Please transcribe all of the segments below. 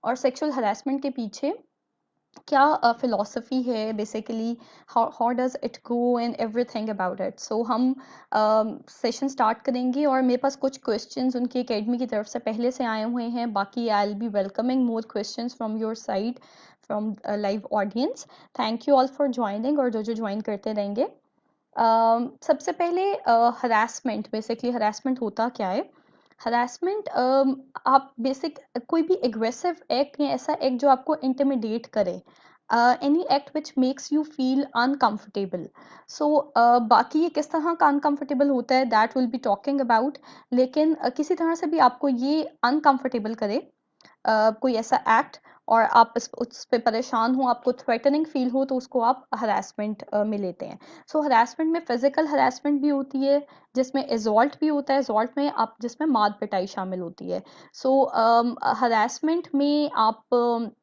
और sexual harassment के पीछे क्या फिलॉसफी है basically, how does it go and everything about it. So हम सेशन स्टार्ट करेंगे और मेरे पास कुछ क्वेश्चंस उनकी एकेडमी की तरफ से पहले से आए हुए हैं, बाकी I will be welcoming more questions from your side, from live audience. Thank you all for joining, और जो जो ज्वाइन करते रहेंगे। सबसे पहले हरासमेंट, बेसिकली हरासमेंट होता क्या है। हरासमेंट आप बेसिक कोई भी एग्रेसिव एक्ट या ऐसा एक्ट जो आपको इंटिमिडेट करे, any act which makes you feel uncomfortable. So बाकी ये किस तरह का अनकंफर्टेबल होता है that will be talking about, लेकिन किसी तरह से भी आपको ये अनकंफर्टेबल करे, कोई ऐसा एक्ट, और आप उस पे परेशान हो, आपको थ्रेटनिंग फील हो, तो उसको आप हरासमेंट में लेते हैं। सो हरासमेंट में फिजिकल हरासमेंट भी होती है, जिसमें एजॉल्ट भी होता है, एजॉल्ट में आप जिसमें मार पिटाई शामिल होती है। सो हरासमेंट में आप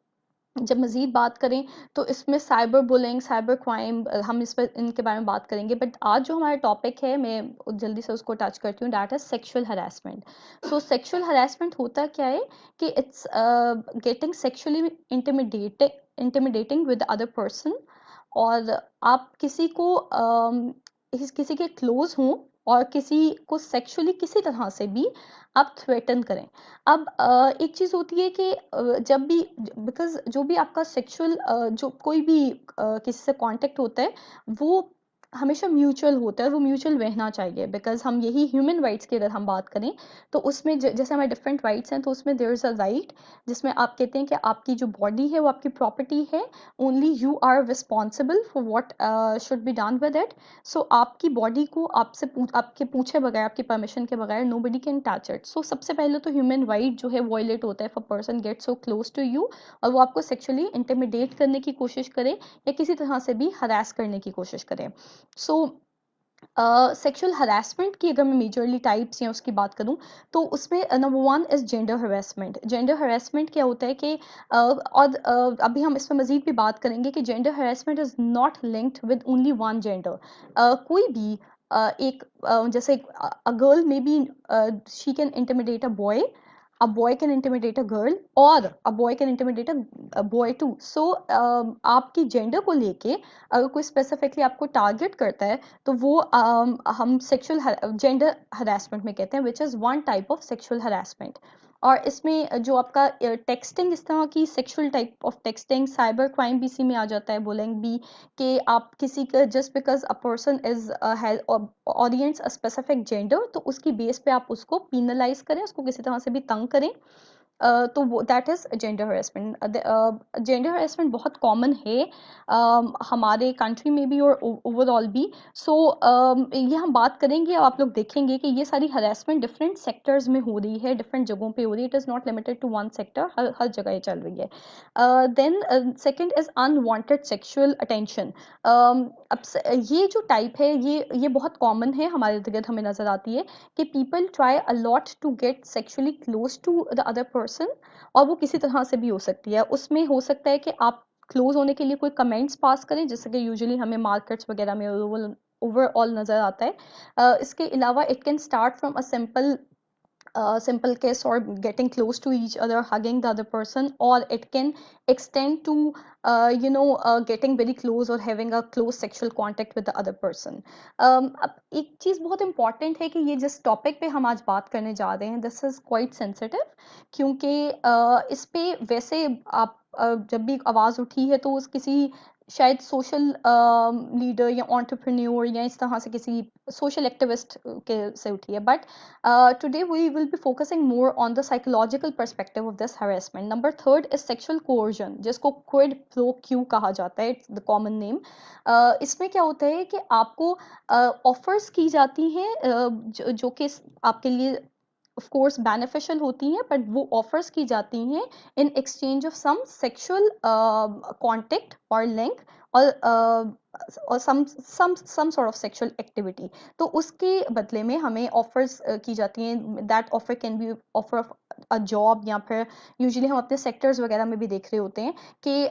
जब मज़ीद बात करें तो इसमें साइबर बुलिंग, साइबर क्राइम, हम इस पर इनके बारे में बात करेंगे, बट आज जो हमारा टॉपिक है मैं जल्दी से उसको टच करती हूँ, that is sexual harassment. So sexual harassment होता क्या है कि it's getting sexually intimidating with other person, और आप किसी को किसी के क्लोज हों और किसी को सेक्सुअली किसी तरह से भी आप थ्रेटन करें। अब एक चीज़ होती है कि जब भी, बिकॉज जो भी आपका सेक्सुअल जो कोई भी किसी से कांटेक्ट होता है, वो हमेशा म्यूचुअल होता है, वो म्यूचुअल रहना चाहिए, बिकॉज हम यही ह्यूमन राइट्स की अगर हम बात करें तो उसमें जैसे हमारे डिफरेंट राइट्स हैं, तो उसमें देयर इज़ अ राइट जिसमें आप कहते हैं कि आपकी जो बॉडी है वो आपकी प्रॉपर्टी है, only you are responsible for what should be done with it. So आपकी बॉडी को आपके पूछे बगैर, आपकी परमिशन के बगैर नोबडी कैन टच इट। सो सबसे पहले तो ह्यूमन राइट जो है वॉयलेट होता है, if a person get so close to you और वो आपको सेक्सुअली इंटिमिडेट करने की कोशिश करे या किसी तरह से भी हरास करने की कोशिश करे। सो सेक्सुअल हरासमेंट की अगर मैं मेजरली टाइप्स या उसकी बात करूं, तो उसमें number one is gender harassment. Gender harassment क्या होता है कि और अभी हम इसमें मजीद भी बात करेंगे कि gender harassment is not linked with only one gender. कोई भी एक जैसे a girl may be she can intimidate a boy can intimidate a girl, और a boy can intimidate a boy too. So आपकी जेंडर को लेके अगर कोई स्पेसिफिकली आपको टारगेट करता है, तो वो हम सेक्सुअल जेंडर हरासमेंट में कहते हैं, which is one type of sexual harassment. और इसमें जो आपका टेक्सटिंग, इस तरह की sexual type of texting, cyber crime भी इसी में आ जाता है, बोलेंगे भी कि आप किसी का just because a person is audience a specific gender, तो उसकी बेस पे आप उसको पीनलाइज करें, उसको किसी तरह से भी तंग करें। तो वो that is gender harassment. Gender harassment बहुत कॉमन है हमारे कंट्री में भी और ओवरऑल भी। सो ये हम बात करेंगे, आप लोग देखेंगे कि ये सारी हरेसमेंट डिफरेंट सेक्टर्स में हो रही है, डिफरेंट जगहों पे हो रही है, it is not limited to one sector, हर हर जगह ये चल रही है। Then second is unwanted sexual attention. ये जो टाइप है, ये बहुत कॉमन है, हमारे इर्द गिर्द हमें नजर आती है कि people try a lot to get sexually close to the other person, और वो किसी तरह से भी हो सकती है। उसमें हो सकता है कि आप क्लोज होने के लिए कोई कमेंट्स पास करें, जैसे कि यूजुअली हमें मार्केट्स वगैरह में ओवरऑल नजर आता है। इसके अलावा it can start from a simple kiss or getting close to each other, hugging the other person, or it can extend to getting very close or having a close sexual contact with the other person. अब एक चीज बहुत important है कि ये जिस topic पे हम आज बात करने जा रहे हैं, दिस इज क्वाइट सेंसिटिव, क्योंकि इस पे वैसे आप जब भी आवाज उठी है तो उस किसी शायद सोशल लीडर या एंटरप्रेन्योर या इस तरह से किसी सोशल एक्टिविस्ट के से उठी है, but today we will be focusing more on the psychological perspective of this harassment. Number third is sexual coercion, जिसको quid pro quo कहा जाता है, it's the common name. इसमें क्या होता है कि आपको ऑफर्स की जाती हैं जो कि आपके लिए ऑफ कोर्स बेनिफिशियल होती हैं, बट वो ऑफर्स की जाती हैं in exchange of some sexual contact और लिंक, और some sort of sexual activity. तो उसके बदले में हमें ऑफर्स की जाती हैं, that offer can be offer of a job, या फिर यूजुअली हम अपने सेक्टर्स वगैरह में भी देख रहे होते हैं कि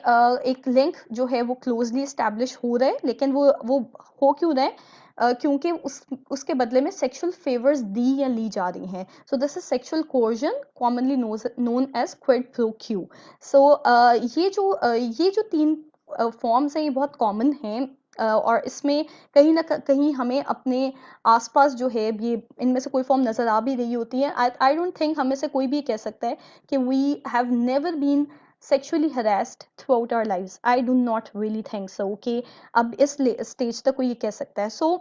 एक लिंक जो है वो क्लोजली इस्टेब्लिश हो रहा है, लेकिन वो हो क्यों रहा है, क्योंकि उसके बदले में सेक्सुअल फेवर्स दी या ली जा रही हैं। So this is sexual coercion, commonly known as quid pro quo. So ये जो तीन फॉर्म्स हैं ये बहुत कॉमन हैं, और इसमें कहीं ना कहीं हमें अपने आसपास जो है ये इनमें से कोई फॉर्म नजर आ भी रही होती है। आई डोंट थिंक हमें से कोई भी कह सकता है कि we have never been sexually harassed throughout our lives. I do not really think so कि अब इस स्टेज तक कोई ये कह सकता है। So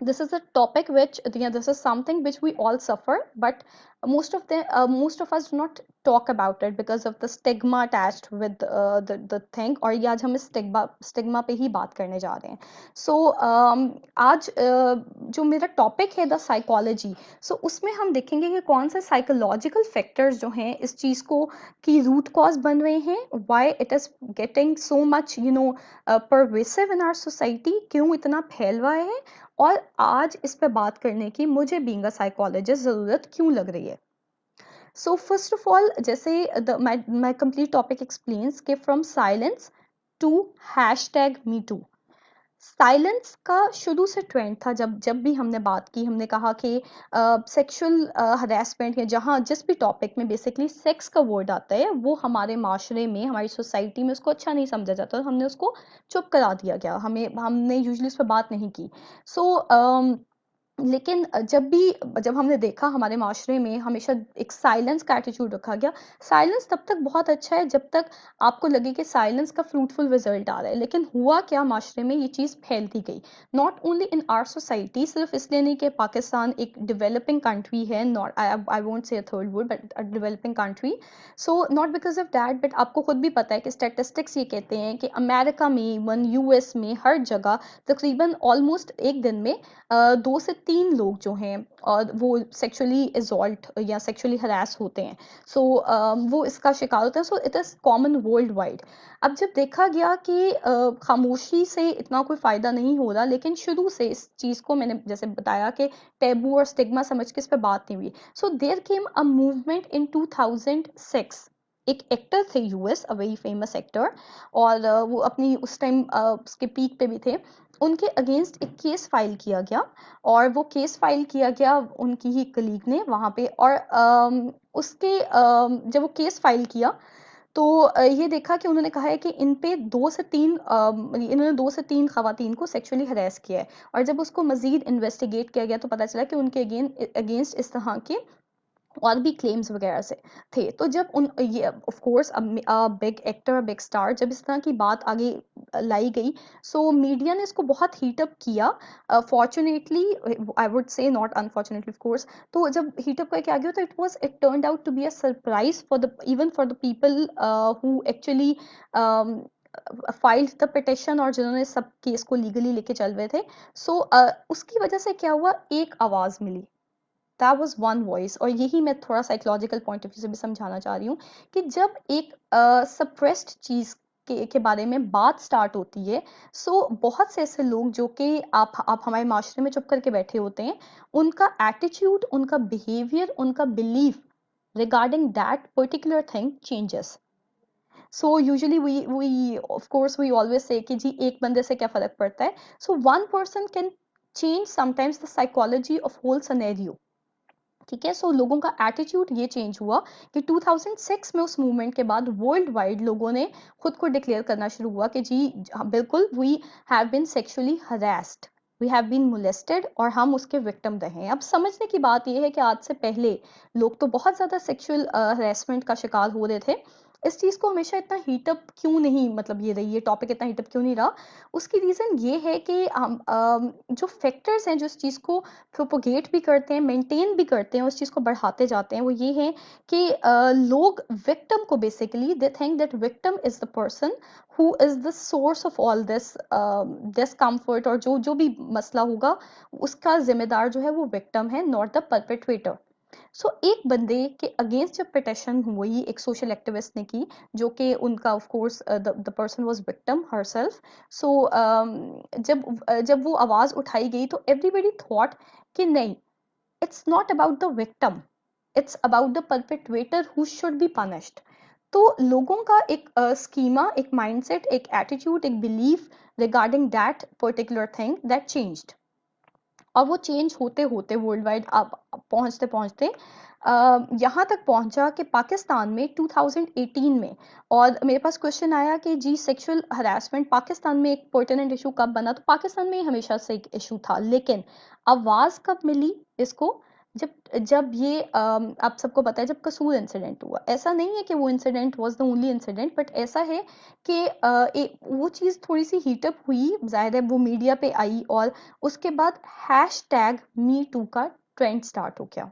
this is a topic which, yeah, this is something which we all suffer, but most of us do not talk about it because of the stigma attached with the thing। और ये आज हम इस stigma पे ही बात करने जा रहे हैं। So आज जो मेरा टॉपिक है द साइकोलॉजी, सो उसमें हम देखेंगे कि कौन से साइकोलॉजिकल फैक्टर्स जो हैं इस चीज़ को की रूट कॉज बन रहे हैं, why it is getting so much pervasive in our society, क्यों इतना फैल रहा है, और आज इस पे बात करने की मुझे बीइंग अ साइकोलॉजिस्ट ज़रूरत क्यों लग रही है। सो फर्स्ट ऑफ ऑल, जैसे माय कंप्लीट टॉपिक एक्सप्लेन्स कि from silence to hashtag me too. Silence का शुरू से ट्रेंड था। जब जब भी हमने बात की, हमने कहा कि सेक्सुअल हरासमेंट या जहाँ जिस भी टॉपिक में बेसिकली सेक्स का वर्ड आता है वो हमारे माशरे में, हमारी सोसाइटी में उसको अच्छा नहीं समझा जाता, हमने उसको चुप करा दिया गया, हमने यूजुअली उस पर बात नहीं की। सो लेकिन जब हमने देखा हमारे माशरे में हमेशा एक साइलेंस का एटीट्यूड रखा गया। साइलेंस तब तक बहुत अच्छा है जब तक आपको लगे कि साइलेंस का फ्रूटफुल रिजल्ट आ रहा है, लेकिन हुआ क्या, माशरे में ये चीज़ फैलती गई। Not only in our society, सिर्फ इसलिए नहीं कि पाकिस्तान एक डेवलपिंग कंट्री है, not I won't say third world but a developing country. So not because of that, but आपको खुद भी पता है कि स्टेटिस्टिक्स ये कहते हैं कि अमेरिका में, इवन यूएस में, हर जगह तकरीबन ऑलमोस्ट एक दिन में 2 से 3 लोग जो हैं और वो सेक्सुअली असॉल्ट या सेक्सुअली हरास होते हैं। सो वो इसका शिकार होते हैं। So it is common world wide. अब जब देखा गया कि खामोशी से इतना कोई फ़ायदा नहीं हो रहा, लेकिन शुरू से इस चीज़ को मैंने जैसे बताया कि टैबू और स्टिग्मा समझ के इस पर बात नहीं हुई। So there came a movement in 2006। एक एक्टर थे US, a very famous actor, और वो अपनी उस टाइम उसके पीक पे भी थे। उनके अगेंस्ट एक केस फाइल किया गया, और वो केस फाइल किया गया उनकी ही कलीग ने वहाँ पे। और जब वो केस फाइल किया तो ये देखा कि उन्होंने कहा है कि इन पे 2 से 3 इन्होंने 2 से 3 खवातीन को सेक्सुअली हरेस किया है। और जब उसको मजीद इन्वेस्टिगेट किया गया तो पता चला कि उनके अगेंस्ट इस तरह के और भी क्लेम्स वगैरह से थे। तो जब ये of course big actor, big star, जब इस तरह की बात आगे लाई गई, सो मीडिया ने इसको बहुत हीट अप किया। Fortunately, I would say not unfortunately of course. तो जब हीट अप करके आ गया तो it turned out to be a surprise for the even for the people who actually filed the petition, और जिन्होंने सब केस को लीगली लेके चल रहे थे। सो उसकी वजह से क्या हुआ, एक आवाज मिली। That was one voice. और यही मैं थोड़ा साइकोलॉजिकल पॉइंट ऑफ व्यू से भी समझाना चाह रही हूँ कि जब एक सप्रेस्ड चीज के बारे में बात स्टार्ट होती है, सो बहुत से ऐसे लोग जो कि आप हमारे माशरे में चुप करके बैठे होते हैं, उनका एटीट्यूड, उनका बिहेवियर, उनका belief regarding that particular thing changes. So usually we of course we always say कि जी एक बंदे से क्या फर्क पड़ता है। So one person can change sometimes the psychology of whole scenario. ठीक है। सो लोगों का एटीट्यूड ये चेंज हुआ कि 2006 में उस मूवमेंट के बाद वर्ल्ड वाइड लोगों ने खुद को डिक्लेयर करना शुरू हुआ कि जी हाँ, बिल्कुल, we have been sexually harassed, we have been molested, और हम उसके विक्टिम रहे हैं। अब समझने की बात यह है कि आज से पहले लोग तो बहुत ज़्यादा सेक्सुअल हरासमेंट का शिकार हो रहे थे। इस चीज़ को हमेशा इतना हीटअप क्यों नहीं, मतलब ये रही, ये टॉपिक इतना हीटअप क्यों नहीं रहा, उसकी रीज़न ये है कि हम जो फैक्टर्स हैं जो इस चीज़ को प्रोपोगेट भी करते हैं, मेंटेन भी करते हैं, उस चीज़ को बढ़ाते जाते हैं, वो ये है कि लोग विक्टिम को basically they think that victim is the person who is the source of all this discomfort, और जो जो भी मसला होगा उसका जिम्मेदार जो है वो विक्टिम है, नॉट द परपेट्रेटर। सो एक बंदे के अगेंस्ट जब पिटिशन हुई, एक सोशल एक्टिविस्ट ने की, जो कि उनका of course the person was victim herself. So जब वो आवाज उठाई गई तो एवरीबॉडी थॉट कि नहीं, it's not about the victim, it's about the perpetrator who should be punished. तो लोगों का एक स्कीमा, एक माइंडसेट, एक एटीट्यूड, एक belief regarding that particular thing that changed. और वो चेंज होते होते वर्ल्ड वाइड अब पहुंचते पहुंचते यहाँ तक पहुंचा कि पाकिस्तान में 2018 में। और मेरे पास क्वेश्चन आया कि जी सेक्सुअल हरासमेंट पाकिस्तान में एक पर्टिनेंट इशू कब बना, तो पाकिस्तान में ही हमेशा से एक इशू था, लेकिन आवाज कब मिली इसको, जब जब ये आप सबको पता है जब कसूर इंसिडेंट हुआ। ऐसा नहीं है कि वो incident was the only incident, but ऐसा है कि वो चीज़ थोड़ी सी हीटअप हुई, जाहिर है वो मीडिया पे आई, और उसके बाद हैशटैग मी टू का ट्रेंड स्टार्ट हो गया।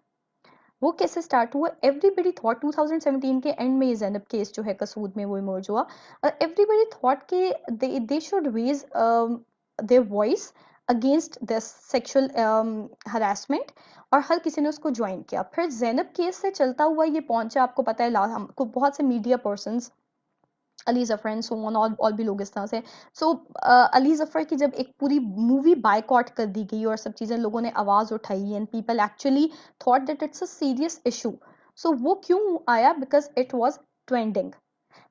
वो कैसे स्टार्ट हुआ, एवरीबडी थॉट 2017 के एंड में ये जैनब केस जो है कसूर में वो इमर्ज हुआ, और एवरीबडी थॉट कि they should raise their voice against this sexual harassment, और हर किसी ने उसको ज्वाइन किया। फिर जैनब केस से चलता हुआ ये पहुंचा, आपको पता है हमको बहुत से media persons, Ali Zafar and so on, और भी लोग इस तरह से। सो अली जफर की जब एक पूरी मूवी बायकॉट कर दी गई और सब चीजें, लोगों ने आवाज उठाई and people actually thought that it's a serious issue. So वो क्यों आया, because it was trending.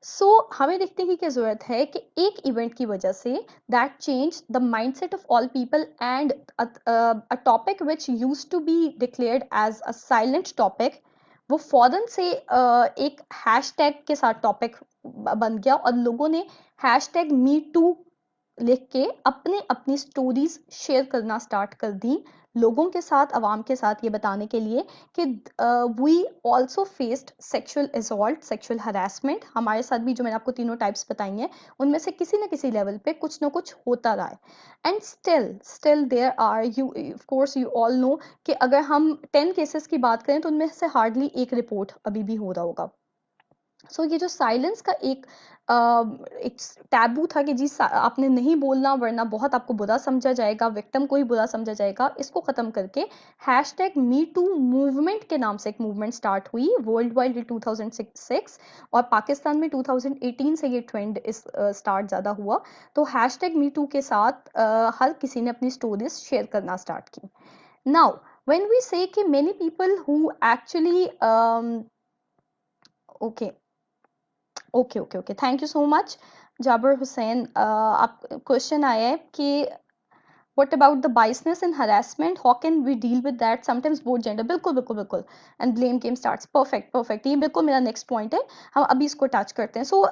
So हमें देखने की क्या जरूरत है कि एक इवेंट की वजह से that change the mindset of all people, and a topic which used to be declared as a silent topic, वो फौरन से एक हैशटैग के साथ टॉपिक बन गया, और लोगों ने हैशटैग मी टू लिख के अपने अपनी स्टोरीज शेयर करना स्टार्ट कर दी लोगों के साथ, अवाम के साथ, ये बताने के लिए कि we also faced sexual assault, sexual harassment. हमारे साथ भी जो मैंने आपको तीनों टाइप्स बताई हैं, उनमें से किसी न किसी लेवल पे कुछ ना कुछ होता रहा है। And still there are, you of course you all know, कि अगर हम 10 केसेस की बात करें तो उनमें से हार्डली एक रिपोर्ट अभी भी हो रहा होगा। सो ये जो साइलेंस का एक टैबू था कि जी आपने नहीं बोलना वरना बहुत आपको बुरा समझा जाएगा, विक्टिम को ही बुरा समझा जाएगा, इसको खत्म करके हैशटैग मी टू मूवमेंट के नाम से एक मूवमेंट स्टार्ट हुई वर्ल्ड वाइड 2006, और पाकिस्तान में 2018 से ये ट्रेंड इस स्टार्ट ज़्यादा हुआ। तो हैशटैग मी टू के साथ हर किसी ने अपनी स्टोरीज शेयर करना स्टार्ट की। नाउ व्हेन वी से कि many people who actually okay okay okay okay, thank you so much Jabir Hussain. आप क्वेश्चन आया है कि what about the biasness and harassment, how can we deal with that, sometimes both gender, बिल्कुल बिल्कुल बिल्कुल, and blame game starts, perfect perfect, ये बिल्कुल मेरा नेक्स्ट पॉइंट है, हम अभी इसको टच करते हैं। सो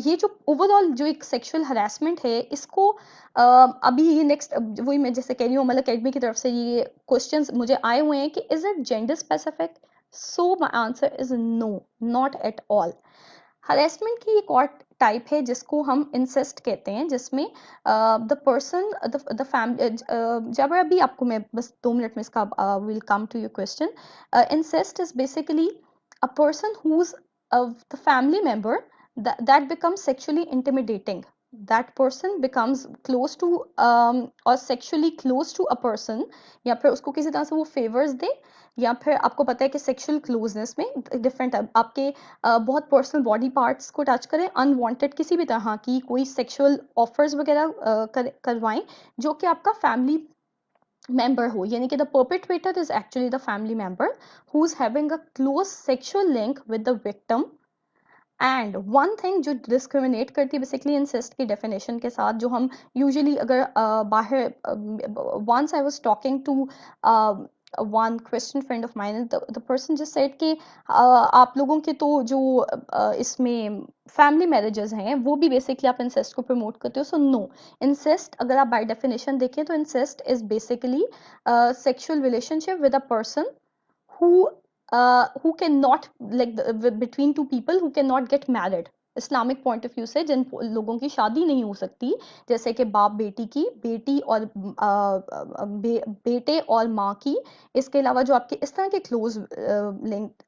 ये जो ओवरऑल जो एक सेक्सुअल हरासमेंट है, इसको अभी ये नेक्स्ट वही मैं जैसे कह रही हूँ, मतलब अकेडमी की तरफ से ये क्वेश्चंस मुझे आए हुए हैं कि is it gender specific. So my answer is no, not at all. Harassment की एक और टाइप है जिसको हम इंसेस्ट कहते हैं, जिसमें द पर्सन द फैमिली, जब अभी आपको मैं बस 2 मिनट में इसका will come to your question. Incest is basically a person whose the family member that becomes sexually intimidating, that person becomes close to or sexually close to a person, या फिर उसको किसी तरह से वो फेवर्स दे, या फिर आपको पता है कि सेक्सुअल क्लोजनेस में डिफरेंट आपके बहुत पर्सनल बॉडी पार्ट्स को टच करें, अनवांटेड किसी भी तरह की कोई सेक्सुअल ऑफर्स वगैरह करवाएं, जो कि आपका फैमिली member हो, यानी कि the perpetrator is actually the family member who's having a close sexual link with the victim। And one thing जो डिस्क्रिमिनेट करती है बेसिकली इंसेस्ट की डेफिनेशन के साथ, जो हम यूजुअली अगर बाहर, once I was talking to one Christian friend of mine, the person just said कि आप लोगों के तो जो इसमें फैमिली मैरिजेस हैं वो भी बेसिकली आप इंसेस्ट को प्रमोट करते हो। सो नो, इंसेस्ट अगर आप बाय डेफिनेशन देखें तो incest is basically sexual relationship with a person who who cannot, like between two people who cannot get married। Islamic point of view से जिन लोगों की शादी नहीं हो सकती, जैसे कि बाप बेटी की, बेटी और बेटे और माँ की, इसके अलावा जो आपके इस तरह के क्लोज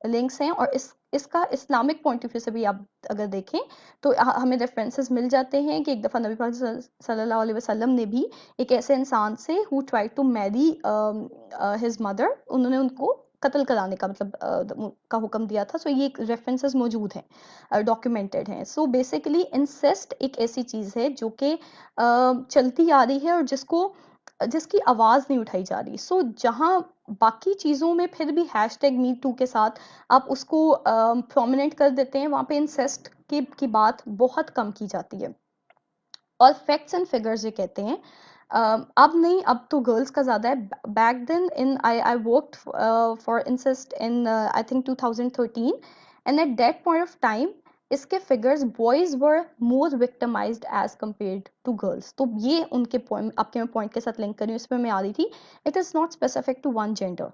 लिंक्स हैं, और इसका इस्लामिक पॉइंट ऑफ व्यू से भी आप अगर देखें तो हमें रेफरेंसेस मिल जाते हैं कि एक दफ़ा नबी पाक सल्लल्लाहु अलैहि वसल्लम ने भी एक ऐसे इंसान से who try to marry his mother, उन्होंने उनको कत्ल कराने का मतलब का हुक्म दिया था। सो ये रेफरेंसेस मौजूद हैं, डॉक्यूमेंटेड हैं। सो बेसिकली इंसेस्ट एक ऐसी चीज़ है जो कि चलती आ रही है और जिसकी आवाज़ नहीं उठाई जा रही। सो जहाँ बाकी चीज़ों में फिर भी हैशटैग मी टू के साथ आप उसको प्रोमिनेंट कर देते हैं, वहाँ पे इंसेस्ट की बात बहुत कम की जाती है। और फैक्ट्स एंड फिगर्स ये कहते हैं अब नहीं, अब तो गर्ल्स का ज़्यादा है। Back then in I worked for insist in I think 2013, and at that point of time इसके figures boys were more victimized as compared to girls. तो ये उनके पॉइंट, आपके मैं पॉइंट के साथ लिंक करी हूँ, इसमें मैं आ रही थी। It is not specific to one gender.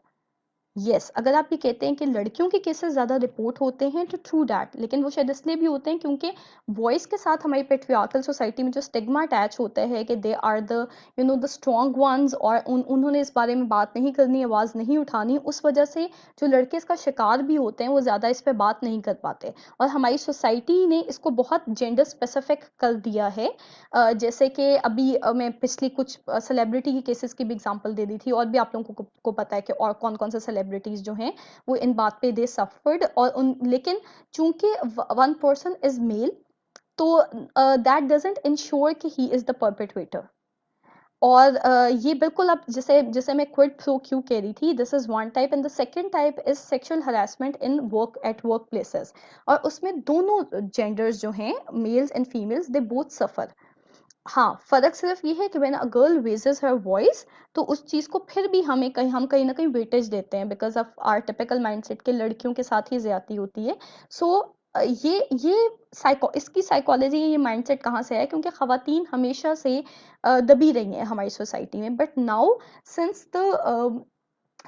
Yes, अगर आप ये कहते हैं कि लड़कियों के केसेस ज़्यादा रिपोर्ट होते हैं तो ट्रू दैट, लेकिन वो शायद इसलिए भी होते हैं क्योंकि बॉयज़ के साथ हमारी पेट्रियार्कल सोसाइटी में जो स्टिग्मा अटैच होता है कि they are the the strong ones, और उन्होंने इस बारे में बात नहीं करनी, आवाज़ नहीं उठानी, उस वजह से जो लड़के इसका शिकार भी होते हैं वो ज़्यादा इस पर बात नहीं कर पाते। और हमारी सोसाइटी ने इसको बहुत जेंडर स्पेसिफिक कर दिया है। जैसे कि अभी मैं पिछली कुछ सेलिब्रिटी की केसेस की भी एग्जांपल दे दी थी, और भी आप लोगों को पता है कि और कौन कौन से सेलिब्रिटीज जो हैं वो इन बात पे दे सफर्ड, और उन लेकिन चूंकि वन पर्सन इज मेल, तो दैट डजंट इंश्योर कि ही इज द परपेट्रेटर। और ये बिल्कुल, अब जैसे जैसे मैं क्विड प्रो क्यू कह रही थी, this is one type, and the second type is sexual harassment in work at work places. और उसमें दोनों जेंडर्स जो हैं, males and females, they both suffer. हाँ, फर्क सिर्फ ये है कि when a girl raises her voice, तो उस चीज को फिर भी हम कहीं ना कहीं वेटेज देते हैं, because of our typical mindset के लड़कियों के साथ ही ज्यादती होती है। सो ये इसकी साइकोलॉजी, ये माइंडसेट कहाँ से है? क्योंकि खवातीन हमेशा से दबी रही हैं हमारी सोसाइटी में, but now since the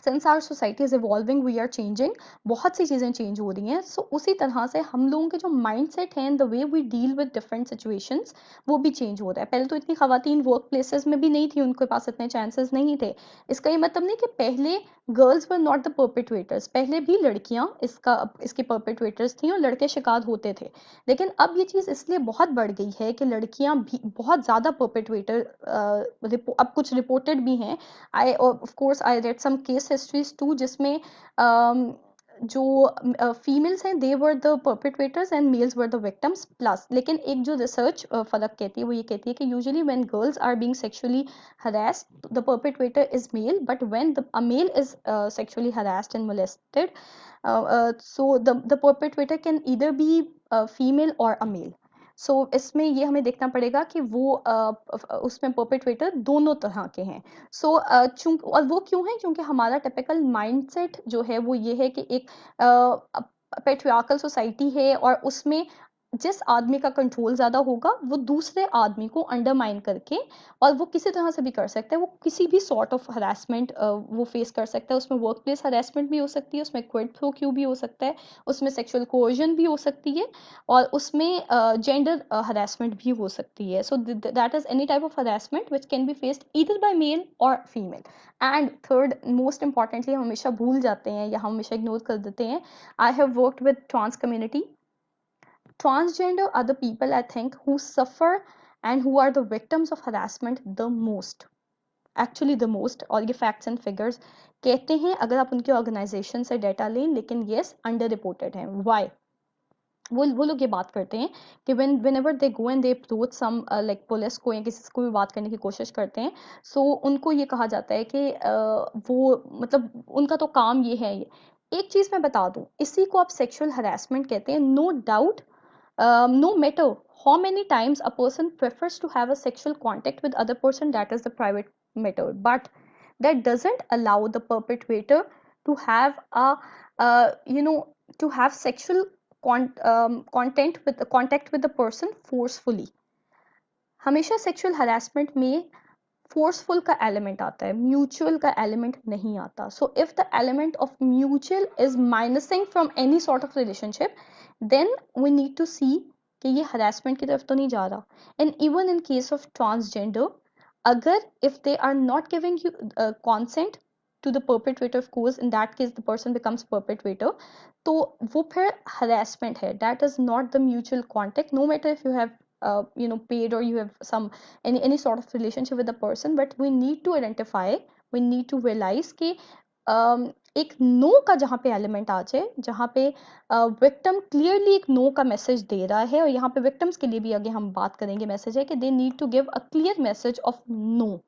since our society is evolving, we are changing, बहुत सी चीज़ें चेंज हो रही हैं। सो उसी तरह से हम लोगों के जो माइंड सेट हैं, the way we deal with different situations, वो भी चेंज हो रहा है। पहले तो इतनी खवातीन वर्क प्लेसेस में भी नहीं थी, उनके पास इतने चांसेस नहीं थे। इसका ये मतलब नहीं कि पहले girls were not the perpetrators, पहले भी लड़कियां इसके परपेट्रेटर्स थी और लड़के शिकार होते थे। लेकिन अब ये चीज़ इसलिए बहुत बढ़ गई है कि लड़कियां भी बहुत ज़्यादा परपेट्रेटर अब कुछ रिपोर्टेड भी हैं। I of course I read some case histories too, जिसमें जो फीमेल्स हैं they were the perpetrators and males were the victims plus. लेकिन एक जो रिसर्च फर्क कहती है वो ये कहती है कि usually when girls are being sexually harassed, the perpetrator is male, but when a male is sexually harassed and molested, so the perpetrator can either be a female or a male. सो इसमें ये हमें देखना पड़ेगा कि वो उसमें perpetrator दोनों तरह के हैं। सो और वो क्यों है? क्योंकि हमारा टिपिकल माइंडसेट जो है वो ये है कि एक पेट्रियार्कल सोसाइटी है, और उसमें जिस आदमी का कंट्रोल ज्यादा होगा वो दूसरे आदमी को अंडरमाइन करके, और वो किसी तरह से भी कर सकता है, वो किसी भी सॉर्ट ऑफ हरासमेंट वो फेस कर सकता है। उसमें वर्क प्लेस हरासमेंट भी हो सकती है, उसमें क्विड प्रो क्यू भी हो सकता है, उसमें सेक्सुअल कोर्जन भी हो सकती है, और उसमें जेंडर हरासमेंट भी हो सकती है। So that is any type of harassment which can be faced either by male or female. And third, most importantly, हम हमेशा भूल जाते हैं या हम हमेशा इग्नोर कर देते हैं, I have worked with trans community. Transgender are the people, I think, who suffer and who are the victims of harassment the most. Actually the most, और ये facts and figures कहते हैं अगर आप उनके ऑर्गेनाइजेशन से डेटा लें, लेकिन yes, अंडर रिपोर्टेड हैं। Why? वो लोग ये बात करते हैं कि whenever they go and they approach some like police को या किसी को भी बात करने की कोशिश करते हैं, सो उनको ये कहा जाता है कि वो मतलब उनका तो काम ये है। एक चीज मैं बता दूं, इसी को आप सेक्सुअल हरासमेंट कहते हैं। No doubt, no matter how many times a person prefers to have a sexual contact with other person, that is the private matter, but that doesn't allow the perpetrator to have a to have sexual contact with the person forcefully. हमेशा sexual harassment में forceful का element आता है, mutual का element नहीं आता। So if the element of mutual is minusing from any sort of relationship, then we need to see कि ये हरासमेंट की तरफ तो नहीं जा रहा। And even in case of transgender, अगर if they are not giving you consent to the perpetrator, of course in that case the person becomes perpetrator, तो वो फिर harassment है। that is not the mutual contact, no matter if you have paid or you have some any sort of relationship with the person, but we need to identify, we need to realize कि एक no का जहाँ पे element आ जाए, जहाँ पे victim clearly एक no का मैसेज दे रहा है, और यहाँ पे विक्टिम्स के लिए भी आगे हम बात करेंगे, मैसेज है कि they need to give a clear message of no.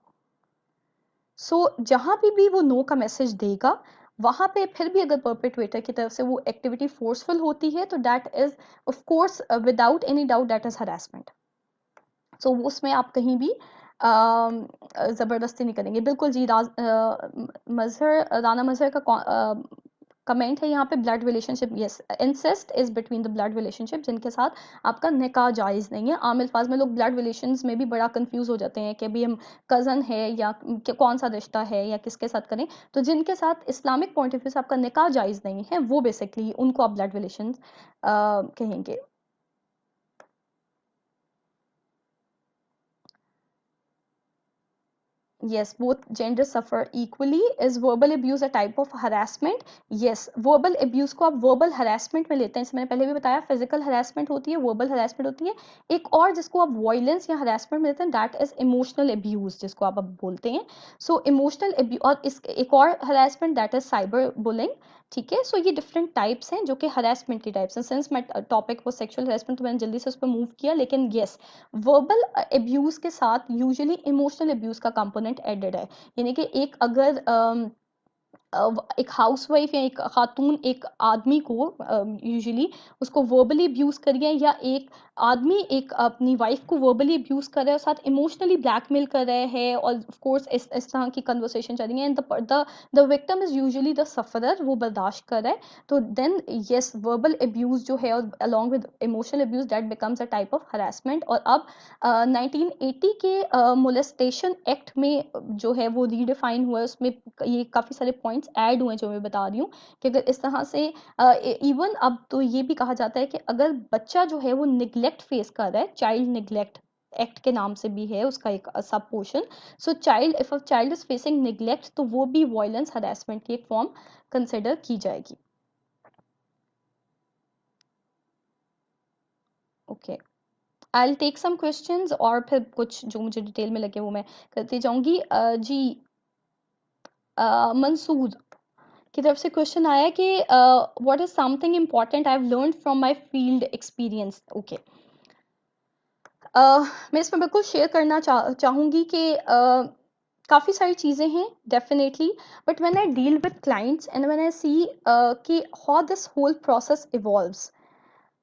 So जहां भी वो नो का मैसेज देगा, वहां पे फिर भी अगर परपेट्रेटर की तरफ से वो एक्टिविटी फोर्सफुल होती है, तो that is of course without any doubt that is harassment. So उसमें आप कहीं भी ज़बरदस्ती नहीं करेंगे, बिल्कुल जी। राना मजहर का कमेंट है यहाँ पे, blood relationship, yes, incest is between the blood relationship जिनके साथ आपका निकाह जायज़ नहीं है। आम अल्फाज में लोग ब्लड रिलेशंस में भी बड़ा कंफ्यूज हो जाते हैं कि अभी हम कज़न है या कौन सा रिश्ता है या किसके साथ करें। तो जिनके साथ इस्लामिक पॉइंट ऑफ व्यू से आपका निकाह जायज़ नहीं है, वो बेसिकली उनको आप ब्लड रिलेशन कहेंगे। Yes, both genders suffer equally. Is verbal abuse a type of harassment? Yes, verbal abuse को आप verbal harassment में लेते हैं, जैसे मैंने पहले भी बताया, physical harassment होती है, verbal harassment होती है। एक और जिसको आप violence या harassment में लेते हैं, that is emotional abuse, जिसको आप अब बोलते हैं। So emotional abuse, और इस एक और harassment that is cyber bullying। ठीक है, सो ये डिफरेंट टाइप्स हैं जो कि हरासमेंट की टाइप्स हैं। सिंस मैं टॉपिक वो सेक्सुअल हरासमेंट, तो मैंने जल्दी से उस पर मूव किया, लेकिन येस, वर्बल अब्यूज के साथ यूजुअली इमोशनल अब्यूज का कंपोनेंट एडेड है। यानी कि एक अगर एक हाउसवाइफ या एक खातून एक आदमी को यूजुअली उसको वर्बली अब्यूज कर रही है, या एक आदमी एक अपनी वाइफ को वर्बली अब्यूज कर रहा है और साथ इमोशनली ब्लैकमेल कर रहे हैं, और ऑफ कोर्स इस तरह की कन्वर्सेशन चल रही है, and the victim is usually the sufferer, वो बर्दाश्त कर रहा है, तो देन यस, वर्बल अब्यूज जो है और along with emotional abuse, that becomes a type of harassment. और अब 1980 के मोलेस्टेशन एक्ट में जो है वो रीडिफाइन हुआ है, उसमें ये काफ़ी सारे पॉइंट्स ऐड हुए हैं जो मैं बता रही हूँ, कि अगर इस तरह से इवन अब तो ये भी कहा जाता है कि अगर बच्चा जो है वो निग्लेक्ट फेस कर रहा है, चाइल्ड निग्लेक्ट एक्ट के नाम से भी है उसका एक सब portion. So child, if a child is facing neglect, तो वो भी वायलेंस हरासमेंट की एक फॉर्म कंसिडर की जाएगी। Okay, I take some questions, और फिर कुछ जो मुझे डिटेल में लगे वो मैं करती जाऊंगी। जी, मंसूर की तरफ से क्वेश्चन आया कि what is something important I have learned from my field experience. Okay, मैं इसमें बिल्कुल शेयर करना चाहूँगी कि काफ़ी सारी चीज़ें हैं definitely, but when I deal with clients and when I see कि how this whole process evolves,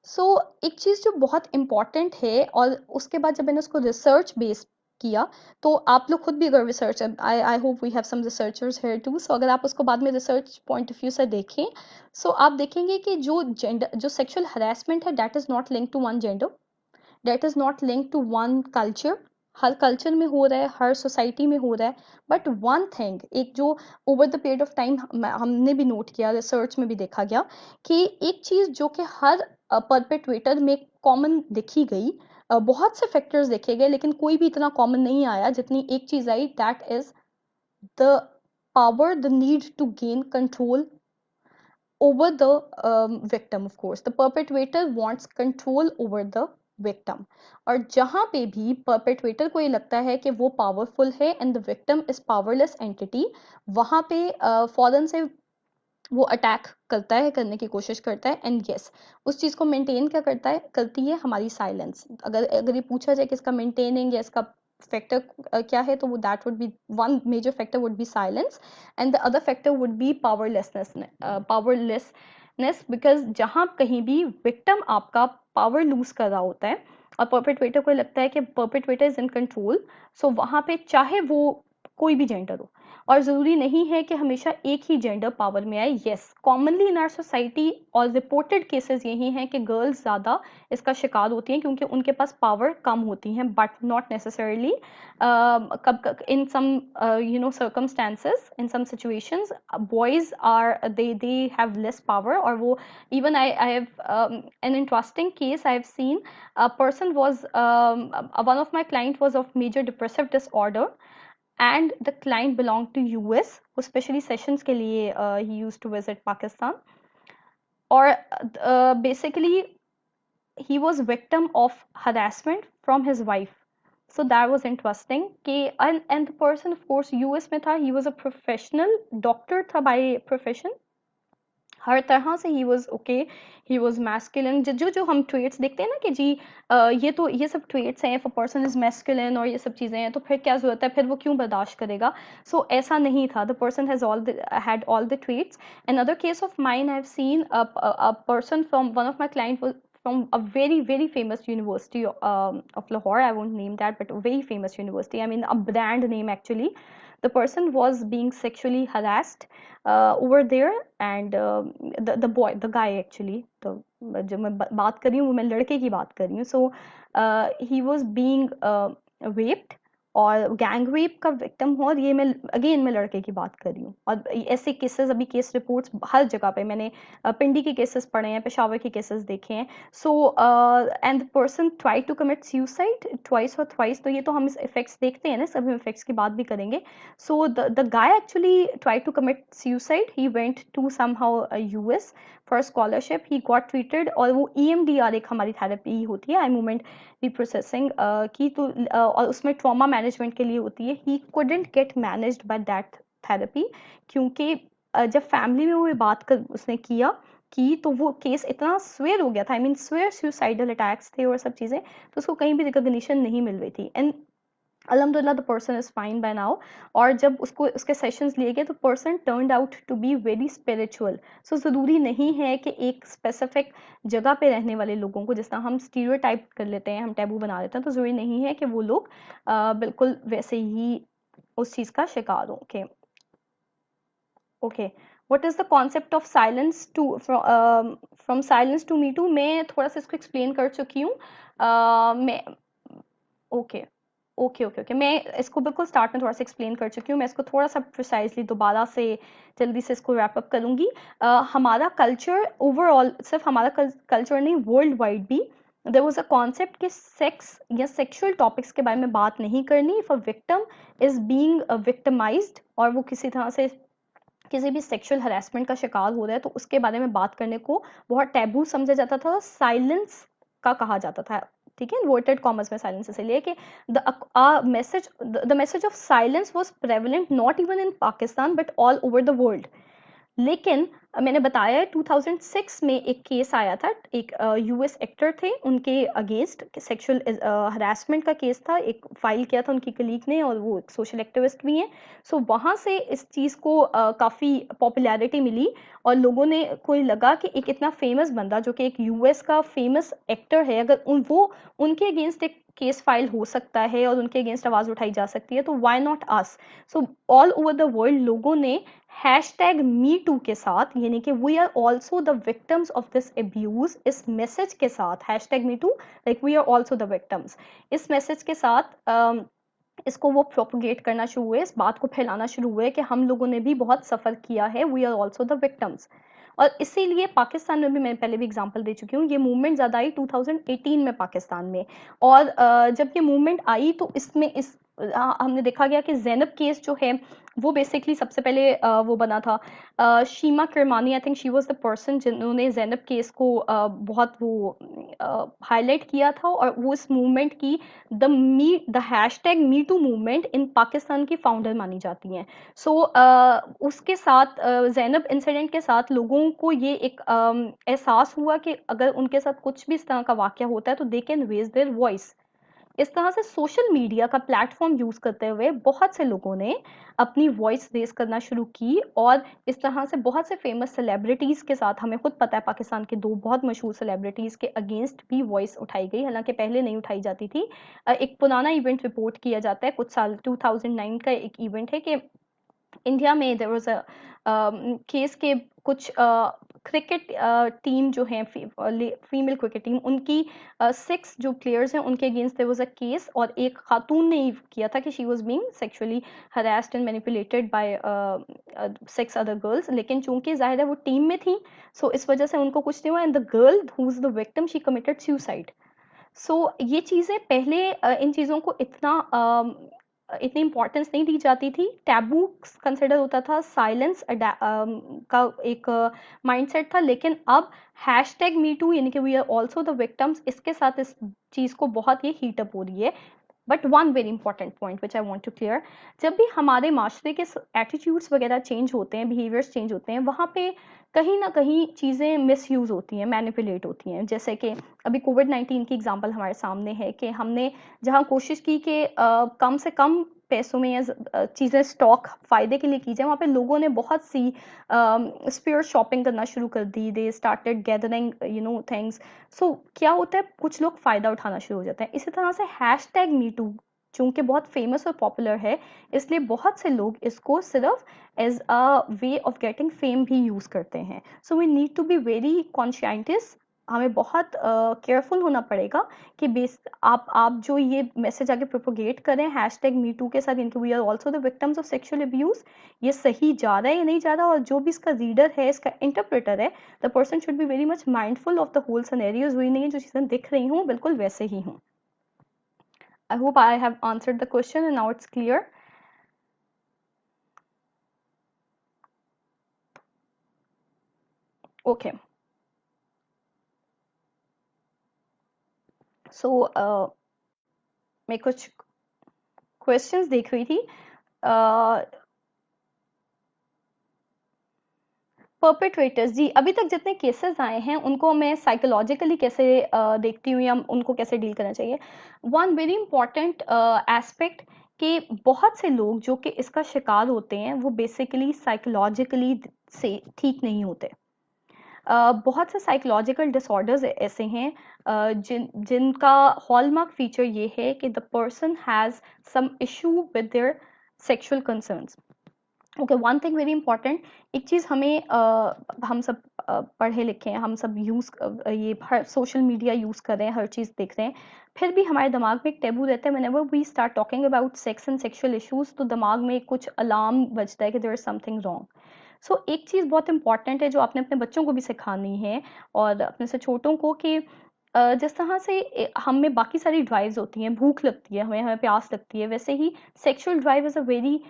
so एक चीज़ जो बहुत इम्पॉर्टेंट है, और उसके बाद जब मैंने उसको रिसर्च बेस्ड किया, तो आप लोग खुद भी अगर research, I hope we have some researchers here too, so अगर आप उसको बाद में रिसर्च पॉइंट ऑफ व्यू से देखें, सो आप देखेंगे कि जो जेंडर, जो सेक्सुअल हरासमेंट है, that is not link to one gender, that is not link to one culture. हर कल्चर में हो रहा है, हर सोसाइटी में हो रहा है, बट वन थिंग, एक जो over the period of time हमने भी नोट किया, रिसर्च में भी देखा गया, कि एक चीज़ जो कि हर परपेट्वेटर में कॉमन देखी गई, बहुत से फैक्टर्स देखे गए, लेकिन कोई भी इतना कॉमन नहीं आया जितनी एक चीज़ आई, that is the power, the need to gain control over the victim. Of course the perpetrator wants control over the victim, और जहाँ पे भी perpetrator को ये लगता है कि वो powerful है and the victim is powerless entity, वहाँ पे फौरन से वो अटैक करता है, करने की कोशिश करता है, एंड यस, उस चीज़ को मेंटेन क्या करता है, करती है हमारी साइलेंस। अगर अगर ये पूछा जाए कि इसका मेंटेनिंग या इसका फैक्टर क्या है, तो वो that would be one major factor would be silence, and the other factor would be powerlessness, because जहाँ कहीं भी विक्टिम आपका पावर लूज कर रहा होता है और परपेट्रेटर को लगता है कि परपेट्रेटर इज इन कंट्रोल, सो वहाँ पे चाहे वो कोई भी जेंडर हो, और ज़रूरी नहीं है कि हमेशा एक ही जेंडर पावर में आए। Yes, commonly in our society और रिपोर्टेड केसेस यही हैं कि गर्ल्स ज़्यादा इसका शिकार होती हैं क्योंकि उनके पास पावर कम होती हैं, बट नॉट नेसेसरली। कब in some circumstances, in some situations, boys are they have less power, और वो even I have an interesting case I have seen. A person was one of my client was of major depressive disorder, and the client belonged to US, वो specially sessions के लिए he used to visit Pakistan, और basically he was victim of harassment from his wife. So that was interesting कि and the person of course US में था, he was a professional doctor था by profession, हर तरह से he was okay, he was masculine, जो जो हम traits देखते हैं ना कि जी ये तो ये सब ट्रेट्स हैं, if a person is masculine और ये सब चीज़ें हैं, तो फिर क्या जरूरत है, फिर वो क्यों बर्दाश्त करेगा। सो ऐसा नहीं था, the person has had all the traits. Another case of mine I have seen a person from one of my client from a very famous university of Lahore. I won't name that, but a very famous university. I mean, a brand name actually. The person was being sexually harassed over there, and the boy, the guy actually, the जो मैं बात कर रही हूँ वो मैं लड़के की बात कर रही हूँ. So he was being raped और गैंग रेप का विक्टिम हो. और ये मैं अगेन मैं लड़के की बात कर रही हूँ. और ऐसे केसेस अभी केस रिपोर्ट्स हर जगह पे मैंने पिंडी के केसेस पढ़े हैं, पेशावर के केसेस देखे हैं. So and the person try to commit suicide twice और थ्वाइस. तो ये तो हम इस इफेक्ट्स देखते हैं ना, सभी इफेक्ट्स की बात भी करेंगे. So the guy actually try to commit suicide. He went to somehow US for scholarship. He got treated. और वो EMDR एक हमारी थेरेपी होती है, आई मूवमेंट रिप्रोसेसिंग की, तो और उसमें ट्रॉमा मैनेजमेंट के लिए होती है. He couldn't get managed by that therapy, क्योंकि जब फैमिली में वो बात कर उसने किया की तो वो केस इतना स्वेयर हो गया था. I mean swear suicidal attacks थे और सब चीज़ें, तो उसको कहीं भी रिकॉग्निशन नहीं मिल रही थी. एंड अल्हम्दुलिल्लाह the person is fine by now. और जब उसको उसके सेशंस लिए गए तो person turned out to be very spiritual. So ज़रूरी नहीं है कि एक स्पेसिफिक जगह पे रहने वाले लोगों को, जिस तरह हम स्टीरियोटाइप कर लेते हैं, हम टैबू बना लेते हैं, तो ज़रूरी नहीं है कि वो लोग बिल्कुल वैसे ही उस चीज़ का शिकार हो. Okay okay. What is the concept of silence to from silence to me too. मैं थोड़ा सा इसको एक्सप्लेन कर चुकी हूँ. मैं ओके ओके ओके ओके. मैं इसको बिल्कुल स्टार्ट में थोड़ा सा एक्सप्लेन कर चुकी हूँ. मैं इसको थोड़ा सा प्रिसाइजली दोबारा से जल्दी से इसको रैप अप करूँगी. हमारा कल्चर ओवरऑल, सिर्फ हमारा कल्चर नहीं, वर्ल्ड वाइड भी देयर वाज अ कॉन्सेप्ट कि सेक्स या सेक्सुअल टॉपिक्स के बारे में बात नहीं करनी. If a victim is being victimised और वो किसी तरह से किसी भी सेक्सुअल हरासमेंट का शिकार हो रहा है, तो उसके बारे में बात करने को बहुत टैबू समझा जाता था, साइलेंस का कहा जाता था. ठीक है, इन्वर्टेड कॉमर्स में साइलेंस इसलिए कि the message of silence was prevalent not even in Pakistan but all over the world. लेकिन मैंने बताया 2006 में एक केस आया था. एक US एक्टर थे, उनके अगेंस्ट सेक्सुअल हरासमेंट का केस था, एक फाइल किया था उनकी कलीग ने, और वो एक सोशल एक्टिविस्ट भी हैं. सो वहाँ से इस चीज़ को काफ़ी पॉपुलैरिटी मिली और लोगों ने कोई लगा कि एक इतना फेमस बंदा जो कि एक US का फेमस एक्टर है, अगर वो उनके अगेंस्ट एक केस फाइल हो सकता है और उनके अगेंस्ट आवाज़ उठाई जा सकती है, तो why not us. So all over the world लोगों ने #MeToo के साथ, यानी कि we are also the victims of this abuse, इस मैसेज के साथ #MeToo like we are also the victims, इस मैसेज के साथ इसको वो प्रोपोगेट करना शुरू हुए, इस बात को फैलाना शुरू हुए कि हम लोगों ने भी बहुत सफ़र किया है, we are also the victims. और इसीलिए पाकिस्तान में भी, मैं पहले भी एग्जांपल दे चुकी हूँ, ये मूवमेंट ज़्यादा आई 2018 में पाकिस्तान में. और जब ये मूवमेंट आई तो इसमें हमने देखा गया कि ज़ैनब केस जो है वो बेसिकली सबसे पहले वो बना था. Sheema Kirmani, I think she was the person जिन्होंने ज़ैनब केस को बहुत वो हाईलाइट किया था, और वो इस मूवमेंट की the #MeToo movement in Pakistan की फाउंडर मानी जाती हैं. सो उसके साथ ज़ैनब इंसिडेंट के साथ लोगों को ये एक एहसास हुआ कि अगर उनके साथ कुछ भी इस तरह का वाक़या होता है तो they can raise their voice. इस तरह से सोशल मीडिया का प्लेटफॉर्म यूज़ करते हुए बहुत से लोगों ने अपनी वॉइस रेज़ करना शुरू की, और इस तरह से बहुत से फेमस सेलिब्रिटीज़ के साथ, हमें खुद पता है पाकिस्तान के 2 बहुत मशहूर सेलिब्रिटीज़ के अगेंस्ट भी वॉइस उठाई गई, हालाँकि पहले नहीं उठाई जाती थी. एक पुराना इवेंट रिपोर्ट किया जाता है, कुछ साल 2009 का एक इवेंट है कि इंडिया में देयर वाज अ केस के कुछ क्रिकेट टीम जो है, फीमेल क्रिकेट टीम, उनकी 6 जो प्लेयर्स हैं उनके against their was a case, और एक खातून ने किया था कि she was being sexually harassed and manipulated bye 6 other girls. लेकिन चूंकि जाहिर है वो टीम में थी, सो इस वजह से उनको कुछ नहीं हुआ, and the girl who is the victim she committed suicide. So ये चीज़ें पहले इन चीज़ों को इतनी इम्पोर्टेंस नहीं दी जाती थी, टैबू कंसिडर होता था, साइलेंस का एक माइंडसेट था. लेकिन अब #MeToo यानी कि we are also the victims, इसके साथ इस चीज़ को बहुत ही हीट अप हो रही है. But one very important point which I want to clear, जब भी हमारे माशरे के एटीट्यूड्स वगैरह चेंज होते हैं, बिहेवियर्स चेंज होते हैं, वहाँ पे कहीं ना कहीं चीज़ें मिस यूज़ होती हैं, मैनिपुलेट होती हैं. जैसे कि अभी कोविड-19 की एग्जांपल हमारे सामने है कि हमने जहाँ कोशिश की कि कम से कम पैसों में या चीज़ें स्टॉक फ़ायदे के लिए की जाए, वहाँ पे लोगों ने बहुत सी स्पीयर शॉपिंग करना शुरू कर दी, दे स्टार्टेड गैदरिंग थिंग्स। सो क्या होता है, कुछ लोग फ़ायदा उठाना शुरू हो जाते हैं। इसी तरह से हैशटैग मी टू चूँकि बहुत फेमस और पॉपुलर है, इसलिए बहुत से लोग इसको सिर्फ as a way of getting fame भी यूज़ करते हैं। So we need to be very conscious, हमें बहुत केयरफुल होना पड़ेगा कि बेस आप जो ये मैसेज आगे प्रोपोगेट करें हैशटैग मी टू के साथ, इनके we are also the victims of sexual abuse, ये सही जा रहा है या नहीं जा रहा, और जो भी इसका रीडर है, इसका इंटरप्रेटर है, the person should be very much mindful of the whole scenarios. वही नहीं है जो चीज़ें दिख रही हूँ बिल्कुल वैसे ही हूँ। I hope I have answered the question and now it's clear. Okay. So मैं कुछ questions देख रही थी। परपेट्रेटर्स जी, अभी तक जितने केसेस आए हैं उनको मैं साइकोलॉजिकली कैसे देखती हूँ या उनको कैसे डील करना चाहिए। वन वेरी इंपॉर्टेंट एस्पेक्ट कि बहुत से लोग जो कि इसका शिकार होते हैं वो बेसिकली साइकोलॉजिकली से ठीक नहीं होते। बहुत से साइकोलॉजिकल डिसऑर्डर्स ऐसे हैं जिनका हॉलमार्क फीचर ये है कि the person has some issue with their sexual concerns. Okay, one thing very important, एक चीज़ हमें हम सब पढ़े लिखे हैं, हम सब ये हर सोशल मीडिया यूज़ कर रहे हैं, हर चीज़ देख रहे हैं, फिर भी हमारे दिमाग में एक टैबू रहता है। Whenever we start talking about sex and sexual issues, तो दिमाग में कुछ अलार्म बजता है कि देयर इज समथिंग रॉन्ग। सो एक चीज़ बहुत इंपॉर्टेंट है जो आपने अपने बच्चों को भी सिखानी है और अपने से छोटों को, कि जिस तरह से हम में बाकी सारी ड्राइव्स होती हैं, भूख लगती है हमें, हमें प्यास लगती है, वैसे ही sexual drive is a very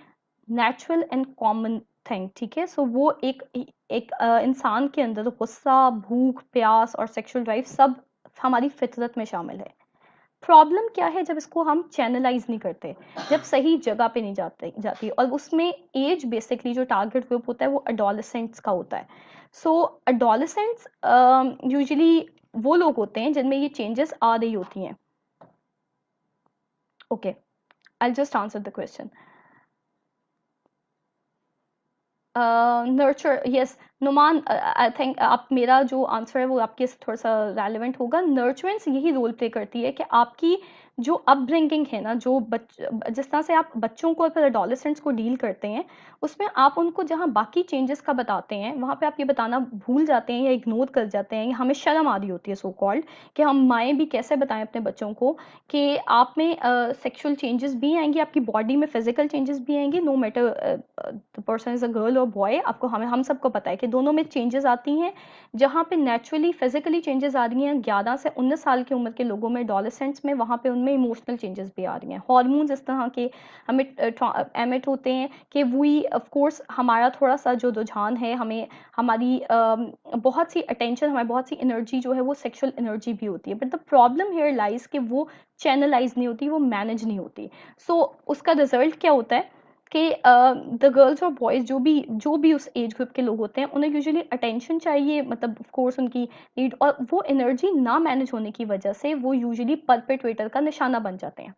natural and common thing. ठीक है, सो वो एक इंसान के अंदर गुस्सा, भूख, प्यास और सेक्सुअल ड्राइव सब हमारी फितरत में शामिल है। प्रॉब्लम क्या है, जब इसको हम चैनलाइज नहीं करते, जब सही जगह पे नहीं जाती, और उसमें एज बेसिकली जो टारगेट ग्रुप होता है वो अडोलेसेंट्स का होता है। सो अडोलेसेंट्स यूजुअली वो लोग होते हैं जिनमें ये चेंजेस आ रही होती हैं। Okay, I just answer the question. Nurture, yes Numan, I think आप मेरा जो आंसर है वो आपके थोड़ा सा रेलिवेंट होगा। नर्चरेंस यही रोल प्ले करती है कि आपकी जो अपब्रिंगिंग है ना, जिस तरह से आप बच्चों को और फिर एडोलेसेंट्स को डील करते हैं, उसमें आप उनको जहाँ बाकी चेंजेस का बताते हैं वहाँ पे आप ये बताना भूल जाते हैं या इग्नोर कर जाते हैं, या हमें शर्म आ रही होती है सो कॉल्ड, कि हम माएँ भी कैसे बताएं अपने बच्चों को कि आप में सेक्सुअल चेंजेस भी आएंगे, आपकी बॉडी में फिजिकल चेंजेस भी आएंगे, no matter the person is a girl और बॉय। आपको हम सबको पता है कि दोनों में चेंजेस आती हैं। जहाँ पे नेचुरली फिजिकली चेंजेस आ रही हैं 11 से 19 साल की उम्र के लोगों में, एडोलेसेंट्स में, वहाँ पे उनमें इमोशनल चेंजेस भी आ रही हैं। हार्मोन्स इस तरह के हमें एमिट होते हैं कि वी ऑफ कोर्स हमारा थोड़ा सा जो रुझान है, हमें हमारी बहुत सी अटेंशन, हमारी बहुत सी एनर्जी जो है वो सेक्सुअल एनर्जी भी होती है, but the problem here lies कि वो चैनलाइज नहीं होती, वो मैनेज नहीं होती। सो उसका रिजल्ट क्या होता है कि द गर्ल्स और बॉयज़ जो भी उस एज ग्रुप के लोग होते हैं, उन्हें यूजुअली अटेंशन चाहिए, मतलब ऑफ कोर्स उनकी नीड, और वो एनर्जी ना मैनेज होने की वजह से वो यूजुअली परपेट्रेटर का निशाना बन जाते हैं।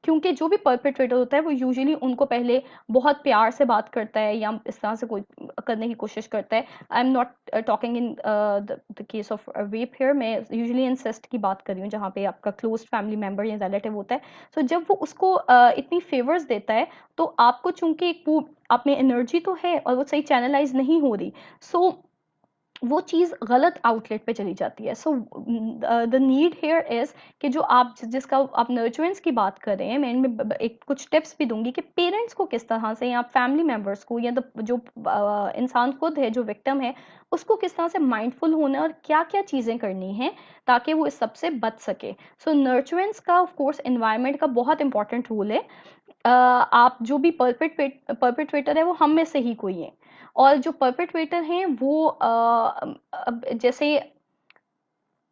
क्योंकि जो भी परपेट्रेटर होता है वो यूजुअली उनको पहले बहुत प्यार से बात करता है या इस तरह से कोई करने की कोशिश करता है। I am not talking in the case of rape here, मैं यूजुअली इंसेस्ट की बात कर रही हूँ जहाँ पे आपका क्लोज फैमिली मेंबर या रिलेटिव होता है। सो जब वो उसको इतनी फेवर्स देता है, तो आपको चूंकि वो आप में एनर्जी तो है और वो सही चैनलाइज नहीं हो रही, सो वो चीज़ गलत आउटलेट पे चली जाती है। So the need here is कि जो आप जिसका आप नर्चरेंस की बात कर रहे हैं, मैं इनमें एक कुछ टिप्स भी दूंगी कि पेरेंट्स को किस तरह से, या फैमिली मेंबर्स को, या जो इंसान खुद है जो विक्टिम है, उसको किस तरह से माइंडफुल होना है और क्या क्या चीज़ें करनी है ताकि वो इस सबसे बच सके। सो नर्चरेंस का ऑफ कोर्स एनवायरनमेंट का बहुत इंपॉर्टेंट रोल है। आप जो भी परपेट्रेटर है वो हम में से ही कोई है, और जो परपेट्रेटर हैं वो जैसे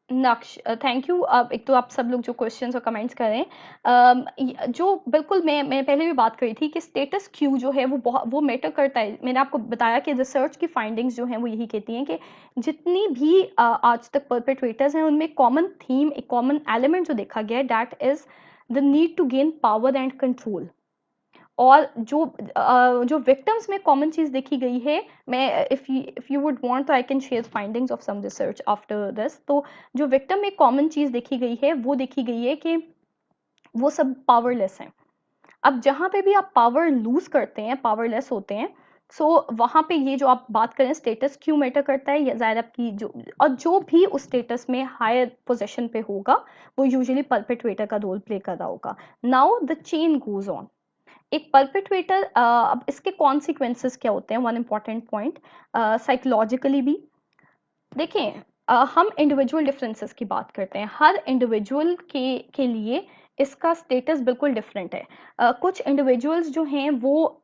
नक्श, थैंक यू। अब एक तो आप सब लोग जो क्वेश्चंस और कमेंट्स कर रहे हैं, जो बिल्कुल मैं पहले भी बात करी थी कि स्टेटस क्यू जो है वो मैटर करता है। मैंने आपको बताया कि रिसर्च की फाइंडिंग्स जो हैं वो यही कहती हैं कि जितनी भी आज तक परपेट्रेटर्स हैं उनमें कॉमन थीम, एक कॉमन एलिमेंट जो देखा गया है, that is the need to gain power and control. और जो विक्टिम्स में कॉमन चीज़ देखी गई है, मैं इफ़ यू वुड वांट तो I can share findings of some research after this. तो जो विक्टिम में कॉमन चीज़ देखी गई है वो देखी गई है कि वो सब पावरलेस हैं। अब जहाँ पे भी आप पावर लूज करते हैं, पावरलेस होते हैं, सो वहाँ पे ये जो आप बात करें स्टेटस क्यों मैटर करता है, या ज़ाहिर आपकी जो भी उस स्टेटस में हायर पोजीशन पे होगा वो यूजुअली परपेट्रेटर का रोल प्ले कर रहा होगा। Now the chain goes on. एक परपेट्रेटर, अब इसके कॉन्सिक्वेंसेस क्या होते हैं, वन इम्पॉर्टेंट पॉइंट साइकोलॉजिकली भी देखें। हम इंडिविजुअल डिफरेंसेस की बात करते हैं, हर इंडिविजुअल के लिए इसका स्टेटस बिल्कुल डिफरेंट है। कुछ इंडिविजुअल्स जो हैं वो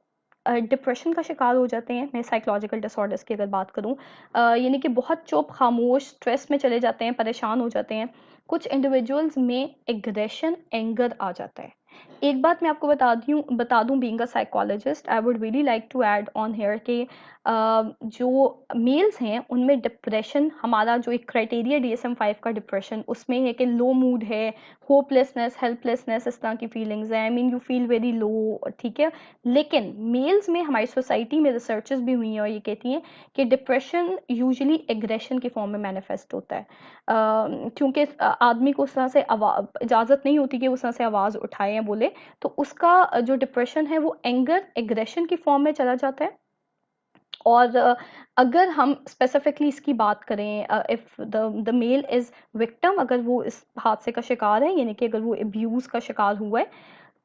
डिप्रेशन का शिकार हो जाते हैं, मैं साइकोलॉजिकल डिसऑर्डर्स की अगर बात करूं, यानी कि बहुत चुप खामोश स्ट्रेस में चले जाते हैं, परेशान हो जाते हैं। कुछ इंडिविजुअल्स में एग्रेशन, एंगर आ जाता है। एक बात मैं आपको बता दूं being a psychologist, I would really like to add on here कि जो मेल्स हैं उनमें डिप्रेशन, हमारा जो एक क्राइटेरिया DSM-5 का डिप्रेशन, उसमें है कि लो मूड है, होपलेसनेस, हेल्पलेसनेस, इस तरह की फीलिंग्स हैं, I mean you feel very low, ठीक है। लेकिन मेल्स में हमारी सोसाइटी में रिसर्चेस भी हुई हैं और ये कहती हैं कि डिप्रेशन यूजुअली एग्रेशन के फॉर्म में मैनिफेस्ट होता है, क्योंकि आदमी को उस तरह से इजाज़त नहीं होती कि उस तरह से आवाज़ उठाए या बोले, तो उसका जो डिप्रेशन है वो एंगर, एग्रेशन की फॉर्म में चला जाता है। और अगर हम स्पेसिफिकली इसकी बात करें, if the mail is victim, अगर वो इस हादसे का शिकार है, यानी कि अगर वो अब्यूज़ का शिकार हुआ है,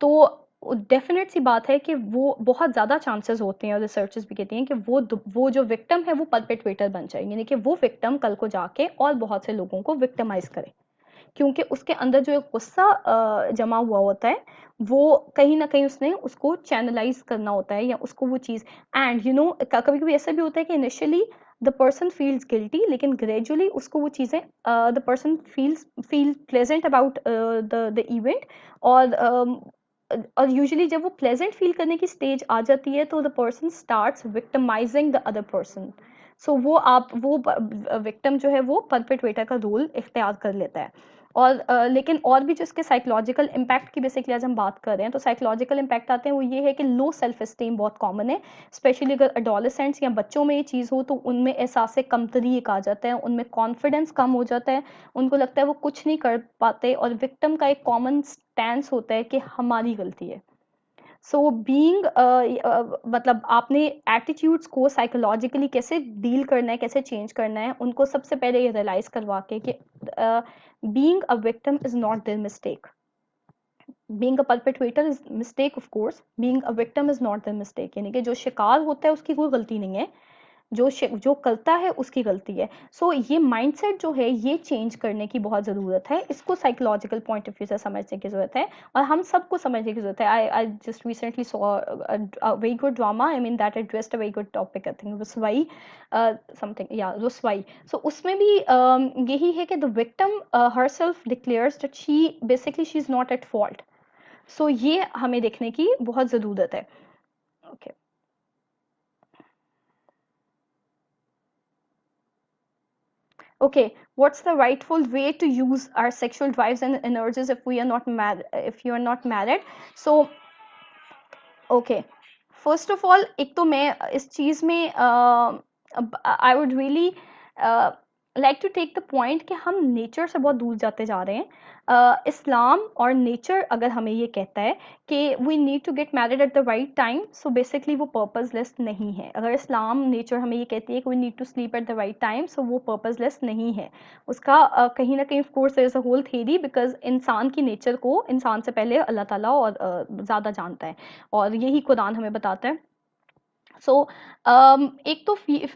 तो डेफिनेट सी बात है कि वो बहुत ज़्यादा चांसेस होते हैं, और रिसर्चेस भी कहती हैं कि वो जो विक्टिम है वो परपेट्रेटर बन जाए, यानी कि वो विक्टिम कल को जाके और बहुत से लोगों को विक्टिमाइज करे, क्योंकि उसके अंदर जो एक गुस्सा जमा हुआ होता है, वो कहीं ना कहीं उसने उसको चैनलाइज करना होता है, या उसको वो चीज़, एंड यू नो कभी कभी ऐसा भी होता है कि initially the person feels guilty, लेकिन ग्रेजुअली उसको वो चीज़ें, the person feel pleasant about the event, और और यूजुअली जब वो प्लेजेंट फील करने की स्टेज आ जाती है तो the person starts victimizing the other person. So वो विक्टिम जो है वो परपेट्रेटर का रोल इख्तियार कर लेता है। और लेकिन और भी जो इसके साइकोलॉजिकल इम्पैक्ट की बेसिकली आज हम बात कर रहे हैं, तो साइकोलॉजिकल इम्पैक्ट आते हैं, वो ये है कि लो सेल्फ एस्टीम बहुत कॉमन है, स्पेशली अगर अडोलेसेंट्स या बच्चों में ये चीज़ हो तो उनमें एहसास कमतरी एक आ जाता है, उनमें कॉन्फिडेंस कम हो जाता है, उनको लगता है वो कुछ नहीं कर पाते, और विक्टिम का एक कॉमन स्टैंस होता है कि हमारी गलती है। सो बीइंग मतलब आपने एटीट्यूड्स को साइकोलॉजिकली कैसे डील करना है, कैसे चेंज करना है, उनको सबसे पहले ये रियलाइज करवा के कि being a victim is not their mistake, being a perpetrator is mistake, of course being a victim is not their mistake, यानी कि जो शिकार होता है उसकी कोई गलती नहीं है, जो करता है उसकी गलती है। सो ये माइंडसेट जो है ये चेंज करने की बहुत ज़रूरत है, इसको साइकोलॉजिकल पॉइंट ऑफ व्यू से समझने की ज़रूरत है, और हम सबको समझने की ज़रूरत है। I just recently saw a very good drama, I mean that addressed a very good topic, I think Ruswai, something या रुसवाई। सो उसमें भी यही है कि the victim herself declares that she basically she is not at fault. So ये हमें देखने की बहुत ज़रूरत है। Okay, okay, what's the rightful way to use our sexual drives and energies if we are not mad, if you are not married? So okay, first of all, एक तो मैं इस चीज़ में I would really like to take the point कि हम nature से बहुत दूर जाते जा रहे हैं। इस्लाम और नेचर अगर हमें ये कहता है कि we need to get married at the right time, so basically वो पर्पसलेस नहीं है। अगर इस्लाम नेचर हमें ये कहती है कि we need to sleep at the right time, so वो पर्पसलेस नहीं है। उसका कहीं ना कहीं of course there is a whole theory, because इंसान की नेचर को इंसान से पहले अल्लाह ताला और ज़्यादा जानता है, और यही कुरान हमें बताता है। सो एक तो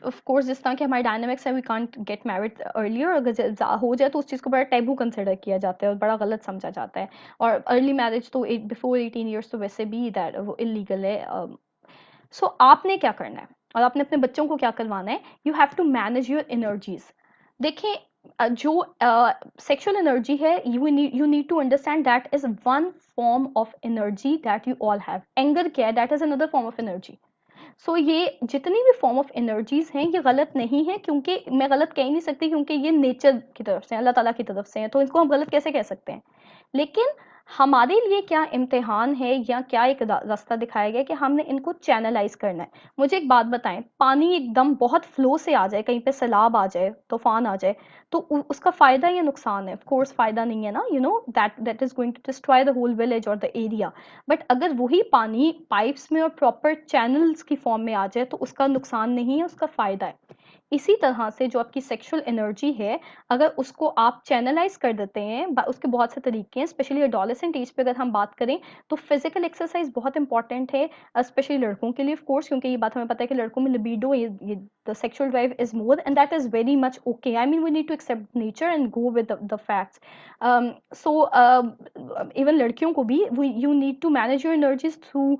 ऑफ कोर्स जिस तरह के हमारे डायनामिक्स हैं, we can't get married earlier, अगर हो जाए तो उस चीज़ को बड़ा टैबू कंसिडर किया जाता है और बड़ा गलत समझा जाता है, और अर्ली मैरिज तो बिफोर 18 ईयर्स तो वैसे भी दैट वो इलीगल है। सो आपने क्या करना है और आपने अपने बच्चों को क्या करवाना है, you have to manage your energies. देखें, जो सेक्सुअल एनर्जी है, you need to understand that is one form of energy that you all have. Anger क्या है, that is another form of energy. So ये जितनी भी फॉर्म ऑफ एनर्जीज हैं ये गलत नहीं है, क्योंकि मैं गलत कह ही नहीं सकती, क्योंकि ये नेचर की तरफ से, अल्लाह ताला की तरफ से है, तो इसको हम गलत कैसे कह सकते हैं। लेकिन हमारे लिए क्या इम्तिहान है या क्या एक रास्ता दिखाया गया कि हमने इनको चैनलाइज करना है। मुझे एक बात बताएं, पानी एकदम बहुत फ्लो से आ जाए, कहीं पे सैलाब आ जाए, तूफान आ जाए, तो उसका फायदा या नुकसान है? ऑफ कोर्स फायदा नहीं है ना, you know that is going to destroy the whole village और द एरिया। बट अगर वही पानी पाइप्स में और प्रॉपर चैनल्स की फॉर्म में आ जाए तो उसका नुकसान नहीं है, उसका फायदा है। इसी तरह से जो आपकी सेक्सुअल एनर्जी है, अगर उसको आप चैनलाइज कर देते हैं, उसके बहुत से तरीके हैं, स्पेशली एडोलेसेंट एज पे अगर हम बात करें तो फिजिकल एक्सरसाइज बहुत इंपॉर्टेंट है, स्पेशली लड़कों के लिए ऑफ कोर्स, क्योंकि ये बात हमें पता है कि लड़कों में लिबिडो, ये the sexual drive is more and that is very much okay. I mean we need to accept nature and go with the facts. So even लड़कियों को भी you need to manage your energies through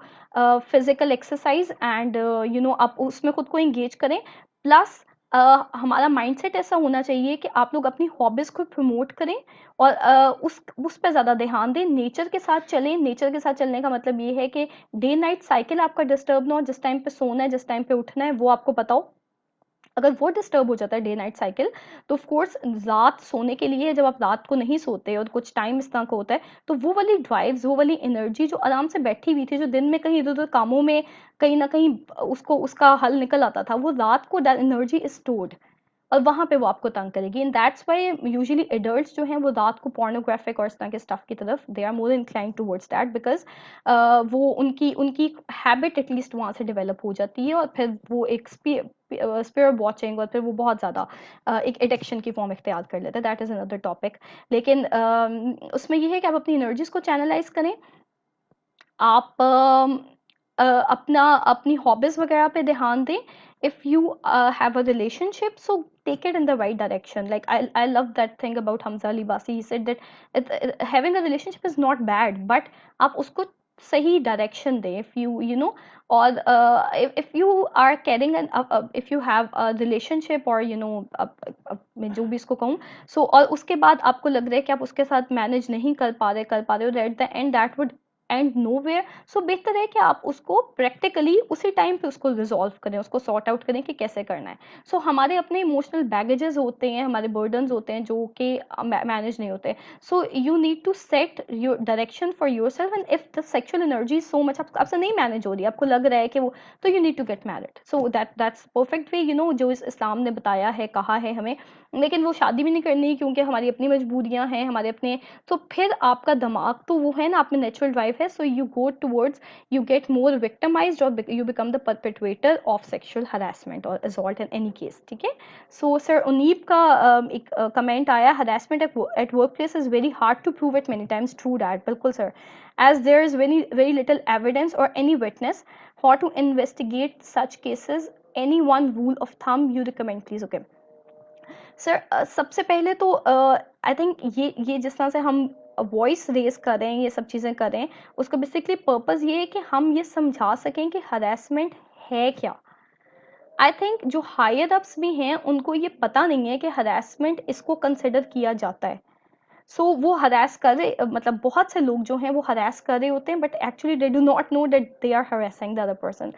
physical exercise and you know आप उसमें खुद को engage करें। Plus हमारा mindset ऐसा होना चाहिए कि आप लोग अपनी हॉबीज को प्रमोट करें और उस पर ज़्यादा ध्यान दें, नेचर के साथ चलें। नेचर के साथ चलने का मतलब ये है कि डे नाइट साइकिल आपका डिस्टर्ब ना हो, जिस टाइम पे सोना है, जिस टाइम पे उठना है, वो आपको पता हो। अगर वो डिस्टर्ब हो जाता है डे नाइट साइकिल, तो ऑफ कोर्स रात सोने के लिए जब आप रात को नहीं सोते और कुछ टाइम इस तरह का होता है, तो वो वाली ड्राइव्स, वो वाली एनर्जी जो आराम से बैठी हुई थी, जो दिन में कहीं इधर उधर कामों में कहीं ना कहीं उसको उसका हल निकल आता था, वो रात को एनर्जी इज स्टोर्ड और वहां पे वो आपको तंग करेगी। And that's why usually adults जो हैं वो रात को पोर्नोग्राफिक और इस तरह के स्टफ की तरफ they are more inclined towards that, because वो उनकी उनकी हैबिट एटलीस्ट वहां से डेवलप हो जाती है और फिर वो एक स्पीयर वॉचिंग और फिर वो बहुत ज़्यादा एक एडिक्शन की फॉर्म इख्तियार कर लेते हैं। That is another topic. लेकिन उसमें ये है कि आप अपनी एनर्जीज को चैनलाइज करें, आप अपना अपनी हॉबीज वगैरह पे ध्यान दें। If you have a relationship, so take it in the right direction. Like I love that thing about Hamza Ali Basi. He said that having a relationship is not bad, but आप उसको सही direction दें। If you know, और if you are caring an, if you have a relationship और you know, मैं जो भी इसको कहूँ, सो और उसके बाद आपको लग रहा है कि आप उसके साथ मैनेज नहीं कर पा रहे हो, at the end that would end nowhere. So बेहतर है कि आप उसको प्रैक्टिकली उसी टाइम पे उसको रिजॉल्व करें, उसको सॉर्ट आउट करें कि कैसे करना है। सो हमारे अपने इमोशनल बैगेजेस होते हैं, हमारे बर्डन्स होते हैं जो कि मैनेज नहीं होते। So you need to set your direction for your self, and if the sexual energy so much आपसे नहीं मैनेज हो रही, आपको लग रहा है कि वो, तो you need to get married. So that's perfect way, you know, जो इस इस्लाम ने बताया है, कहा है हमें। लेकिन वो शादी भी नहीं करनी क्योंकि हमारी अपनी मजबूरियां हैं, हमारे अपने, तो फिर आपका दिमाग तो वो है ना, आप में नेचुरल ड्राइव है, so you go towards, you get more victimized or you become the perpetrator of sexual harassment or assault in any case। ठीक है। so sir उनीब का एक कमेंट आया, harassment at workplace is very hard to prove it many times। true that, बिल्कुल sir, as there is very little evidence or any witness, how to investigate such cases, any one rule of thumb you recommend please? okay sir, सबसे पहले तो I think ये जिस तरह से हम voice raise कर रहे हैं, ये सब चीज़ें कर रहे हैं, उसका बेसिकली पर्पज़ ये है कि हम ये समझा सकें कि हरासमेंट है क्या। आई थिंक जो हायर अप्स भी हैं उनको ये पता नहीं है कि हरासमेंट इसको कंसिडर किया जाता है। वो हरास कर रहे, मतलब बहुत से लोग जो हैं वो हरास कर रहे होते हैं, but actually they do not know that they are harassing the other person.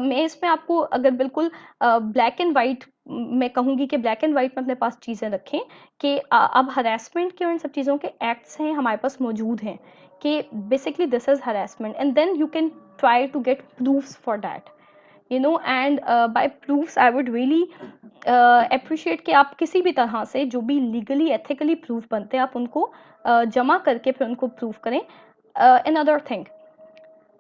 मैं इसमें आपको अगर बिल्कुल ब्लैक एंड वाइट, मैं कहूँगी कि ब्लैक एंड वाइट में अपने पास चीज़ें रखें कि अब हरासमेंट के और इन सब चीज़ों के एक्ट्स हैं हमारे पास मौजूद हैं कि basically this is harassment, and then you can try to get proofs for that, you know. And by proofs I would really appreciate कि आप किसी भी तरह से जो भी लीगली एथिकली प्रूफ बनते हैं आप उनको जमा करके फिर उनको प्रूफ करें। इन अदर थिंग,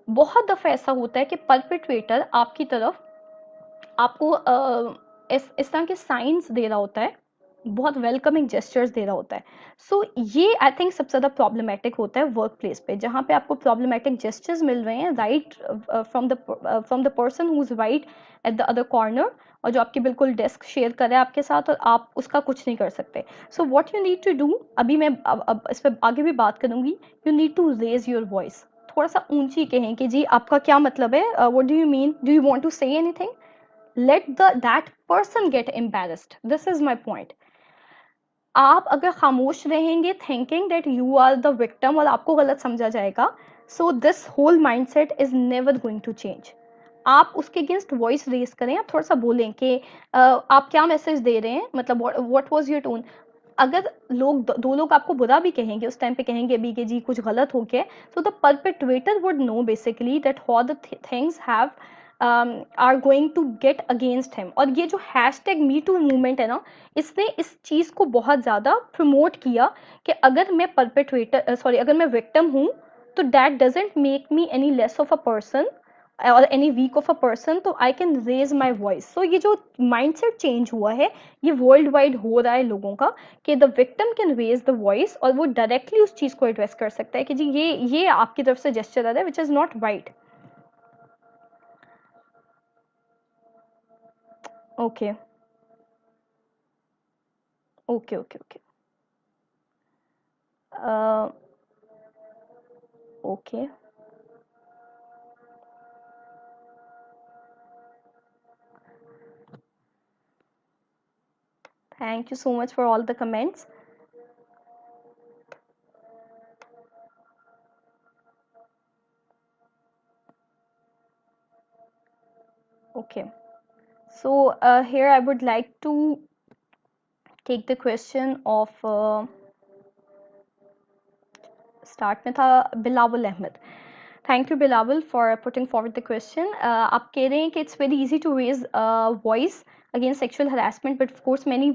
बहुत दफ़ा ऐसा होता है कि परपेट्रेटर आपकी तरफ आपको इस तरह के साइंस दे रहा होता है, बहुत वेलकमिंग जेस्चर्स दे रहा होता है। ये आई थिंक सबसे ज़्यादा प्रॉब्लमेटिक होता है वर्क प्लेस पे, जहाँ पे आपको प्रॉब्लमेटिक जेस्चर्स मिल रहे हैं right from the person who is right at the other corner, और जो आपकी बिल्कुल डेस्क शेयर कर रहा है आपके साथ और आप उसका कुछ नहीं कर सकते। What you need to do, अभी मैं अब इस पर आगे भी बात करूँगी, you need to raise your voice, थोड़ा सा ऊंची कहें कि जी आपका क्या मतलब है, what do you mean, do you want to say anything, let that person get embarrassed, this is my point। आप अगर खामोश रहेंगे thinking that you are the victim और आपको गलत समझा जाएगा, so this whole mindset is never going to change. आप उसके अगेंस्ट वॉइस रेज करें, आप थोड़ा सा बोलें कि आप क्या मैसेज दे रहे हैं, मतलब व्हाट वाज योर टोन। अगर दो लोग आपको बुरा भी कहेंगे उस टाइम पे, कहेंगे भी कि जी कुछ गलत हो गया, so the perpetrator would know basically that how the things have are going to get against him. और ये जो हैशटैग मी टू मूवमेंट है ना, इसने इस चीज को बहुत ज्यादा प्रमोट किया कि अगर मैं परपेट्रेटर सॉरी अगर मैं विक्टिम हूँ, तो that doesn't make me any less of a person और any weak of a person, तो I can raise my voice. So ये जो माइंडसेट चेंज हुआ है, ये वर्ल्ड वाइड हो रहा है लोगों का, कि the victim can raise the voice और वो डायरेक्टली उस चीज को एड्रेस कर सकता है कि जी ये आपकी तरफ से जेस्चर आ रहा है which is not right. Okay okay okay okay okay thank you so much for all the comments. Okay, so here I would like to take the question of start में था Bilawal Ahmed. Thank you Bilawal for putting forward the question. आप कह रहे हैं कि it's very easy to raise voice against sexual harassment, but of course many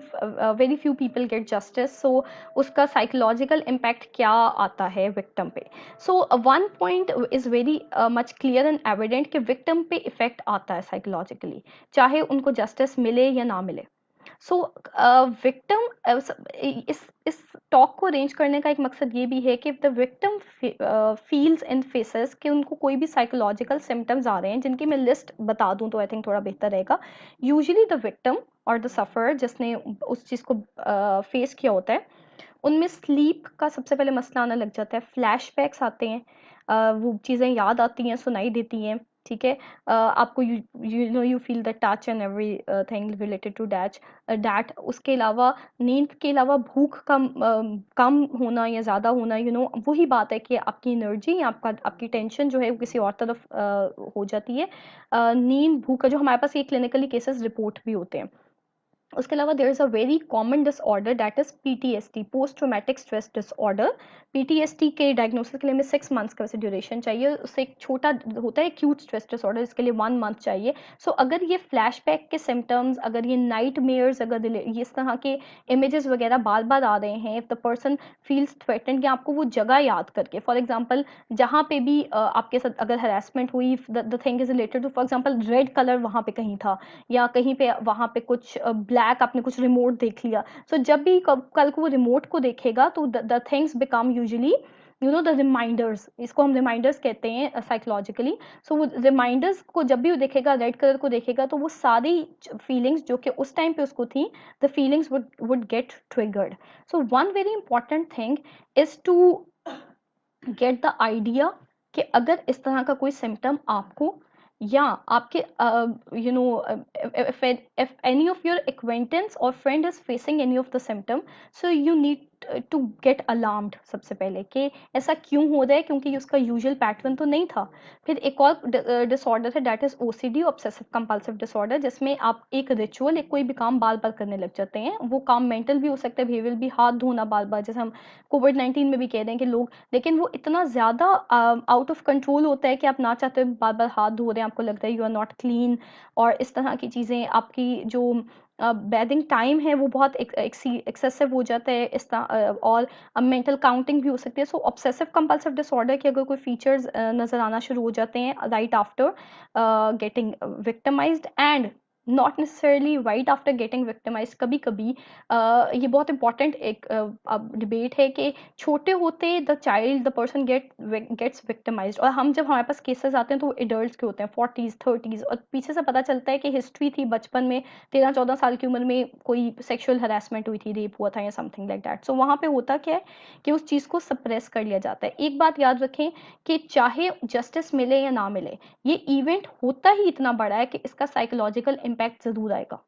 very few people get justice. So उसका psychological impact क्या आता है विक्टिम पे? So one point is very much clear and evident कि victim पे effect आता है psychologically, चाहे उनको जस्टिस मिले या ना मिले। सो विक्टिम इस टॉक को अरेंज करने का एक मकसद ये भी है कि the victim feels and faces कि उनको कोई भी साइकोलॉजिकल सिम्टम्स आ रहे हैं, जिनकी मैं लिस्ट बता दूं तो आई थिंक थोड़ा बेहतर रहेगा। यूजुअली द विक्टिम और द सफर जिसने उस चीज़ को फेस किया होता है, उनमें स्लीप का सबसे पहले मसला आने लग जाता है, फ्लैशबैक्स आते हैं, वो चीज़ें याद आती हैं, सुनाई देती हैं, ठीक है। आपको you feel the touch and every thing related to that. उसके अलावा नींद के अलावा भूख कम होना या ज़्यादा होना, वही बात है कि आपकी एनर्जी या आपकी टेंशन जो है वो किसी और तरफ हो जाती है। नींद भूख का जो हमारे पास ये क्लिनिकली केसेस रिपोर्ट भी होते हैं। उसके अलावा there is a very common disorder that is PTSD, post traumatic stress disorder. PTSD के डायग्नोसिस के लिए हमें 6 मंथ्स का वैसे ड्यूरेशन चाहिए, उससे एक छोटा होता है एक्यूट स्ट्रेस डिसऑर्डर, इसके लिए 1 मंथ चाहिए। सो अगर ये फ्लैशबैक के सिम्टम्स, अगर ये नाइट मेयर्स, अगर ये इस तरह के इमेजेस वगैरह बार बार आ रहे हैं, if the person feels threatened, कि आपको वो जगह याद करके, फॉर एग्जाम्पल जहाँ पे भी आपके साथ अगर हरासमेंट हुई, the thing is related to for example red colour वहाँ पे कहीं था, या कहीं पे वहाँ पे कुछ ब्लैक आपने कुछ रिमोट देख लिया। सो जब भी कल को वो रिमोट को देखेगा तो the things become usually the reminders, इसको हम रिमाइंडर्स कहते हैं साइकोलॉजिकली। सो वो रिमाइंडर्स को जब भी वो देखेगा, रेड कलर को देखेगा, तो वो सारी फीलिंग्स जो कि उस टाइम पे उसको थी, the feelings would get triggered. So one very important thing is to get the idea कि अगर इस तरह का कोई सिम्टम आपको या आपके if any of your acquaintance or friend is facing any of the symptom, so you need to get alarmed सबसे पहले कि ऐसा क्यों हो रहा है, क्योंकि उसका यूजुअल पैटर्न तो नहीं था। फिर एक और डिसऑर्डर है that is OCD, obsessive compulsive disorder, जिसमें आप एक रिचुअल, एक कोई भी काम बार बार करने लग जाते हैं। वो काम मेंटल भी हो सकता है, बिहेवियर भी, हाथ धोना बार बार, जैसे हम कोविड-19 में भी कह रहे हैं कि लोग, लेकिन वो इतना ज़्यादा आउट ऑफ कंट्रोल होता है कि आप ना चाहते हुए बार बार हाथ धो रहे हैं, आपको लगता है यू आर नॉट क्लीन, और इस तरह की चीज़ें, आपकी जो बेडिंग टाइम है वो बहुत एक्सेसिव हो जाता है, इस तरह और मेंटल काउंटिंग भी हो सकती है। सो ऑब्सेसिव कंपल्सिव डिसऑर्डर के अगर कोई फीचर्स नज़र आना शुरू हो जाते हैं right after getting victimised, and not necessarily right after getting victimised, कभी कभी ये बहुत इंपॉर्टेंट एक डिबेट है कि छोटे होते the child, the person gets victimized, और हम जब हमारे पास केसेस आते हैं तो वो एडल्ट के होते हैं, 40s 30s, और पीछे से पता चलता है कि हिस्ट्री थी बचपन में, 13-14 साल की उम्र में कोई सेक्सुअल हरासमेंट हुई थी, रेप हुआ था या समथिंग लाइक दैट। सो वहाँ पे होता क्या है कि उस चीज़ को सप्रेस कर लिया जाता है। एक बात याद रखें कि चाहे जस्टिस मिले या ना मिले, ये इवेंट होता ही इतना बड़ा है कि इसका साइकोलॉजिकल इम्पैक्ट ज़रूर आएगा।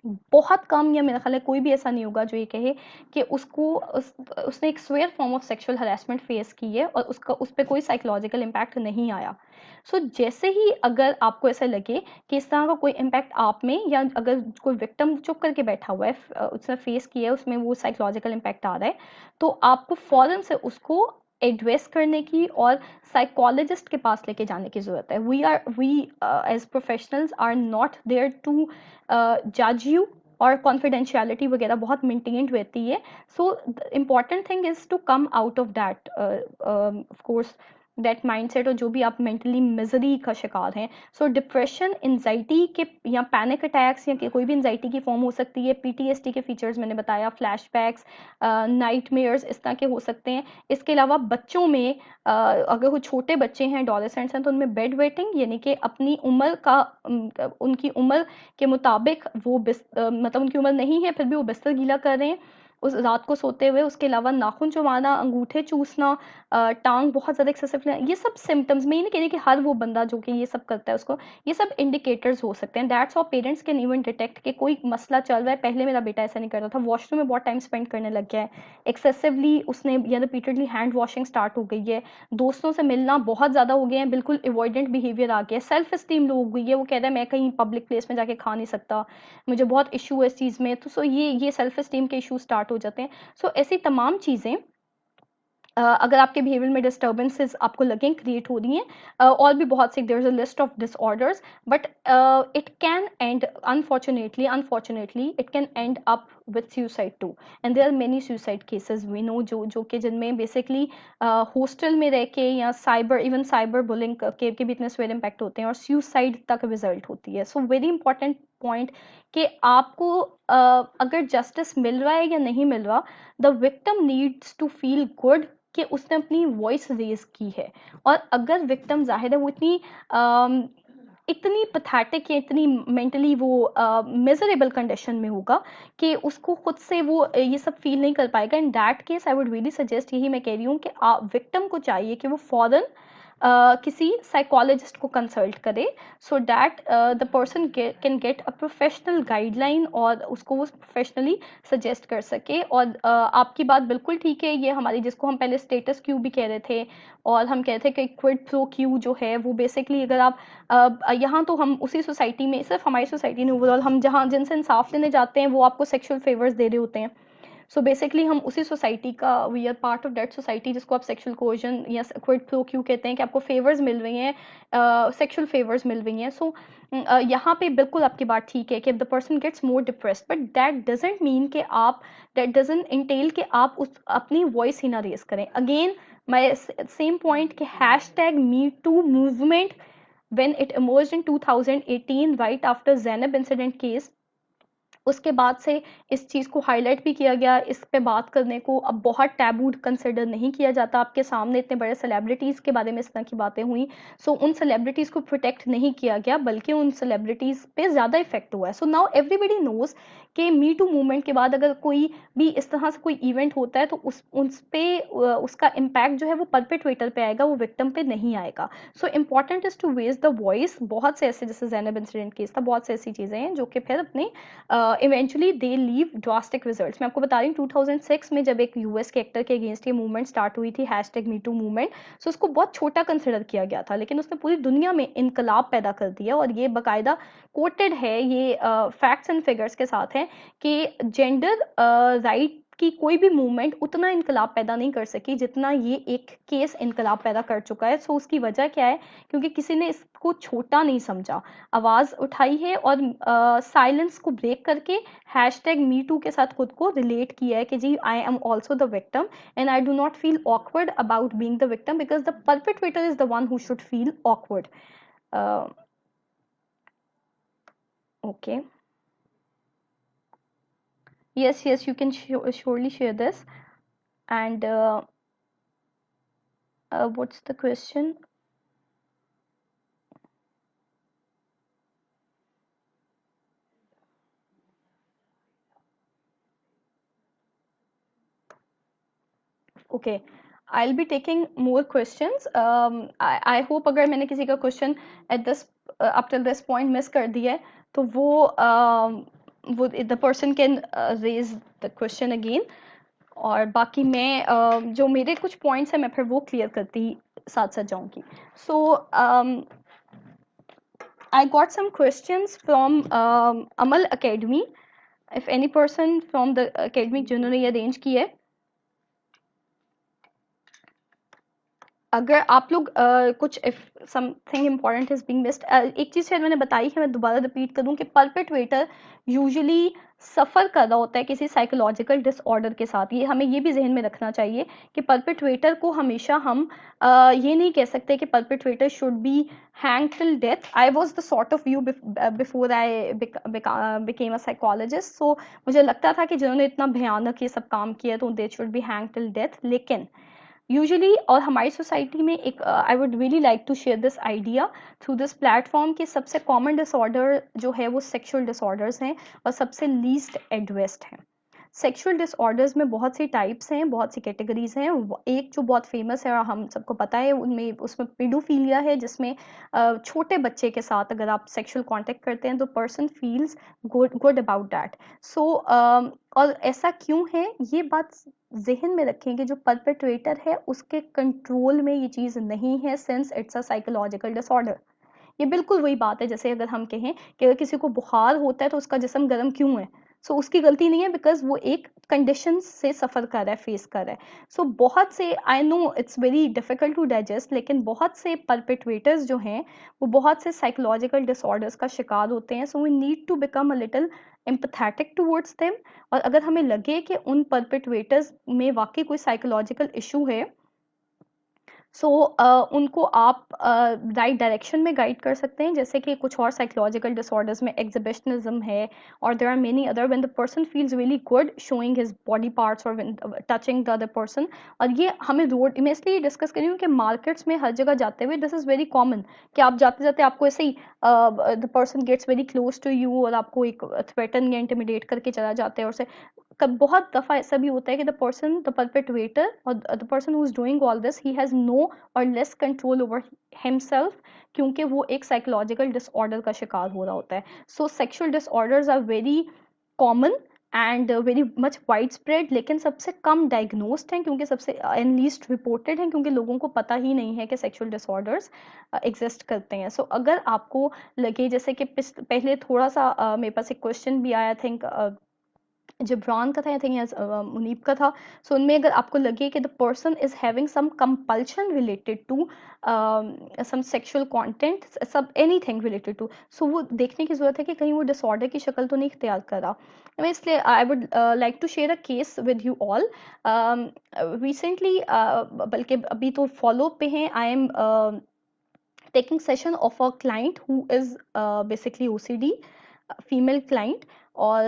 बहुत कम, या मेरा ख्याल है कोई भी ऐसा नहीं होगा जो ये कहे कि उसने एक swear form of sexual harassment face की है और उसका उस पर कोई साइकोलॉजिकल इम्पैक्ट नहीं आया। जैसे ही अगर आपको ऐसा लगे कि इस तरह का कोई इम्पैक्ट आप में, या अगर कोई विक्टिम चुप करके बैठा हुआ है, उसने फेस किया है, उसमें वो साइकोलॉजिकल इम्पैक्ट आ रहा है, तो आपको फौरन से उसको एड्रेस करने की और साइकोलॉजिस्ट के पास लेके जाने की ज़रूरत है। We as professionals are not there to जज यू, और कॉन्फिडेंशियलिटी वगैरह बहुत मेंटेन्ड रहती है। So important thing is to come out of that, of course, that mindset, और जो भी आप मेंटली मिजरी का शिकार हैं। डिप्रेशन, एंजाइटी के या पैनिक अटैक्स या कोई भी एंजाइटी की फॉर्म हो सकती है। पीटीएसडी के फीचर्स मैंने बताया, फ्लैशबैक्स, नाइटमेयर्स इस तरह के हो सकते हैं। इसके अलावा बच्चों में अगर वो छोटे बच्चे हैं, एडोलेसेंट्स हैं, तो उनमें बेड वेटिंग, यानी कि अपनी उम्र का उनकी उम्र के मुताबिक वो मतलब उनकी उम्र नहीं है फिर भी वो बिस्तर गीला कर रहे हैं उस रात को सोते हुए। उसके अलावा नाखून चबाना, अंगूठे चूसना, टांग बहुत ज़्यादा एक्सेसिव लेना, ये सब सिम्टम्स, मैं ये नहीं कह रही कि हर वो बंदा जो कि ये सब करता है उसको, ये सब इंडिकेटर्स हो सकते हैं। That's of parents can even detect कि कोई मसला चल रहा है, पहले मेरा बेटा ऐसा नहीं करता था, वॉशरूम में बहुत टाइम स्पेंड करने लग गया है, एक्सेसिवली उसने या रिपीटेडली हैंड वॉशिंग स्टार्ट हो गई है, दोस्तों से मिलना बहुत ज़्यादा हो गया है, बिल्कुल अवॉइडेंट बिहेवियर आ गया है, सेल्फ स्टीम लो हो गई है, वो कह रहा है मैं कहीं पब्लिक प्लेस में जाके खा नहीं सकता, मुझे बहुत इशू है इस चीज़ में। तो ये सेल्फ स्टीम के इशू स्टार्ट हो जाते हैं। ऐसी तमाम चीज़ें अगर आपके बिहेवियर में डिस्टर्बेंसेस आपको लगें क्रिएट हो रही हैं, और भी बहुत सी, there is a list of disorders, but it can end, unfortunately it can end up with suicide too. And there are many suicide cases we know, जो कि जिनमें बेसिकली हॉस्टल में रह के या साइबर बुलिंग के भी इतने स्वेयर इम्पैक्ट होते हैं और सुसाइड तक रिजल्ट होती है। वेरी इंपॉर्टेंट पॉइंट कि आपको अगर जस्टिस मिल रहा है या नहीं मिल रहा, the victim needs to feel good कि उसने अपनी वॉइस रेज की है। और अगर विक्टिम जाहिर है वो इतनी पथेटिक या इतनी मेंटली वो मिजरेबल कंडीशन में होगा कि उसको खुद से वो ये सब फील नहीं कर पाएगा। In that case I would really suggest, यही मैं कह रही हूँ कि विक्टिम को चाहिए कि वो फौरन किसी साइकोलॉजिस्ट को कंसल्ट करे, so that the person can get a professional guideline और उसको वो प्रोफेशनली सजेस्ट कर सके। और आपकी बात बिल्कुल ठीक है, ये हमारी जिसको हम पहले स्टेटस क्यू भी कह रहे थे, और हम कह रहे थे कि क्विड प्रो क्यू जो है वो बेसिकली, अगर आप यहाँ तो हम उसी सोसाइटी में, सिर्फ हमारी सोसाइटी नहीं, ओवरऑल हम जहाँ जिनसे इंसाफ लेने जाते हैं वो आपको सेक्सुअल फेवर्स दे रहे होते हैं। बेसिकली हम उसी सोसाइटी का, we are part of that society जिसको आप सेक्सुअल कोजन या क्विड प्रो क्यू कहते हैं, कि आपको फेवर्स मिल रही हैं, सेक्सुअल फेवर्स मिल रही हैं। यहाँ पे बिल्कुल आपकी बात ठीक है कि the person gets more depressed, but that doesn't mean कि आप, दैट डजेंट इंटेल कि आप उस अपनी वॉइस ही ना रेस करें। अगेन माई सेम पॉइंट कि #MeToo movement, when it emerged in 2018 right after Zainab incident case, उसके बाद से इस चीज़ को हाईलाइट भी किया गया, इस पे बात करने को अब बहुत टैबू कंसिडर नहीं किया जाता। आपके सामने इतने बड़े सेलिब्रिटीज़ के बारे में इस तरह की बातें हुई, उन सेलिब्रिटीज़ को प्रोटेक्ट नहीं किया गया, बल्कि उन सेलिब्रिटीज़ पे ज़्यादा इफेक्ट हुआ है। नाउ एवरीबडी नोज कि मी टू मूवमेंट के बाद अगर कोई भी इस तरह से कोई इवेंट होता है तो उस पे उसका इम्पैक्ट जो है वो परपेट्रेटर पे आएगा, वो विक्टिम पे नहीं आएगा। Important is to raise the voice. बहुत से ऐसे, जैसे जैनब इंसिडेंट केस था, बहुत से ऐसी चीज़ें हैं जो कि फिर अपने eventually they leave drastic results. मैं आपको बता रही हूँ 2006 में जब एक यूएस के एक्टर के अगेंस्ट ये मूवमेंट स्टार्ट हुई थी, #MeToo मूवमेंट, उसको बहुत छोटा कंसिडर किया गया था, लेकिन उसने पूरी दुनिया में इनकलाब पैदा कर दिया। और ये बाकायदा कोटेड है, ये फैक्ट्स एंड फिगर्स के साथ है कि जेंडर राइट की कोई भी मूवमेंट उतना इनकलाब पैदा नहीं कर सकी जितना ये एक केस इनकलाब पैदा कर चुका है। उसकी वजह क्या है? क्योंकि किसी ने इसको छोटा नहीं समझा, आवाज़ उठाई है और साइलेंस को ब्रेक करके #MeToo के साथ खुद को रिलेट किया है कि जी I am also the victim and I do not feel awkward about being the victim because the perpetrator is the one who should feel awkward. Okay, yes, you can surely share this. And what's the question? Okay, I'll be taking more questions. I hope अगर मैंने किसी का question at this up till this point miss कर दिया है तो वो the person can raise the question again. और बाकी मैं जो मेरे कुछ पॉइंट्स हैं मैं फिर वो क्लियर करती साथ साथ जाऊंगी। सो I got some questions from Amal Academy. If any person from the academic जिन्होंने ये अरेंज की है, अगर आप लोग कुछ if something important is being missed, एक चीज़ शायद मैंने बताई है, मैं दोबारा रिपीट करूँ कि परपेट्रेटर यूजुअली सफ़र कर रहा होता है किसी साइकोलॉजिकल डिसऑर्डर के साथ। ये हमें ये भी जहन में रखना चाहिए कि परपेट्रेटर को हमेशा हम ये नहीं कह सकते कि perpetrator should be hang till death. I was the sort of view before I became a psychologist. So मुझे लगता था कि जिन्होंने इतना भयानक ये सब काम किया तो they should be hang till death. लेकिन यूजुअली और हमारी सोसाइटी में एक I would really like to share this idea through this platform कि सबसे कॉमन डिसऑर्डर जो है वो सेक्सुअल डिसऑर्डर्स हैं और सबसे लीस्ट एड्रेस्ड हैं। सेक्सुअल डिसऑर्डर्स में बहुत सी टाइप्स हैं, बहुत सी कैटेगरीज हैं। एक जो बहुत फेमस है और हम सबको पता है उनमें उसमें पेडोफिलिया है, जिसमें छोटे बच्चे के साथ अगर आप सेक्सुअल कांटेक्ट करते हैं तो person feels good about that. So और ऐसा क्यों है ये बात जहन में रखें कि जो परपेट्रेटर है उसके कंट्रोल में ये चीज़ नहीं है, since it's a psychological disorder. ये बिल्कुल वही बात है जैसे अगर हम कहें कि अगर किसी को बुखार होता है तो उसका जिस्म गर्म क्यों है, सो उसकी गलती नहीं है, बिकॉज वो एक कंडीशन से सफ़र कर रहा है, फेस कर रहा है। सो बहुत से, I know it's very difficult to digest, लेकिन बहुत से परपेट्रेटर्स जो हैं वो बहुत से साइकोलॉजिकल डिसऑर्डर्स का शिकार होते हैं। So we need to become a little empathetic towards them. और अगर हमें लगे कि उन परपेट्रेटर्स में वाकई कोई साइकोलॉजिकल इशू है, सो उनको आप राइट डायरेक्शन में गाइड कर सकते हैं। जैसे कि कुछ और साइकोलॉजिकल डिसऑर्डर्स में एग्जिबिशनिज्म है, और there are many other when the person feels really good showing his body parts और टचिंग द अदर पर्सन। और ये हमें रोड में इसलिए डिस्कस करी हूँ कि मार्केट्स में हर जगह जाते हुए दिस इज़ वेरी कॉमन कि आप जाते जाते आपको ऐसे ही the person gets very close to you और आपको एक थ्रेटन या इंटिमिडेट करके चला जाता है। और से बहुत दफ़ा ऐसा भी होता है कि द परपेट्रेटर और the person who is doing all this he has no और लेस कंट्रोल ओवर हिमसेल्फ, क्योंकि वो एक साइकोलॉजिकल डिसऑर्डर का शिकार हो रहा होता है। So sexual disorders are very common and very much wide spread, लेकिन सबसे कम डायग्नोस्ड हैं क्योंकि सबसे एंड लीस्ट रिपोर्टेड हैं, क्योंकि लोगों को पता ही नहीं है कि सेक्सुअल डिसऑर्डर्स एग्जिस्ट करते हैं। सो अगर आपको लगे, जैसे कि पहले थोड़ा सा मेरे पास एक क्वेश्चन भी आया, थिंक जिब्रान का था, आई थिंक मुनीब का था। सो उनमें अगर आपको लगे कि the person is having some compulsion related to some sexual content, सब एनीथिंग रिलेटेड टू, सो वो देखने की ज़रूरत है कि कहीं वो डिसऑर्डर की शक्ल तो नहीं इख्तियार कर रहा। मैं इसलिए I would like to share a case with you all. Recently, बल्कि अभी तो फॉलो पे हैं, I am taking session of a client who is basically OCD, female client, और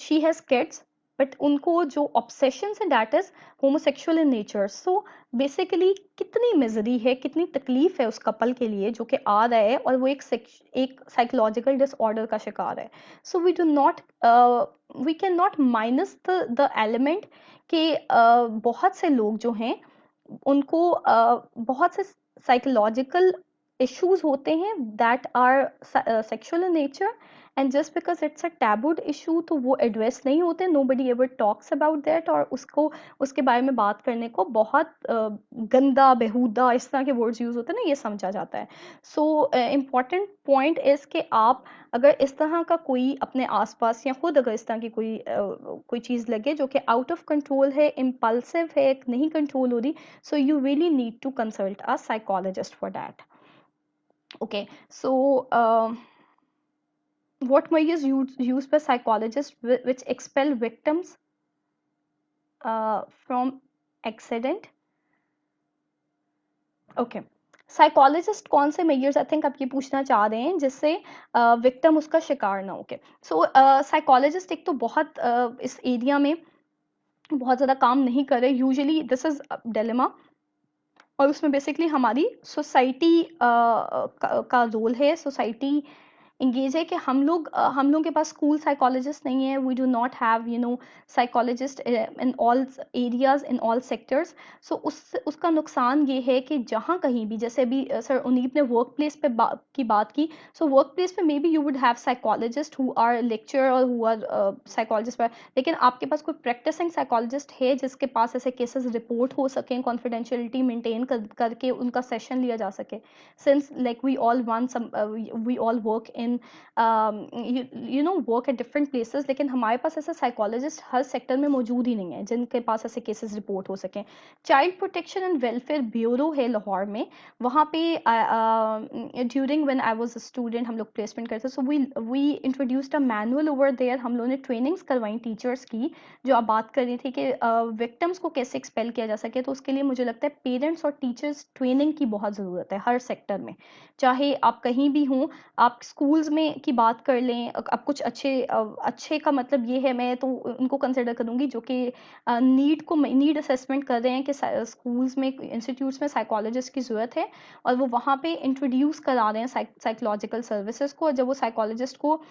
she has kids, बट उनको जो ऑब्सेशन है that is homosexual in nature. So basically कितनी मिजरी है, कितनी तकलीफ है उस कपल के लिए जो कि आ रहा है और वो एक साइकोलॉजिकल डिसऑर्डर का शिकार है। So we do not, we can not minus the element कि बहुत से लोग जो हैं उनको बहुत से साइकोलॉजिकल issues होते हैं that are sexual in nature, and just because it's a tabooed issue तो वो एड्रेस नहीं होते, nobody ever talks about that, और उसको उसके बारे में बात करने को बहुत गंदा, बेहुदा, इस तरह के वर्ड्स यूज होते हैं ना, ये समझा जाता है। सो इम्पॉर्टेंट पॉइंट इज कि आप अगर इस तरह का कोई अपने आसपास या खुद अगर इस तरह की कोई चीज़ लगे जो कि आउट ऑफ कंट्रोल है, इम्पल्सिव है, नहीं कंट्रोल हो रही, so you really need to consult a psychologist for that. Okay, so what measures used by psychologists which expel victims from accident? Okay, psychologist कौन से मेजर्स, आई थिंक आप ये पूछना चाह रहे हैं, जिससे विक्टिम उसका शिकार ना हो। के सो साइकोलॉजिस्ट एक तो बहुत इस एरिया में बहुत ज़्यादा काम नहीं कर रहे यूजुअली, दिस इज डिलेमा, और उसमें बेसिकली हमारी सोसाइटी का रोल है। सोसाइटी इंगेज है कि हम लोग के पास स्कूल साइकोलॉजिस्ट नहीं है, we do not have psychologist in all areas, in all sectors. So उसका नुकसान ये है कि जहाँ कहीं भी, जैसे अभी सर उनीब ने वर्क प्लेस पे की बात की, सो वर्क प्लेस पे may be you would have psychologist who are lecture और हु आर साइकोलॉजिस्ट, लेकिन आपके पास कोई प्रैक्टिसिंग साइकोलॉजिस्ट है जिसके पास ऐसे केसेस रिपोर्ट हो सकें, कॉन्फिडेंशियलिटी मेंटेन करके उनका सेशन लिया जा सके, since like we all want some we all work in work at different places, लेकिन हमारे पास ऐसा साइकोलॉजिस्ट हर सेक्टर में मौजूद ही नहीं है जिनके पास ऐसे केसेस रिपोर्ट हो सकें। Child protection and welfare bureau है लाहौर में, वहाँ पे during when I was a student हम लोग प्लेसमेंट करते, so we introduced a manual over there, हम लोगों ने ट्रेनिंग्स करवाई टीचर्स की, जो आप बात कर रही थी कि विक्टिम्स को कैसे एक्सपेल किया जा सके, तो उसके लिए मुझे लगता है पेरेंट्स और टीचर्स ट्रेनिंग की बहुत ज़रूरत है हर सेक्टर में, चाहे आप कहीं भी हों। आप स्कूल्स में की बात कर लें, अब कुछ अच्छे का मतलब ये है, मैं तो उनको कंसिडर करूँगी जो कि नीड असेसमेंट कर रहे हैं कि स्कूल्स में, इंस्टीट्यूट्स में साइकोलॉजिस्ट की ज़रूरत है, और वो वहाँ पे इंट्रोड्यूस करा रहे हैं साइकोलॉजिकल सर्विसेज को, और जब वो साइकोलॉजिस्ट को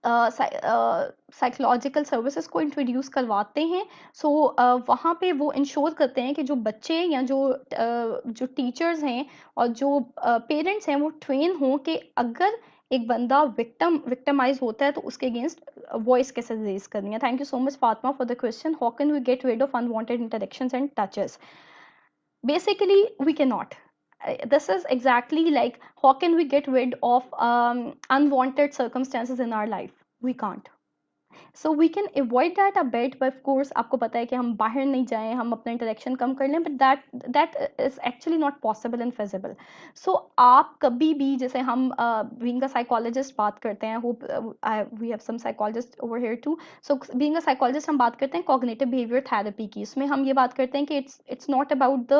साइकोलॉजिकल सर्विसेज को इंट्रोड्यूस करवाते हैं, सो वहाँ पे वो इंश्योर करते हैं कि जो बच्चे या जो टीचर्स हैं और जो पेरेंट्स हैं वो ट्रेन हों कि अगर एक बंदा विक्टिमाइज होता है तो उसके अगेंस्ट वॉइस कैसे रेज करनी है। Thank you so much Fatima for the question, how can we get rid of unwanted interactions and touches? Basically we cannot. This is exactly like how can we get rid of unwanted circumstances in our life? We can't. So we can avoid that a bit, but of course आपको पता है कि हम बाहर नहीं जाएं, हम अपना इंटरेक्शन कम कर लें, but that is actually not possible and feasible. So आप कभी भी, जैसे हम बीइंग अ साइकोलॉजिस्ट बात करते हैं, hope we have some psychologist over here too, so being a psychologist हम बात करते हैं कॉग्निटिव बिहेवियर थेरेपी की, इसमें हम ये बात करते हैं कि it's not about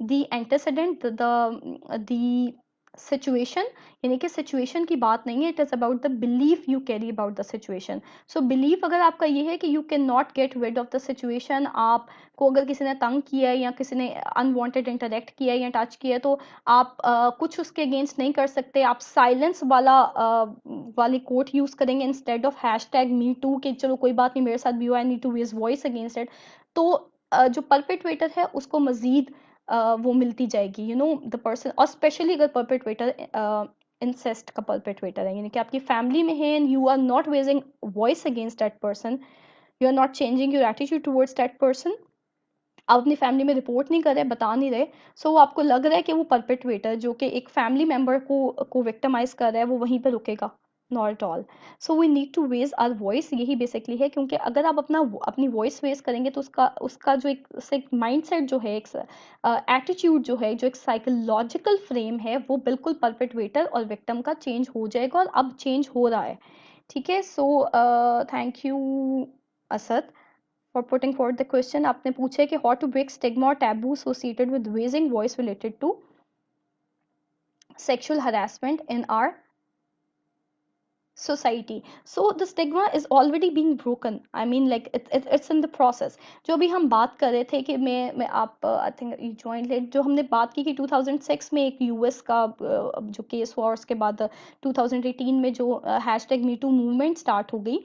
the antecedent, the situation, यानी कि सिचुएशन की बात नहीं है, it is about the belief you carry about the situation. So belief अगर आपका ये है कि you can not get rid of the situation, आपको अगर किसी ने तंग किया है या किसी ने अनवांटेड इंटरेक्ट किया है या टच किया है, तो आप कुछ उसके अगेंस्ट नहीं कर सकते, आप साइलेंस वाली कोट यूज करेंगे instead of hashtag me too, कि चलो कोई बात नहीं मेरे साथ भी हुआ, I need to raise voice against it. तो जो परपेट्रेटर है उसको मजीद वो मिलती जाएगी, द पर्सन, और स्पेशली अगर परपेट्रेटर इंसेस्ट का परपेट्रेटर है, यानी कि आपकी फैमिली में है and you are not raising voice against that person, you are not changing your attitude towards that person, आप अपनी फैमिली में रिपोर्ट नहीं कर रहे, बता नहीं रहे, सो आपको लग रहा है कि वो परपेट्रेटर जो कि एक फैमिली मेंबर को विक्टिमाइज कर रहा है वो वहीं पर रुकेगा, not at all. So we need to raise our voice, यही बेसिकली है, क्योंकि अगर आप अपनी वॉइस रेज करेंगे तो उसका जो एक माइंड सेट जो है, एक एटीट्यूड जो है, जो एक साइकोलॉजिकल फ्रेम है, वो बिल्कुल परपेट्रेटर और विक्टिम का चेंज हो जाएगा, और अब चेंज हो रहा है। ठीक है, so thank you Asad for putting forward the question. आपने पूछा है कि हाउ टू ब्रेक स्टिग्मा और taboo associated with raising voice related to sexual harassment in our society. So the stigma is already being broken, I mean like it's in the process। जो अभी हम बात कर रहे थे कि मैं आप आई थिंक जॉइंट लेट, जो हमने बात की कि 2006 में एक यूएस का जो केस हुआ, और उसके बाद 2018 में जो hashtag me too movement start हो गई,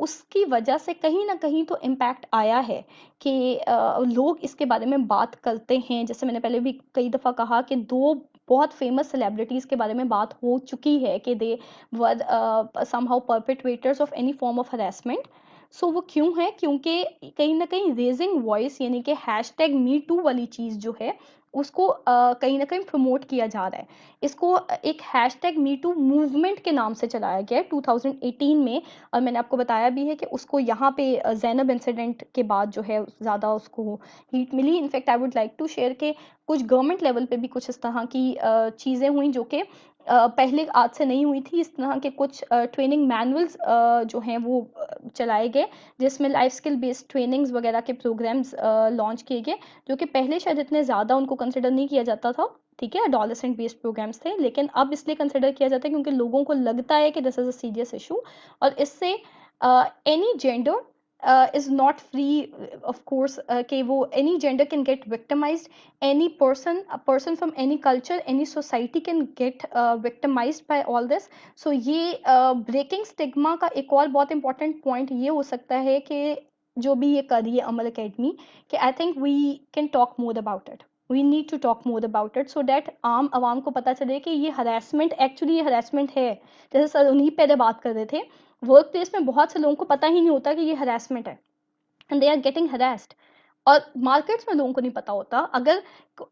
उसकी वजह से कहीं ना कहीं तो इम्पैक्ट आया है कि लोग इसके बारे में बात करते हैं। जैसे मैंने पहले भी कई दफ़ा कहा कि दो बहुत फेमस सेलिब्रिटीज़ के बारे में बात हो चुकी है कि दे वर somehow perpetrators of any form of harassment। सो वो क्यों है? क्योंकि कहीं ना कहीं रेजिंग वॉइस, यानी कि हैशटैग मी टू वाली चीज़ जो है उसको कहीं ना कहीं प्रमोट किया जा रहा है। इसको एक हैशटैग मी टू मूवमेंट के नाम से चलाया गया है 2018 में, और मैंने आपको बताया भी है कि उसको यहाँ पे जैनब इंसिडेंट के बाद जो है ज़्यादा उसको हीट मिली। In fact I would like to share के कुछ गवर्नमेंट लेवल पे भी कुछ इस तरह की चीज़ें हुई जो कि पहले आज से नहीं हुई थी। इस तरह के कुछ ट्रेनिंग मैनुअल्स जो हैं वो चलाए गए, जिसमें लाइफ स्किल बेस्ड ट्रेनिंग्स वगैरह के प्रोग्राम्स लॉन्च किए गए, जो कि पहले शायद इतने ज़्यादा उनको कंसिडर नहीं किया जाता था। ठीक है, एडोलेसेंट बेस्ड प्रोग्राम्स थे, लेकिन अब इसलिए कंसिडर किया जाता है क्योंकि लोगों को लगता है कि this is a serious issue, और इससे any gender is not free, of course, कि वो any gender can get victimized, any person, a person from any culture, any society can get victimized by all this. So ये breaking stigma का एक और बहुत important point ये हो सकता है कि जो भी ये कर रही है अमल अकेडमी, कि I think we can talk more about it. We need to talk more about it so that आम आवाम को पता चले कि ये harassment actually ये harassment है. जैसे सर उन्हीं पहले बात कर रहे थे, वर्क प्लेस में बहुत से लोगों को पता ही नहीं होता कि ये हरासमेंट है, and they are getting harassed. और मार्केट्स में लोगों को नहीं पता होता, अगर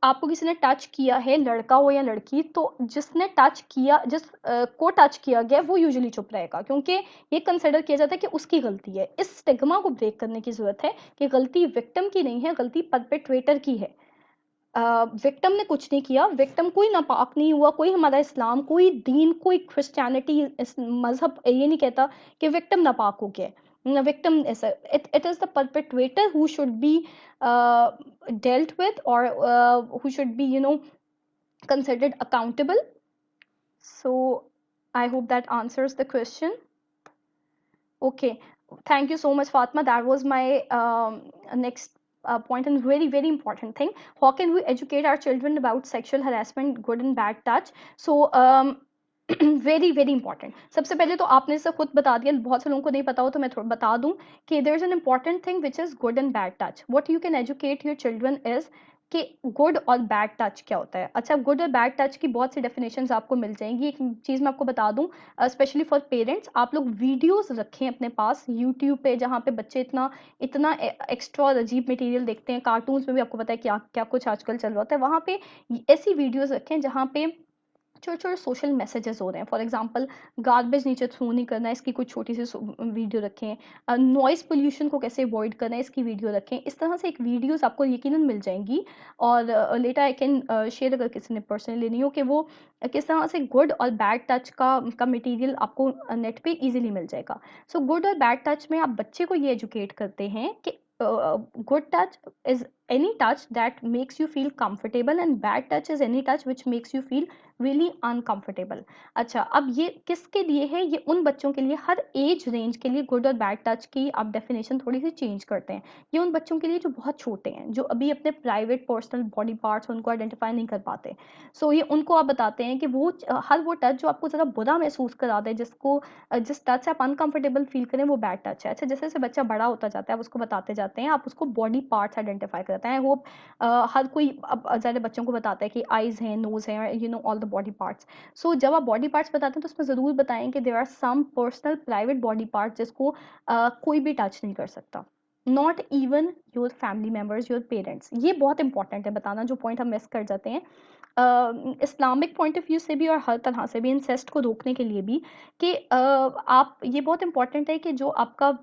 आपको किसी ने टच किया है, लड़का हो या लड़की, तो जिसने टच किया, को टच किया गया, वो यूजुअली चुप रहेगा, क्योंकि ये कंसिडर किया जाता है कि उसकी गलती है. इस स्टिग्मा को ब्रेक करने की जरूरत है कि गलती विक्टिम की नहीं है, गलती परपेट्रेटर की है. विक्टिम ने कुछ नहीं किया, विक्टिम कोई नापाक नहीं हुआ, कोई हमारा इस्लाम, कोई दीन, कोई क्रिश्चियनिटी, मजहब ये नहीं कहता कि विक्टिम नापाक हो गया. Victim it is the perpetrator who should be dealt with, or who should be, considered accountable. So I hope that answers the question. Okay, thank you so much, Fatma. That was my next point, and very very important thing. How can we educate our children about sexual harassment, good and bad touch? So very very important. सबसे पहले तो आपने इसे खुद बता दिया, बहुत से लोगों को नहीं पता हो तो मैं थोड़ा बता दूं कि there is an important thing which is good and bad touch. What you can educate your children is कि गुड और बैड टच क्या होता है. अच्छा, गुड और बैड टच की बहुत सी डेफिनेशंस आपको मिल जाएंगी. एक चीज़ मैं आपको बता दूं, स्पेशली फॉर पेरेंट्स, आप लोग वीडियोस रखें अपने पास यूट्यूब पे, जहाँ पे बच्चे इतना इतना एक्स्ट्रा अजीब मटेरियल देखते हैं. कार्टून्स में भी आपको पता है क्या क्या कुछ आजकल चल रहा होता है. वहाँ पे ऐसी वीडियोस रखें जहाँ पे छोटे छोटे सोशल मैसेजेस हो रहे हैं. फॉर एग्जांपल, गार्बेज नीचे थ्रो नहीं करना है, इसकी कुछ छोटी सी वीडियो रखें. नॉइस पोल्यूशन को कैसे अवॉइड करना है, इसकी वीडियो रखें. इस तरह से एक वीडियोस आपको यकीनन मिल जाएंगी. और लेटर आई कैन शेयर, अगर किसी ने पर्सनली लेनी हो, कि वो किस तरह से गुड और बैड टच का मटेरियल आपको नेट पे इजीली मिल जाएगा. सो गुड और बैड टच में आप बच्चे को ये एजुकेट करते हैं कि good touch is any touch that makes you feel comfortable, and bad touch is any touch which makes you feel really uncomfortable. अच्छा, अब ये किसके लिए है? ये उन बच्चों के लिए, हर एज रेंज के लिए गुड और बैड टच की आप डेफिनेशन थोड़ी सी चेंज करते हैं. ये उन बच्चों के लिए जो बहुत छोटे हैं, जो अभी अपने प्राइवेट पर्सनल बॉडी पार्ट्स उनको आइडेंटिफाई नहीं कर पाते. सो ये उनको आप बताते हैं कि वो हर वो टच जो आपको ज़रा बुरा महसूस करा दे, जिस टच से आप अनकंफर्टेबल फील करें, वो बैड टच है. अच्छा, जैसे जैसे बच्चा बड़ा होता जाता है आप उसको बताते जाते हैं, आप उसको बॉडी पार्ट्स आइडेंटिफाई करते हैं. आई होप हर कोई अब ज़्यादा बच्चों को बताता है कि आइज़ हैं, नोज़ हैं, ऑल द बॉडी पार्ट्स. सो जब आप बॉडी पार्ट्स बताते हैं तो उसमें ज़रूर बताएं कि there are some personal private body parts जिसको कोई भी टच नहीं कर सकता, not even your family members, your parents. ये बहुत इंपॉर्टेंट है बताना, जो पॉइंट हम मिस कर जाते हैं इस्लामिक पॉइंट ऑफ व्यू से भी और हर तरह से भी, इंसेस्ट को रोकने के लिए भी, कि आप, ये बहुत इंपॉर्टेंट है कि जो आपका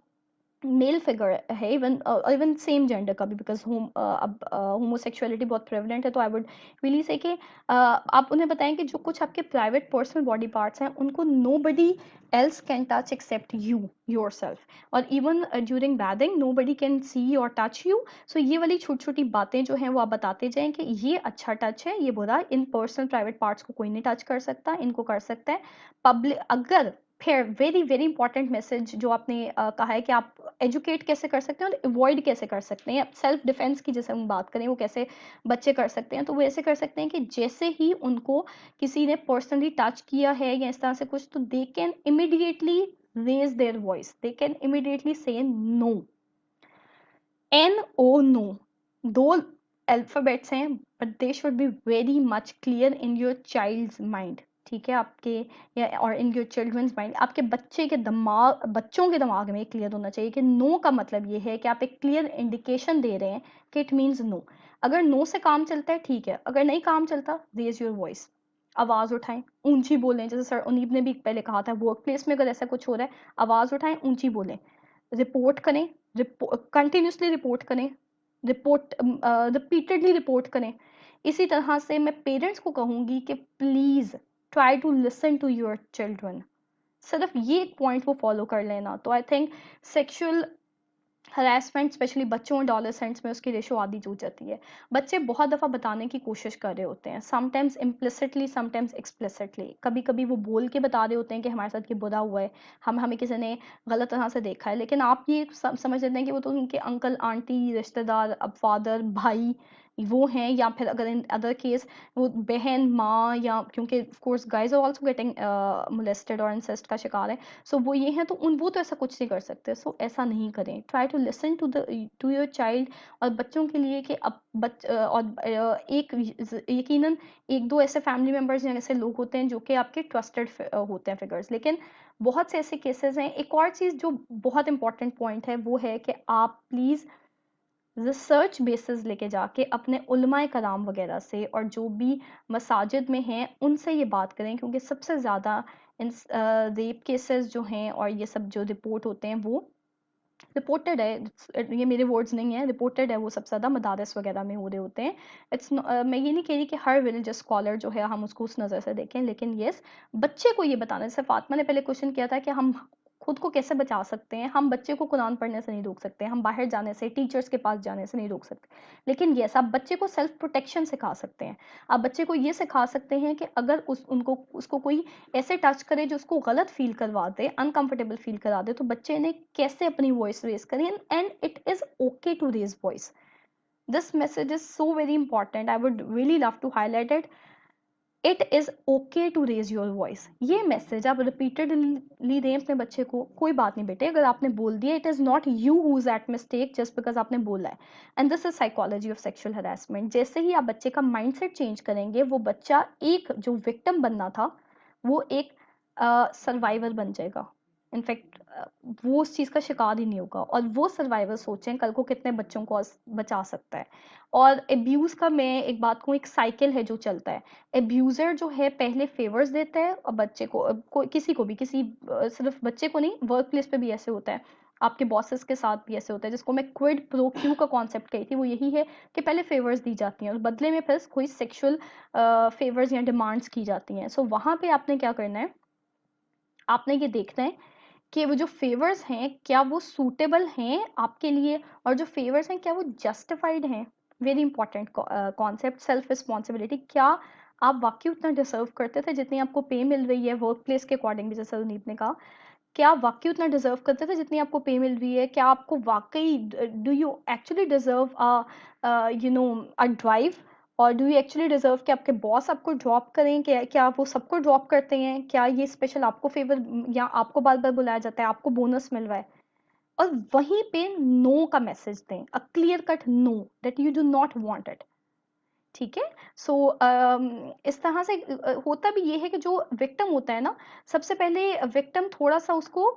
मेल फिगर है, इवन इवन सेम जेंडर का भी, बिकॉज अब होमोसेक्सुअलिटी बहुत प्रेवलेंट है, तो आई वुड रियली से कि आप उन्हें बताएं कि जो कुछ आपके प्राइवेट पर्सनल बॉडी पार्ट्स हैं उनको nobody else can touch except you yourself. और even during bathing nobody can see और टच यू. सो ये वाली छोटी छोटी बातें जो हैं वो आप बताते जाएं कि ये अच्छा टच है, ये बुरा, इन पर्सनल प्राइवेट पार्ट्स को कोई नहीं टच कर सकता, इनको कर सकता है. पब्लिक, अगर फिर वेरी वेरी इंपॉर्टेंट मैसेज जो आपने कहा है कि आप एजुकेट कैसे कर सकते हैं और अवॉइड कैसे कर सकते हैं. सेल्फ डिफेंस की जैसे हम बात करें, वो कैसे बच्चे कर सकते हैं, तो वो ऐसे कर सकते हैं कि जैसे ही उनको किसी ने पर्सनली टच किया है या इस तरह से कुछ, तो they can immediately raise their voice, they can immediately say no. NO, no, दो अल्फाबेट्स हैं, but they should be very much clear in your child's mind. ठीक है, आपके या और इन योर चिल्ड्रंस माइंड, आपके बच्चों के दिमाग में क्लियर होना चाहिए कि नो का मतलब ये है कि आप एक क्लियर इंडिकेशन दे रहे हैं कि इट मीन्स नो. अगर नो से काम चलता है ठीक है, अगर नहीं काम चलता, रेज योर वॉइस, आवाज़ उठाएं, ऊंची बोलें. जैसे सर उनीब ने भी पहले कहा था, वर्क प्लेस में अगर ऐसा कुछ हो रहा है, आवाज़ उठाएं, ऊंची बोलें, रिपोर्ट करें, कंटिन्यूसली रिपोर्ट करें, रिपीटेडली रिपोर्ट करें. इसी तरह से मैं पेरेंट्स को कहूँगी कि please try to listen to your children. सिर्फ ये एक पॉइंट वो फॉलो कर लेना, तो I think sexual harassment specially बच्चों और एडोलेसेंट्स में उसकी रेशो आधी हो जाती है। बच्चे बहुत दफ़ा बताने की कोशिश कर रहे होते हैं, समटाइम्स इम्प्लिसिटली समटाइम्स एक्सप्लिसिटली। कभी कभी वो बोल के बता रहे होते हैं कि हमारे साथ ये बुरा हुआ है, हमें किसी ने गलत तरह से देखा है, लेकिन आप ये समझ लेते हैं कि वो तो उनके अंकल आंटी रिश्तेदार, अब फादर भाई वो हैं, या फिर अगर इन अदर केस वो बहन माँ, या क्योंकि of course guys are also getting molested और इंसेस्ट का शिकार है। सो वो ये हैं, तो वो तो ऐसा कुछ नहीं कर सकते। सो ऐसा नहीं करें, try to listen to your child. और बच्चों के लिए कि अब एक यकीनन एक दो ऐसे फैमिली मेम्बर्स या ऐसे लोग होते हैं जो कि आपके ट्रस्टेड होते हैं फिगर्स, लेकिन बहुत से ऐसे केसेस हैं। एक और चीज़ जो बहुत इंपॉर्टेंट पॉइंट है वो है कि आप प्लीज़ रिसर्च बेसिस लेके जाके अपने उलमाए कराम वगैरह से और जो भी मसाजिद में हैं उनसे ये बात करें, क्योंकि सबसे ज़्यादा इन रेप केसेस जो हैं और ये सब जो रिपोर्ट होते हैं वो रिपोर्टेड है, ये मेरे वर्ड्स नहीं है, रिपोर्टेड है, वो सबसे ज़्यादा मदारस वगैरह में हो रहे होते हैं। मैं ये नहीं कह रही कि हर रिलीजियस स्कॉलर जो है हम उसको उस नज़र से देखें, लेकिन यस, बच्चे को ये बताना, जैसे फातिमा ने पहले क्वेश्चन किया था कि हम खुद को कैसे बचा सकते हैं। हम बच्चे को कुरान पढ़ने से नहीं रोक सकते, हम बाहर जाने से, टीचर्स के पास जाने से नहीं रोक सकते, लेकिन यस, आप बच्चे को सेल्फ प्रोटेक्शन सिखा सकते हैं। आप बच्चे को ये सिखा सकते हैं कि अगर उसको कोई ऐसे टच करे जो उसको गलत फील करवा दे, अनकंफर्टेबल फील करा दे, तो बच्चे ने कैसे अपनी वॉइस रेज करें, and it is okay to raise voice. This message is so very important, I would really love to highlight it. It is okay to raise your voice, ये message आप repeatedly दें अपने बच्चे को। कोई बात नहीं बेटे, अगर आपने बोल दिया, it is not you who is at mistake just because आपने बोला है। And this is psychology of sexual harassment. जैसे ही आप बच्चे का माइंडसेट चेंज करेंगे, वो बच्चा एक जो विक्टिम बनना था वो एक सर्वाइवर बन जाएगा। इनफैक्ट वो उस चीज़ का शिकार ही नहीं होगा, और वो सर्वाइवर सोचें कल को कितने बच्चों को बचा सकता है। और एब्यूज़ का मैं एक बात कहूँ, एक साइकिल है जो चलता है। एब्यूज़र जो है पहले फेवर्स देता है और बच्चे को किसी को भी सिर्फ बच्चे को नहीं, वर्क प्लेस पे भी ऐसे होता है, आपके बॉसेस के साथ भी ऐसे होता है, जिसको मैं क्विड प्रो क्यू का कॉन्सेप्ट कही थी, वो यही है कि पहले फेवर्स दी जाती हैं और बदले में फिर कोई सेक्सुअल फेवर्स या डिमांड्स की जाती हैं। सो वहाँ पे आपने क्या करना है, आपने ये देखना है कि वो जो फेवर्स हैं क्या वो सूटेबल हैं आपके लिए, और जो फेवर्स हैं क्या वो जस्टिफाइड हैं। Very important concept, self responsibility. क्या आप वाकई उतना डिजर्व करते थे जितनी आपको पे मिल रही है वर्क प्लेस के अकॉर्डिंग भी, जैसे रुनीत ने कहा, क्या आप वाकई उतना डिजर्व करते थे जितनी आपको पे मिल रही है? क्या आपको वाकई, do you actually deserve you know a drive, और डू यू एक्चुअली डिजर्व कि आपके बॉस आपको ड्रॉप करें? क्या वो सबको ड्रॉप करते हैं? क्या ये स्पेशल आपको फेवर, या आपको बार बार बुलाया जाता है, आपको बोनस मिल रहा है? और वहीं पे नो का मैसेज दें, a clear cut no, that you do not want it. ठीक है। सो इस तरह से होता भी ये है कि जो विक्टिम होता है ना, सबसे पहले विक्टिम थोड़ा सा उसको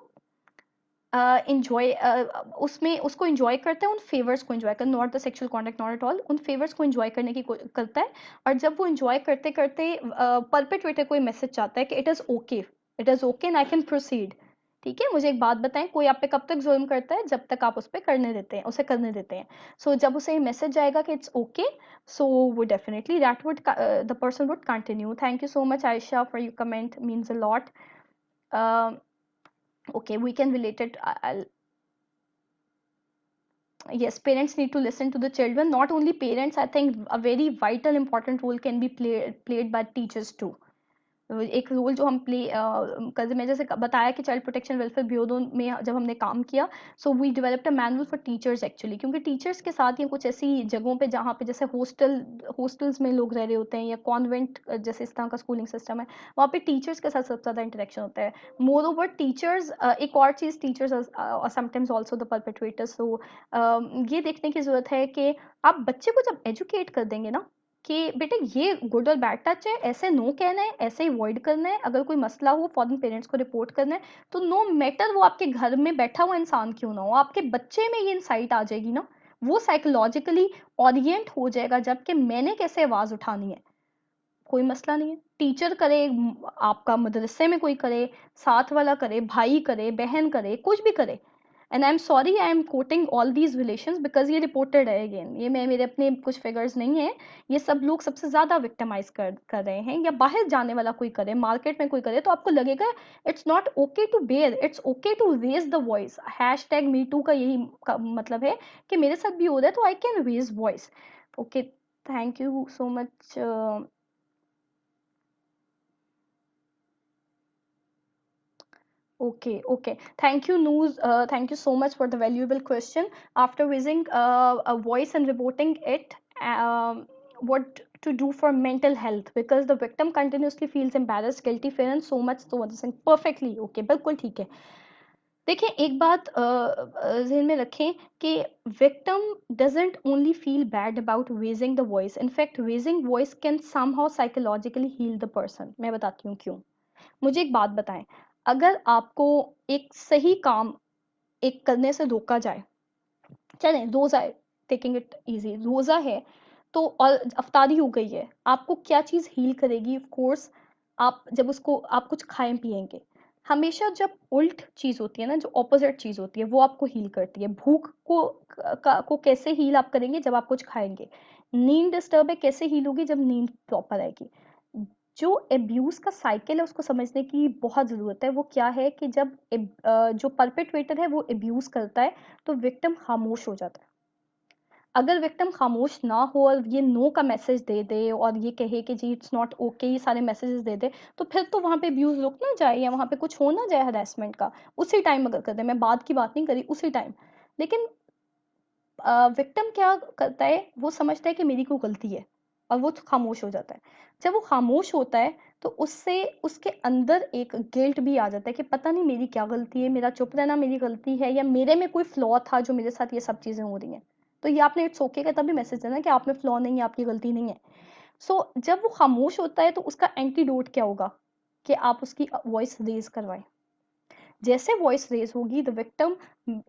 इंजॉय उसमें उसको इंजॉय करता है, उन फेवर्स को इंजॉय कर, not the sexual contact, not at all, उन फेवर्स को इंजॉय करने की करता है। और जब वो इंजॉय करते करते परपेट्रेटर को मैसेज चाहता है कि it is okay, it is okay and I can proceed. ठीक है, मुझे एक बात बताएं, कोई आप पे कब तक जुल्म करता है? जब तक आप उस पर करने देते हैं, उसे करने देते हैं। सो जब उसे मैसेज जाएगा कि इट्स ओके, सो वो definitely that would the person would continue. Thank you so much Ayesha for your comment, means a lot. Okay, we can relate it. Yes, parents need to listen to the children. Not only parents, I think a very vital important role can be played by teachers too. एक role जो हम play कर, मैं जैसे बताया कि child protection welfare bureau में जब हमने काम किया, so we developed a manual for teachers actually, क्योंकि टीचर्स के साथ या कुछ ऐसी जगहों पे जहाँ पे जैसे हॉस्टल्स में लोग रह रहे होते हैं, या कॉन्वेंट जैसे इस तरह का स्कूलिंग सिस्टम है, वहाँ पे टीचर्स के साथ सबसे ज़्यादा इंटरेक्शन होता है। मोर ओवर टीचर्स, एक और चीज़, टीचर्स और समटाइम्स ऑल्सो द परपेट्रेटर्स। तो ये देखने की ज़रूरत है कि आप बच्चे को जब एजुकेट कर देंगे ना कि बेटे ये गुड और बैड टच है, ऐसे नो कहना है, ऐसे अवॉइड करना है, अगर कोई मसला हो फौरन पेरेंट्स को रिपोर्ट करना है, तो नो मैटर वो आपके घर में बैठा हुआ इंसान क्यों ना हो, आपके बच्चे में ये इंसाइट आ जाएगी ना, वो साइकोलॉजिकली ओरिएंट हो जाएगा जबकि मैंने कैसे आवाज उठानी है। कोई मसला नहीं है, टीचर करे, आपका मदरसे में कोई करे, साथ वाला करे, भाई करे, बहन करे, कुछ भी करे, and I am sorry I am quoting all these relations because ये रिपोर्टेड है अगेन, ये मैं मेरे अपने कुछ फिगर्स नहीं है, ये सब लोग सबसे ज्यादा विक्टिमाइज कर रहे हैं, या बाहर जाने वाला कोई करे, मार्केट में कोई करे, तो आपको लगेगा it's not okay to bear, it's okay to raise the voice. Hashtag me too का यही मतलब है कि मेरे साथ भी हो रहा है तो I can raise voice. Okay, thank you so much. Okay. Thank you, Noor. Thank you so much for the valuable question. After raising a voice and reporting it, what to do for mental health? Because the victim continuously feels embarrassed, guilty, fear, and so much. So saying perfectly okay, बिल्कुल ठीक है। देखिए एक बात ज़हन में रखें कि victim doesn't only feel bad about raising the voice. In fact, raising voice can somehow psychologically heal the person. मैं बताती हूँ क्यों। मुझे एक बात बताएं, अगर आपको एक सही काम एक करने से रोका जाए, चलें रोजा है, टेकिंग इट इजी, रोजा है तो, और अफ्तारी हो गई है, आपको क्या चीज़ हील करेगी? ऑफ कोर्स आप जब उसको आप कुछ खाएं पिएंगे, हमेशा जब उल्ट चीज़ होती है ना, जो ऑपोजिट चीज़ होती है वो आपको हील करती है। भूख को कैसे हील आप करेंगे? जब आप कुछ खाएंगे। नींद डिस्टर्ब है, कैसे हील होगी? जब नींद प्रॉपर आएगी। जो एब्यूज का साइकिल है उसको समझने की बहुत ज़रूरत है। वो क्या है कि जब जो परपेट्रेटर है वो एब्यूज करता है तो विक्टिम खामोश हो जाता है। अगर विक्टिम खामोश ना हो और ये नो का मैसेज दे दे और ये कहे कि जी इट्स नॉट ओके, ये सारे मैसेजेस दे दे, तो फिर तो वहाँ पे अब्यूज रुक ना जाए या वहाँ पे कुछ हो ना जाए हरासमेंट का, उसी टाइम अगर कर दे। मैं बाद की बात नहीं करी, उसी टाइम। लेकिन विक्टिम क्या करता है, वो समझता है कि मेरी कोई गलती है और वो खामोश हो जाता है। जब वो खामोश होता है तो उससे उसके अंदर एक गिल्ट भी आ जाता है कि पता नहीं मेरी क्या गलती है, मेरा चुप रहना मेरी गलती है, या मेरे में कोई फ्लॉ था जो मेरे साथ ये सब चीज़ें हो रही हैं। तो ये आपने इट्स ओके का तभी मैसेज देना कि आप में फ्लॉ नहीं है, आपकी गलती नहीं है। सो जब वो खामोश होता है तो उसका एंटीडोट क्या होगा कि आप उसकी वॉइस रेज करवाएं। जैसे वॉइस रेज होगी the victim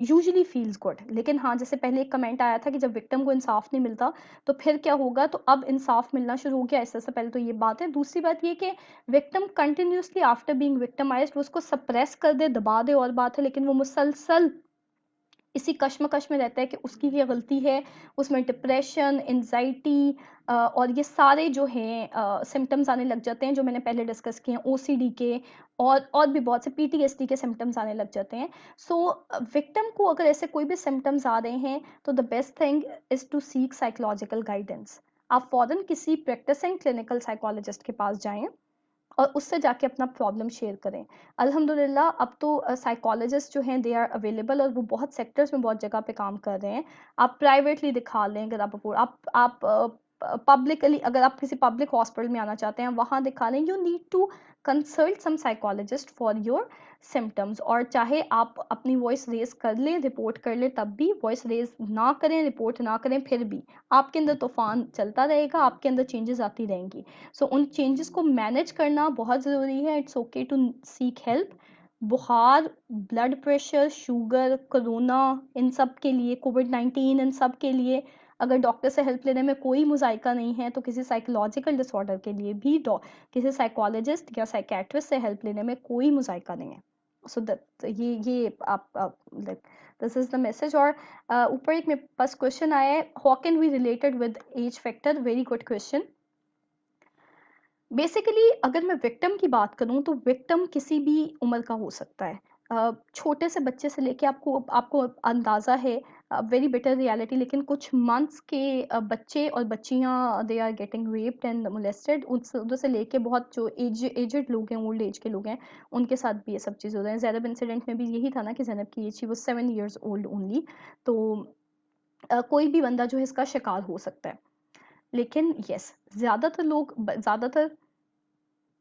usually feels good. लेकिन हाँ, जैसे पहले एक कमेंट आया था कि जब विक्टिम को इंसाफ नहीं मिलता तो फिर क्या होगा, तो अब इंसाफ मिलना शुरू हो गया ऐसे पहले तो ये बात है। दूसरी बात ये कि victim continuously after being victimised वो उसको सप्रेस कर दे, दबा दे और बात है, लेकिन वो मुसलसल इसी कश्मकश में रहता है कि उसकी ये गलती है। उसमें डिप्रेशन, एंजाइटी और ये सारे जो हैं सिम्टम्स आने लग जाते हैं जो मैंने पहले डिस्कस किए हैं, ओसीडी के और भी बहुत से पीटीएसडी के सिम्टम्स आने लग जाते हैं। सो विक्टिम को अगर ऐसे कोई भी सिम्टम्स आ रहे हैं तो the best thing is to seek psychological guidance. आप फौरन किसी प्रैक्टिसिंग क्लिनिकल साइकोलॉजिस्ट के पास जाएं और उससे जाके अपना प्रॉब्लम शेयर करें। अल्हम्दुलिल्लाह अब तो साइकोलॉजिस्ट जो हैं दे आर अवेलेबल और वो बहुत सेक्टर्स में बहुत जगह पे काम कर रहे हैं। आप प्राइवेटली दिखा लें, अगर आप पब्लिकली अगर आप किसी पब्लिक हॉस्पिटल में आना चाहते हैं वहाँ दिखा लें। You need to consult some psychologist for your symptoms. और चाहे आप अपनी वॉइस रेज कर लें, रिपोर्ट कर लें, तब भी वॉइस रेज ना करें, रिपोर्ट ना करें, फिर भी आपके अंदर तूफान चलता रहेगा, आपके अंदर चेंजेस आती रहेंगी। सो उन चेंजेस को मैनेज करना बहुत ज़रूरी है। It's okay to seek help. बुखार, ब्लड प्रेशर, शुगर, कोरोना, इन सब के लिए, कोविड-19, इन सब के लिए अगर डॉक्टर से हेल्प लेने में कोई मुज़ायका नहीं है तो किसी साइकोलॉजिकल डिसऑर्डर के लिए भी किसी साइकोलॉजिस्ट या साइकेट्रिस्ट से हेल्प लेने में कोई मुज़ायका नहीं है। सो दैट ये आप like this is the message. और ऊपर एक मेरे पास क्वेश्चन आया है, how can we related with age factor? Very good question. Basically अगर मैं विक्टिम की बात करूं तो विक्टिम किसी भी उम्र का हो सकता है। छोटे से बच्चे से लेके आपको आपको अंदाज़ा है, वेरी बिटर रियलिटी, लेकिन कुछ मंथ्स के बच्चे और बच्चियां they are getting raped and molested. उधर से लेके बहुत जो एजेड लोग हैं, ओल्ड एज के लोग हैं, उनके साथ भी ये सब चीज़ हो रहा है। ज़ैनब इंसिडेंट में भी यही था ना कि ज़ैनब की age, she was 7 years old only. तो कोई भी बंदा जो है इसका शिकार हो सकता है। लेकिन यस, ज़्यादातर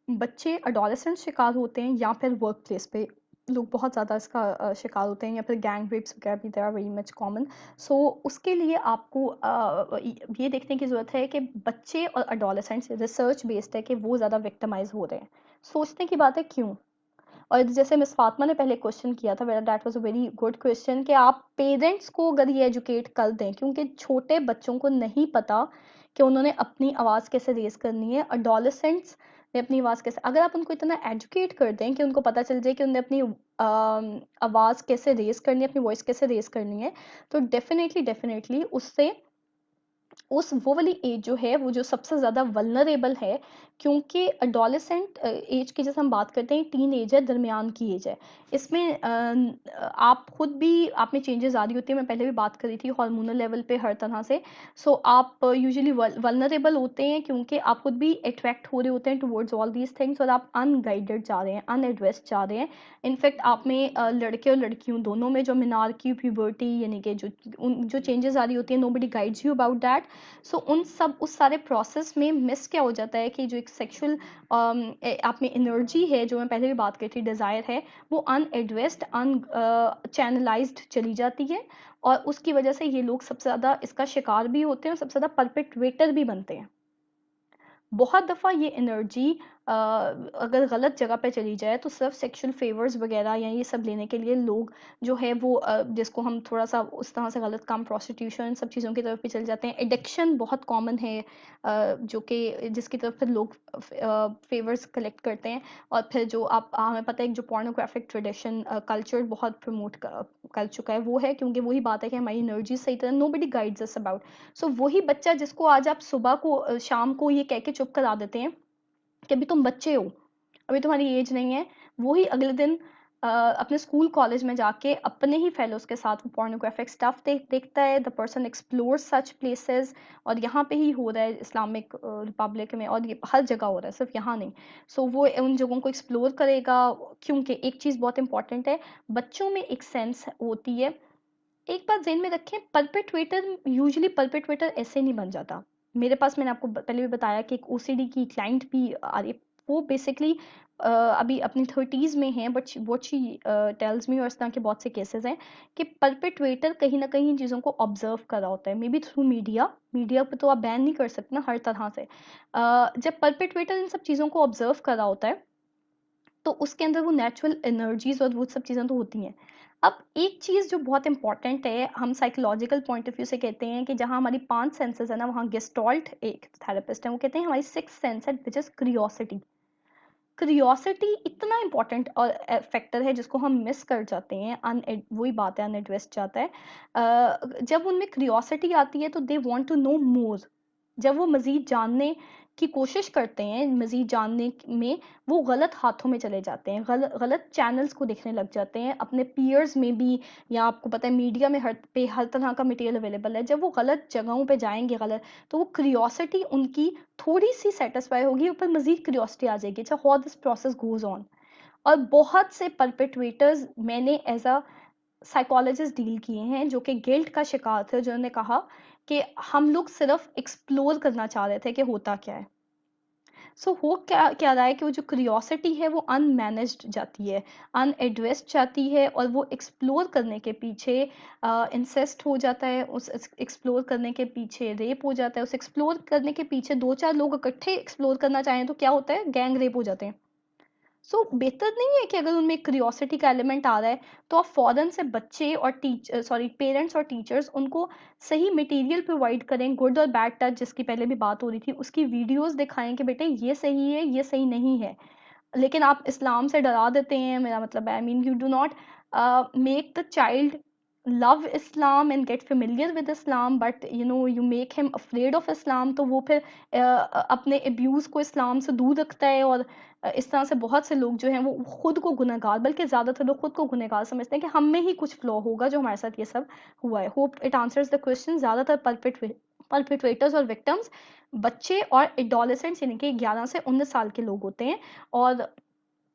बच्चे अडोलेसेंट शिकार होते हैं या फिर वर्क प्लेस पे लोग बहुत ज़्यादा इसका शिकार होते हैं, या फिर गैंग रेप्स वगैरह भी they are very much common. So उसके लिए आपको ये देखने की ज़रूरत है कि बच्चे और अडोलेसेंट्स, रिसर्च बेस्ड है कि वो ज़्यादा विक्टिमाइज हो रहे हैं। सोचने की बात है क्यों। और जैसे मिस फातिमा ने पहले क्वेश्चन किया था, that was a very good question, कि आप पेरेंट्स को अगर ये एजुकेट कर दें, क्योंकि छोटे बच्चों को नहीं पता कि उन्होंने अपनी आवाज़ कैसे रेज करनी है। अडोलेसेंट्स वे अपनी आवाज़ कैसे, अगर आप उनको इतना एजुकेट कर दें कि उनको पता चल जाए कि उन्हें अपनी आवाज़ कैसे रेज़ करनी है, अपनी वॉइस कैसे रेज़ करनी है, तो डेफ़िनेटली उससे उस वो वाली एज जो है वो जो सबसे ज़्यादा वल्नरेबल है, क्योंकि अडोलेसेंट एज की जैसे हम बात करते हैं, टीन एज है, दरमियान की एज है। इसमें आप खुद भी आप में चेंजेस आ रही होती है, मैं पहले भी बात करी थी हार्मोनल लेवल पे हर तरह से। सो आप यूजुअली वल्नरेबल होते हैं क्योंकि आप खुद भी अट्रैक्ट हो रहे होते हैं टुवर्ड्स ऑल दीज थिंग्स, और आप अनगाइडेड जा रहे हैं, अनएड्रेस्ड जा रहे हैं। इनफैक्ट आप में लड़के और लड़कियों दोनों में जो मिनार्की, प्यूबर्टी, यानी कि जो चेंजेस आ रही होती है, nobody guides you about that. So उस सारे प्रोसेस में मिस क्या हो जाता है कि जो एक सेक्सुअल आप में एनर्जी है, जो मैं पहले भी बात करी थी, डिज़ायर है, वो अनएड्रेस्ड, चैनलाइज्ड चली जाती है, और उसकी वजह से ये लोग सबसे ज़्यादा इसका शिकार भी होते हैं और सबसे ज़्यादा परपेट्रेटर भी बनते हैं। बहुत दफ़ा ये एनर्जी अगर गलत जगह पे चली जाए तो सिर्फ सेक्सुअल फेवर्स वगैरह या ये सब लेने के लिए लोग जो है वो जिसको हम थोड़ा सा उस तरह से गलत काम, प्रोस्टिट्यूशन, सब चीज़ों की तरफ भी चल जाते हैं। एडिक्शन बहुत कॉमन है, जो कि जिसकी तरफ फिर लोग फेवर्स कलेक्ट करते हैं, और फिर जो आप हमें पता है कि जो पोर्नोग्राफिक ट्रेडिशन कल्चर बहुत प्रमोट कर चुका है, वो है क्योंकि वही बात है कि हमारी एनर्जी सही तरह नोबडी गाइड्स अस अबाउट। सो वही बच्चा जिसको आज आप सुबह को शाम को ये कह के चुप करा देते हैं कि अभी तुम बच्चे हो, अभी तुम्हारी एज नहीं है, वही अगले दिन अपने स्कूल कॉलेज में जाके अपने ही फेलोज के साथ वो पोर्नोग्राफिक स्टफ देखता है। The person explore such places, और यहाँ पे ही हो रहा है इस्लामिक रिपब्लिक में, और ये हर जगह हो रहा है, सिर्फ यहाँ नहीं। सो वो उन जगहों को एक्सप्लोर करेगा, क्योंकि एक चीज़ बहुत इंपॉर्टेंट है, बच्चों में एक सेंस होती है। एक बात ज़हन में रखें, परपेट्रेटर यूजुअली परपेट्रेटर ऐसे नहीं बन जाता। मेरे पास, मैंने आपको पहले भी बताया कि एक ओसीडी की क्लाइंट भी आ रही है, वो बेसिकली अभी अपनी 30s में है, but what she tells me, और इस तरह के बहुत से केसेस हैं कि परपेट्रेटर कहीं ना कहीं इन चीज़ों को ऑब्जर्व कर रहा होता है, may be through media. Media पे तो आप बैन नहीं कर सकते ना हर तरह से। जब परपेट्रेटर इन सब चीज़ों को ऑब्जर्व कर रहा होता है, तो उसके अंदर वो नेचुरल एनर्जीज और वो सब चीज़ें तो होती हैं। अब एक चीज़ जो बहुत इंपॉर्टेंट है, हम साइकोलॉजिकल पॉइंट ऑफ व्यू से कहते हैं कि जहाँ हमारी 5 सेंसेस है ना, वहाँ गेस्टॉल्ट एक थेरेपिस्ट है, वो कहते हैं हमारी 6 सेंस है, विच इज़ क्रियोसिटी। क्रियोसिटी इतना इंपॉर्टेंट और फैक्टर है जिसको हम मिस कर जाते हैं, वही बात है, अनएड्रेस्ड जाता है। जब उनमें क्रियोसिटी आती है तो दे वांट टू नो मोर। जब वो मज़ीद जानने की कोशिश करते हैं, मज़ीद जानने में वो गलत हाथों में चले जाते हैं, गलत चैनल्स को देखने लग जाते हैं, अपने पीयर्स में भी, या आपको पता है मीडिया में हर तरह का मटेरियल अवेलेबल है। जब वो गलत जगहों पे जाएंगे, गलत, तो वो क्रियोसिटी उनकी थोड़ी सी सेटिस्फाई होगी, ऊपर मज़ीद क्रियोसिटी आ जाएगी, अच्छा how this process goes on. और बहुत से परपेट्रेटर्स मैंने एज अ साइकोलॉजिस्ट डील किए हैं जो कि गिल्ट का शिकार थे, जिन्होंने कहा कि हम लोग सिर्फ एक्सप्लोर करना चाह रहे थे कि होता क्या है। सो हो क्या क्या रहा है कि वो जो क्रियोसिटी है वो अनमैनेज्ड जाती है, अनएड्रेस्ड जाती है, और वो एक्सप्लोर करने के पीछे इंसेस्ट हो जाता है, उस एक्सप्लोर करने के पीछे रेप हो जाता है, उस एक्सप्लोर करने के पीछे दो चार लोग इकट्ठे एक्सप्लोर करना चाहें तो क्या होता है, गैंग रेप हो जाते हैं। सो बेहतर नहीं है कि अगर उनमें क्रियोसिटी का एलिमेंट आ रहा है तो आप फौरन से बच्चे और पेरेंट्स और टीचर्स उनको सही मटेरियल प्रोवाइड करें, गुड और बैड टच जिसकी पहले भी बात हो रही थी, उसकी वीडियोस दिखाएं कि बेटे ये सही है, ये सही नहीं है। लेकिन आप इस्लाम से डरा देते हैं, मेरा मतलब है, I mean you do not make the child love Islam and get familiar with Islam, but you know you make him afraid of Islam, तो वो फिर अपने अब्यूज़ को इस्लाम से दूर रखता है। और इस तरह से बहुत से लोग जो हैं वो खुद को गुनहगार, बल्कि ज़्यादातर लोग खुद को गुनहगार समझते हैं कि हम में ही कुछ फ्लॉ होगा जो हमारे साथ ये सब हुआ है। Hope it answers the question. ज़्यादातर परपेट्रेटर्स और विक्टिम्स बच्चे और एडोलेसेंट्स, यानी कि 11 से 19 साल के लोग होते हैं। और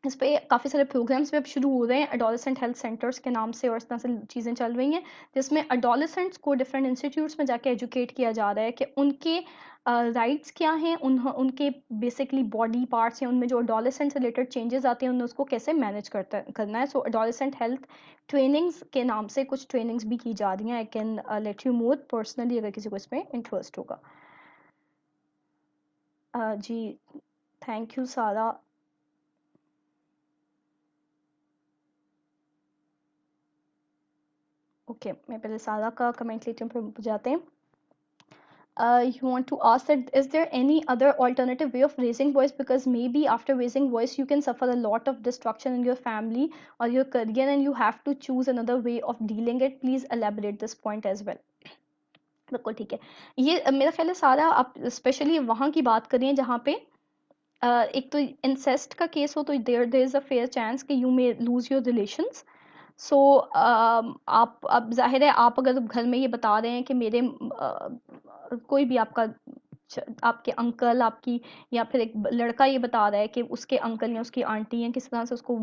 इस पे काफ़ी सारे प्रोग्राम्स भी अब शुरू हो रहे हैं एडोलेसेंट हेल्थ सेंटर्स के नाम से, और इस तरह से चीज़ें चल रही हैं जिसमें एडोलेसेंट्स को डिफरेंट इंस्टीट्यूट्स में जाके एजुकेट किया जा रहा है कि उनके राइट्स क्या हैं, उनके बेसिकली बॉडी पार्ट्स या उनमें जो एडोलेसेंट से रिलेटेड चेंजेस आते हैं उन्हें उसको कैसे मैनेज करना है। सो एडोलेसेंट हेल्थ ट्रेनिंग्स के नाम से कुछ ट्रेनिंग्स भी की जा रही हैं। I can let you more personally अगर किसी को इसमें इंटरेस्ट होगा। जी, थैंक यू सारा। ओके, मैं पहले सारा का कमेंट लेती हूँ फिर जाते हैं। You want to ask that is there any other alternative way of raising voice, because maybe after raising voice you can suffer a lot of destruction in your family or your career and you have to choose another way of dealing it. Please elaborate this point as well. बिल्कुल ठीक है। ये मेरा ख्याल है सारा आप specially वहाँ की बात करें जहाँ पे एक तो इंसेस्ट का केस हो तो there is a fair chance कि you may lose your relations. So आप अब जाहिर है आप अगर घर में ये बता रहे हैं कि मेरे कोई भी आपका आपके अंकल आपकी या फिर एक लड़का ये बता रहा है कि उसके अंकल या उसकी आंटी या किस तरह से उसको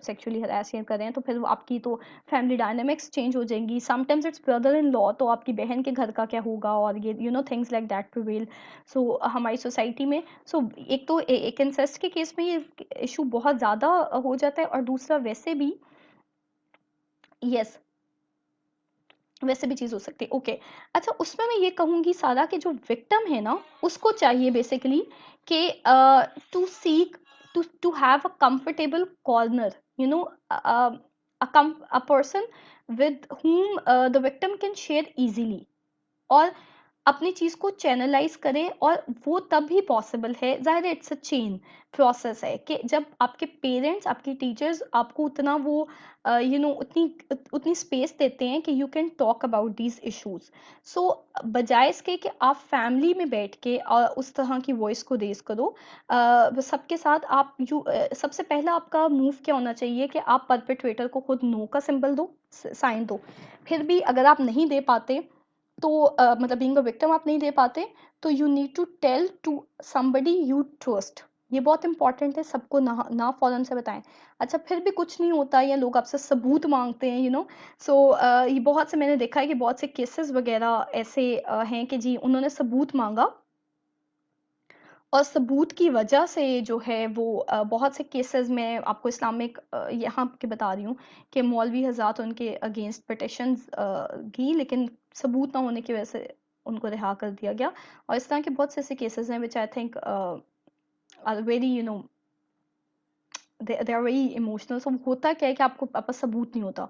सेक्सुअली हरास कर रहे हैं, तो फिर वो आपकी तो फैमिली डायनामिक्स चेंज हो जाएंगी। Sometimes it's brother in law, तो आपकी बहन के घर का क्या होगा, और ये थिंग्स लाइक दैट प्रिवेल सो हमारी सोसाइटी में। सो एक तो एक इंसेस्ट के केस में ये इशू बहुत ज़्यादा हो जाता है, और दूसरा वैसे भी यस वैसे भी चीज़ हो सकती है। ओके अच्छा, उसमें मैं ये कहूँगी सारा कि जो विक्टिम है ना उसको चाहिए बेसिकली कि to seek to have a comfortable corner, you know, a person with whom the victim can share easily, और अपनी चीज को चैनलाइज करें। और वो तब ही पॉसिबल है, जाहिर है इट्स अ चेन प्रोसेस है कि जब आपके पेरेंट्स आपके टीचर्स आपको उतना वो उतनी उतनी स्पेस देते हैं कि you can talk about these issues. So बजाय इसके कि आप फैमिली में बैठ के उस तरह की वॉइस को रेज करो सबके साथ, आप सबसे पहला आपका मूव क्या होना चाहिए कि आप परपेट्रेटर को खुद नो का सिंबल दो, साइन दो। फिर भी अगर आप नहीं दे पाते तो मतलब बीइंग अ विक्टिम आप नहीं दे पाते, तो you need to tell to somebody you trust. ये बहुत इंपॉर्टेंट है, सबको ना फौरन से बताएं। अच्छा फिर भी कुछ नहीं होता या लोग आपसे सबूत मांगते हैं, सो ये बहुत से मैंने देखा है कि बहुत से केसेस वगैरह ऐसे हैं कि जी उन्होंने सबूत मांगा और सबूत की वजह से जो है वो बहुत से केसेस में आपको इस्लामिक यहाँ के बता रही हूँ कि मौलवी हजरात उनके अगेंस्ट पिटिशंस की, लेकिन सबूत ना होने की वजह से उनको रिहा कर दिया गया। और इस तरह के बहुत से ऐसे केसेस हैं which I think are very they are very emotional. So होता क्या है कि आपको पास सबूत नहीं होता,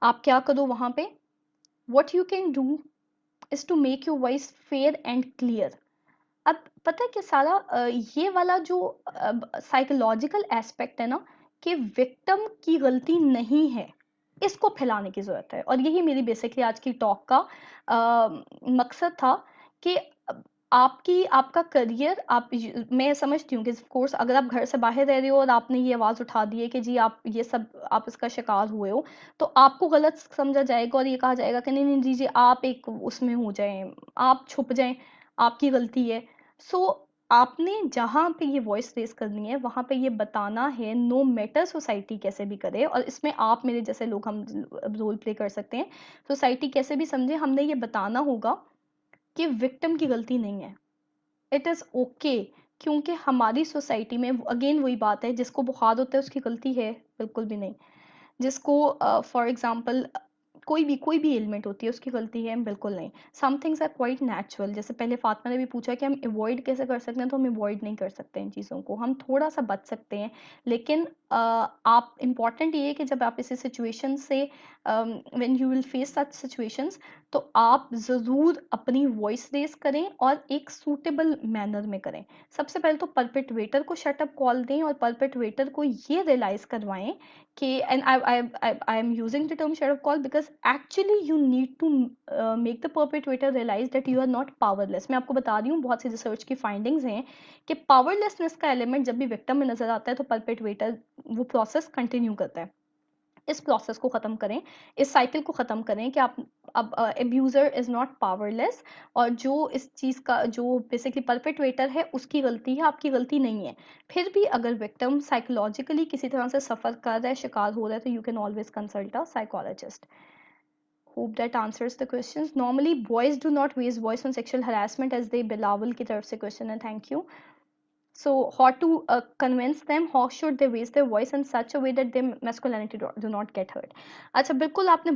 आप क्या करो वहाँ पे, what you can do is to make your voice fair and clear. अब पता है कि सारा ये वाला जो साइकोलॉजिकल एस्पेक्ट है ना कि विक्टिम की गलती नहीं है, इसको फैलाने की जरूरत है। और यही मेरी बेसिकली आज की टॉक का मकसद था कि आपका करियर मैं समझती हूँ कि कोर्स अगर आप घर से बाहर रह रहे हो और आपने ये आवाज़ उठा दी है कि जी आप ये सब आप इसका शिकार हुए हो, तो आपको गलत समझा जाएगा और ये कहा जाएगा कि नहीं नहीं जी जी आप एक उसमें हो जाएं, आप छुप जाएं, आपकी गलती है। सो आपने जहाँ पे ये वॉइस रेस करनी है वहां पे ये बताना है, नो मैटर सोसाइटी कैसे भी करे, और इसमें आप मेरे जैसे लोग हम रोल प्ले कर सकते हैं। सोसाइटी कैसे भी समझे, हमने ये बताना होगा कि विक्टिम की गलती नहीं है, इट इज ओके। क्योंकि हमारी सोसाइटी में अगेन वही बात है, जिसको बुखार होता है उसकी गलती है, बिल्कुल भी नहीं। जिसको फॉर एग्जांपल कोई भी एलिमेंट होती है उसकी गलती है, बिल्कुल नहीं। Some things are quite natural. जैसे पहले फातिमा ने भी पूछा कि हम अवॉइड कैसे कर सकते हैं, तो हम अवॉइड नहीं कर सकते इन चीज़ों को, हम थोड़ा सा बच सकते हैं। लेकिन आप इम्पॉर्टेंट ये है कि जब आप इसी सिचुएशन से when you will face such situations, तो आप ज़रूर अपनी वॉइस रेज करें और एक सूटेबल मैनर में करें। सबसे पहले तो परपेट्रेटर को शटअप कॉल दें और परपेट्रेटर को ये रियलाइज करवाएं कि and I am using the term shut up call because actually you need to make the perpetrator realize that you are not powerless। मैं आपको बता रही हूँ बहुत सी रिसर्च की फाइंडिंग्स हैं कि पावरलेसनेस का एलिमेंट जब भी विक्टिम में नजर आता है तो परपेट्रेटर वो प्रोसेस कंटिन्यू करता है। इस प्रोसेस को ख़त्म करें, इस साइकिल को ख़त्म करें कि आप अब एब्यूज़र इज़ नॉट पावरलेस, और जो इस चीज़ का जो बेसिकली परपेट्रेटर है उसकी गलती है, आपकी गलती नहीं है। फिर भी अगर विक्टिम साइकोलॉजिकली किसी तरह से सफ़र कर रहा है, शिकार हो रहा है, तो you can always consult a psychologist. Hope that answers the questions. Normally boys do not raise voice on sexual harassment as they, Bilawal की तरफ से क्वेश्चन है, thank you. So how to convince them, how should they raise their voice in such a way that their masculinity do not get hurt। अच्छा बिल्कुल आपने,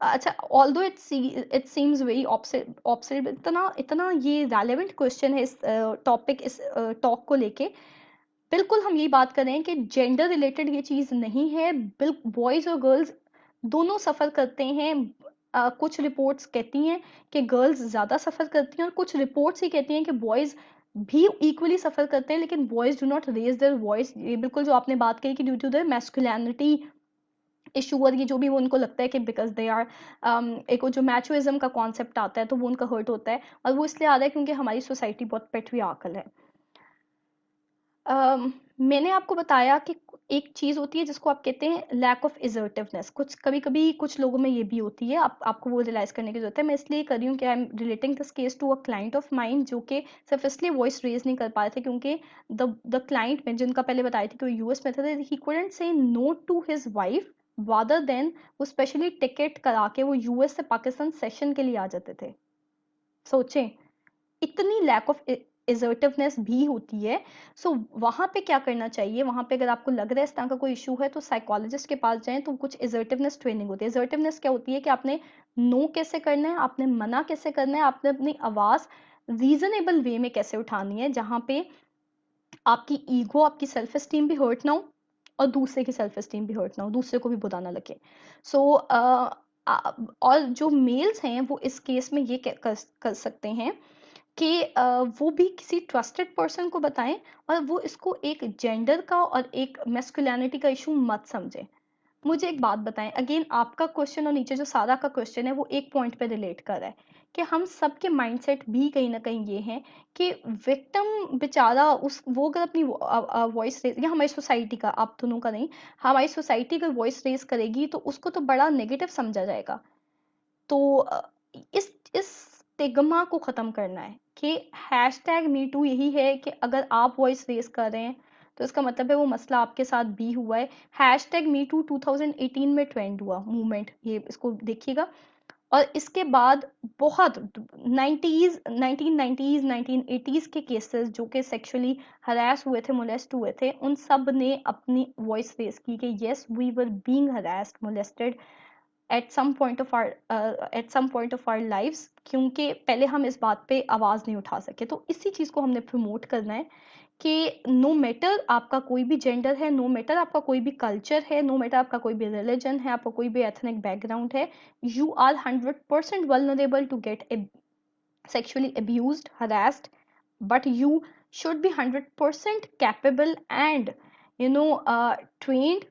अच्छा although it seems very obsolete, इतना इतना ये relevant question है इस topic इस टॉक को लेके। बिल्कुल हम यही बात कर रहे हैं कि जेंडर रिलेटेड ये चीज़ नहीं है, बॉयज़ और गर्ल्स दोनों सफ़र करते हैं कुछ रिपोर्ट्स कहती हैं कि गर्ल्स ज़्यादा सफ़र करती हैं और कुछ रिपोर्ट्स ही कहती हैं कि बॉयज़ भी इक्वली सफ़र करते हैं, लेकिन boys do not raise their voice. ये बिल्कुल जो आपने बात कही कि due to their masculinity issue, और ये जो भी वो उनको लगता है कि बिकॉज दे आर एक वो जो मैचोइज्म का कॉन्सेप्ट आता है तो वो उनका हर्ट होता है, और वो इसलिए आता है क्योंकि हमारी सोसाइटी बहुत पेट्रियार्कल है। मैंने आपको बताया कि एक चीज़ होती है जिसको आप कहते हैं लैक ऑफ असर्टिवनेस। कुछ कभी कभी कुछ लोगों में ये भी होती है, आपको वो रियलाइज़ करने की ज़रूरत है। मैं इसलिए कर रही हूँ कि I am relating this case to a client of mind जो कि सिर्फ इसलिए वॉइस रेज नहीं कर पा रहे थे क्योंकि द क्लाइंट में जिनका पहले बताया था कि वो यूएस में थे, he couldn't say no to his wife rather than वो स्पेशली टिकट करा के वो यूएस से पाकिस्तान सेशन के लिए आ जाते थे। सोचें, इतनी लैक ऑफ असर्टिवनेस भी होती है। सो वहाँ पे क्या करना चाहिए, वहाँ पे अगर आपको लग रहा है इस तरह का कोई इशू है तो साइकोलॉजिस्ट के पास जाएं। तो कुछ असर्टिवनेस ट्रेनिंग होती है। असर्टिवनेस क्या होती है कि आपने नो कैसे करना है, आपने मना कैसे करना है, आपने अपनी आवाज़ रीजनेबल वे में कैसे उठानी है जहाँ पे आपकी ईगो, आपकी सेल्फ एस्टीम भी हर्ट ना हो और दूसरे की सेल्फ एस्टीम भी हर्ट ना हो, दूसरे को भी बुरा ना लगे। सो और जो मेल्स हैं वो इस केस में ये कर सकते हैं कि वो भी किसी ट्रस्टेड पर्सन को बताएं और वो इसको एक जेंडर का और एक मैस्कुलिनिटी का इशू मत समझें। मुझे एक बात बताएं, अगेन आपका क्वेश्चन और नीचे जो सारा का क्वेश्चन है वो एक पॉइंट पे रिलेट कर रहा है कि हम सबके माइंडसेट भी कहीं ना कहीं ये हैं कि विक्टिम बेचारा उस वो अगर अपनी वॉइस रेज, या हमारी सोसाइटी का, आप दोनों का नहीं, हमारी सोसाइटी अगर वॉइस रेज करेगी तो उसको तो बड़ा नेगेटिव समझा जाएगा। तो इस स्टिग्मा को खत्म करना है कि हैशटैग मी टू यही है कि अगर आप वॉइस रेज कर रहे हैं तो इसका मतलब है वो मसला आपके साथ भी हुआ है। हैशटैग मी टू 2018 में ट्रेंड हुआ मूवमेंट, ये इसको देखिएगा। और इसके बाद बहुत 1990s 1980s के केसेस जो कि सेक्सुअली हरास हुए थे, मोलेस्ट हुए थे, उन सब ने अपनी वॉइस रेज की कि yes we were being harassed, molested at some point of our lives, क्योंकि पहले हम इस बात पे आवाज़ नहीं उठा सके। तो इसी चीज़ को हमने प्रमोट करना है कि नो मैटर आपका कोई भी जेंडर है, नो मैटर आपका कोई भी कल्चर है, नो मैटर आपका कोई भी रिलीजन है, आपका कोई भी एथनिक बैकग्राउंड है, you are 100% vulnerable to get sexually abused, harassed, but you should be 100% capable and trained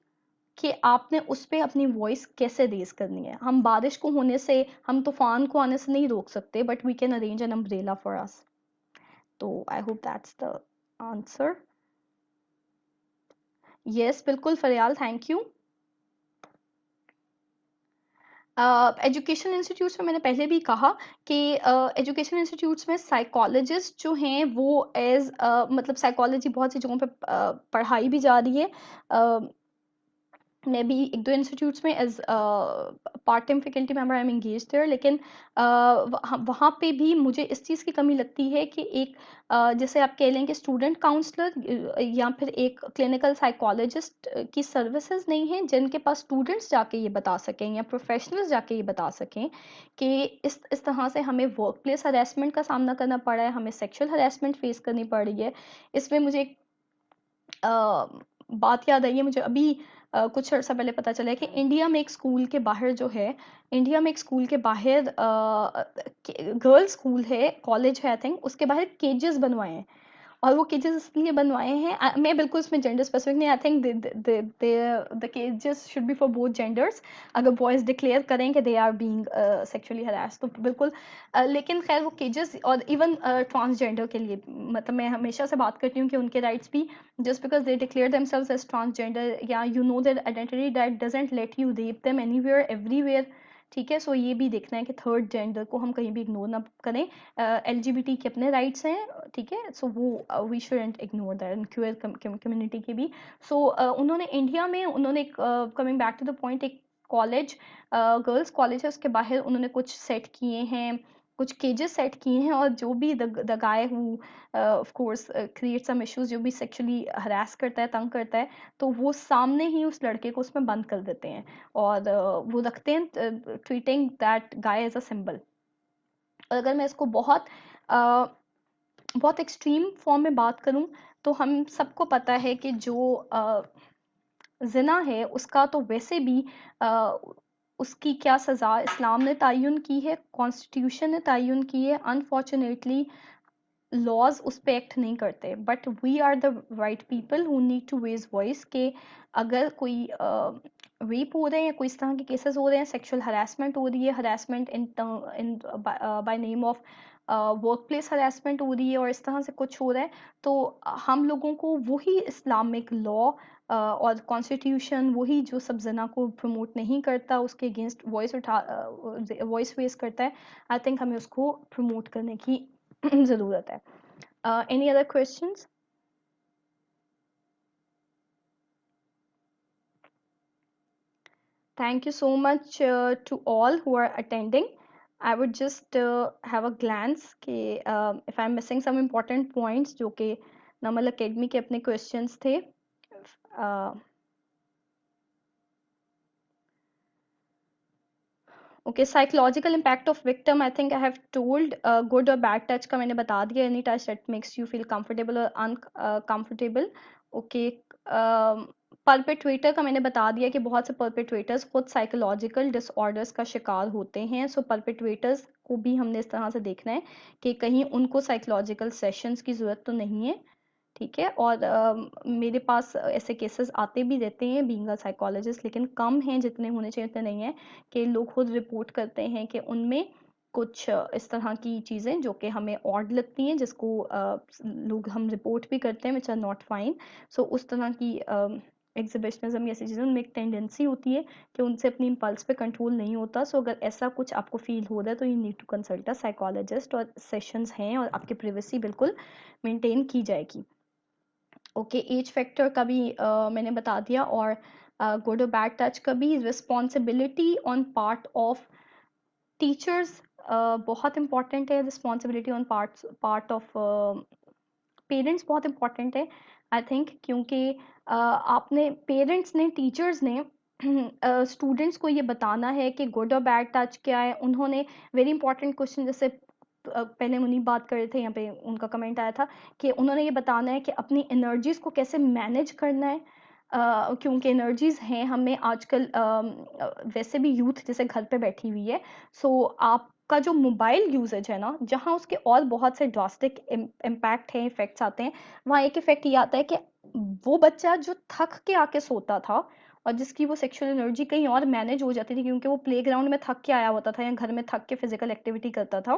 कि आपने उस पर अपनी वॉइस कैसे रेज करनी है। हम बारिश को होने से, हम तूफान को आने से नहीं रोक सकते, but we can arrange an umbrella for us. तो I hope that's the answer. Yes बिल्कुल Faryal, thank you. Education institutes में मैंने पहले भी कहा कि एजुकेशन इंस्टीट्यूट्स में साइकोलॉजिस्ट जो हैं वो एज मतलब साइकोलॉजी बहुत सी जगहों पे पढ़ाई भी जा रही है। मैं भी एक दो इंस्टीट्यूट्स में as part time faculty member I am engage there, लेकिन वहाँ पे भी मुझे इस चीज़ की कमी लगती है कि एक जैसे आप कह लें कि स्टूडेंट काउंसलर या फिर एक क्लिनिकल साइकोलॉजिस्ट की सर्विसेज नहीं है जिनके पास स्टूडेंट्स जाके ये बता सकें या प्रोफेशनल्स जाके ये बता सकें कि इस तरह से हमें वर्क प्लेस हरेसमेंट का सामना करना पड़ा है, हमें सेक्शुअल हरेसमेंट फेस करनी पड़ रही है। इसमें मुझे बात याद आई है, मुझे अभी कुछ अर्सा पहले पता चला है कि इंडिया में एक स्कूल के बाहर जो है, इंडिया में एक स्कूल के बाहर गर्ल्स स्कूल है, कॉलेज है आई थिंक, उसके बाहर केजेस बनवाए हैं। और वो केजेस इसलिए बनवाए हैं, मैं बिल्कुल इसमें जेंडर स्पेसिफिक नहीं, I think the cases should be for both genders. अगर बॉयज डिक्लेयर करें कि they are being sexually harass तो बिल्कुल, लेकिन खैर वो केजेस और इवन ट्रांसजेंडर के लिए, मतलब मैं हमेशा से बात करती हूँ कि उनके राइट्स भी, just because they declare themselves as transgender या you know their identity, that doesn't let you rape them anywhere everywhere. ठीक है, सो ये भी देखना है कि थर्ड जेंडर को हम कहीं भी इग्नोर ना करें। एलजीबीटी के अपने राइट्स हैं, ठीक है, सो वो we shouldn't ignore that, queer community के भी। सो उन्होंने इंडिया में उन्होंने coming back to the point, एक कॉलेज, गर्ल्स कॉलेज है, उसके बाहर उन्होंने कुछ सेट किए हैं, कुछ केजेस सेट किए हैं, और जो भी the guy who of course create some issues, जो भी सेक्सुअली हरास करता है, तंग करता है, तो वो सामने ही उस लड़के को उसमें बंद कर देते हैं और वो रखते हैं treating that guy as a symbol. अगर मैं इसको बहुत एक्सट्रीम फॉर्म में बात करूं तो हम सबको पता है कि जो जिना है उसका तो वैसे भी उसकी क्या सज़ा इस्लाम ने तयन की है, कॉन्स्टिट्यूशन ने तयन की है। अनफॉर्चुनेटली लॉज उस पर एक्ट नहीं करते, but we are the right people who need to raise voice के अगर कोई रेप हो रहे हैं या कोई इस तरह के केसेस हो रहे हैं, सेक्सुअल हरासमेंट हो रही है, harassment in by name of work place harassment हो रही है और इस तरह से कुछ हो रहा है, तो हम लोगों को वही इस्लामिक लॉ और कॉन्स्टिट्यूशन वही जो सब जना को प्रमोट नहीं करता, उसके अगेंस्ट वॉइस रेज करता है, आई थिंक हमें उसको प्रमोट करने की ज़रूरत है। Any other questions? Thank you so much to all who are attending. I would just have a glance कि if I'm missing some important points जो कि नमल अकेडमी के अपने questions थे. Uh, okay, psychological impact of victim. I think I have told good or bad touch का मैंने बता दिया. Any touch that makes you feel comfortable or uncomfortable. Okay. Perpetrator का मैंने बता दिया कि बहुत से परपेट्रेटर्स खुद साइकोलॉजिकल डिसऑर्डर्स का शिकार होते हैं, सो परपेट्रेटर्स को भी हमने इस तरह से देखना है कि कहीं उनको साइकोलॉजिकल सेशंस की ज़रूरत तो नहीं है, ठीक है। और मेरे पास ऐसे केसेस आते भी रहते हैं बीइंग अ साइकोलॉजिस्ट, लेकिन कम हैं, जितने होने चाहिए उतने नहीं है, कि लोग खुद रिपोर्ट करते हैं कि उनमें कुछ इस तरह की चीज़ें जो कि हमें ऑड लगती हैं, जिसको लोग हम रिपोर्ट भी करते हैं, विच आर नॉट फाइन। सो उस तरह की एग्जिबिशनिज्म ऐसी चीज़ें, उनमें एक टेंडेंसी होती है कि उनसे अपनी इम्पल्स पे कंट्रोल नहीं होता। सो अगर ऐसा कुछ आपको फील हो रहा है तो you need to consult a psychologist, और सेशंस हैं और आपकी प्राइवेसी बिल्कुल मेंटेन की जाएगी। ओके, एज फैक्टर का भी मैंने बता दिया, और गुड और बैड टच का भी। Responsibility on part of teachers बहुत इंपॉर्टेंट है, responsibility on part of parents बहुत इंपॉर्टेंट है, आई थिंक, क्योंकि आपने पेरेंट्स ने, टीचर्स ने स्टूडेंट्स को ये बताना है कि गुड और बैड टच क्या है। उन्होंने वेरी इंपॉर्टेंट क्वेश्चन, जैसे पहले मुनीब बात कर रहे थे, यहाँ पे उनका कमेंट आया था कि उन्होंने ये बताना है कि अपनी एनर्जीज को कैसे मैनेज करना है, क्योंकि एनर्जीज हैं हमें आजकल, वैसे भी यूथ जैसे घर पे बैठी हुई है, सो आपका जो मोबाइल यूजेज है ना, जहाँ उसके और बहुत से ड्रास्टिक इम्पैक्ट हैं, इफेक्ट्स आते हैं, वहाँ एक इफेक्ट ये आता है कि वो बच्चा जो थक के आके सोता था और जिसकी वो सेक्सुअल एनर्जी कहीं और मैनेज हो जाती थी, क्योंकि वो प्लेग्राउंड में थक के आया होता था या घर में थक के फिजिकल एक्टिविटी करता था,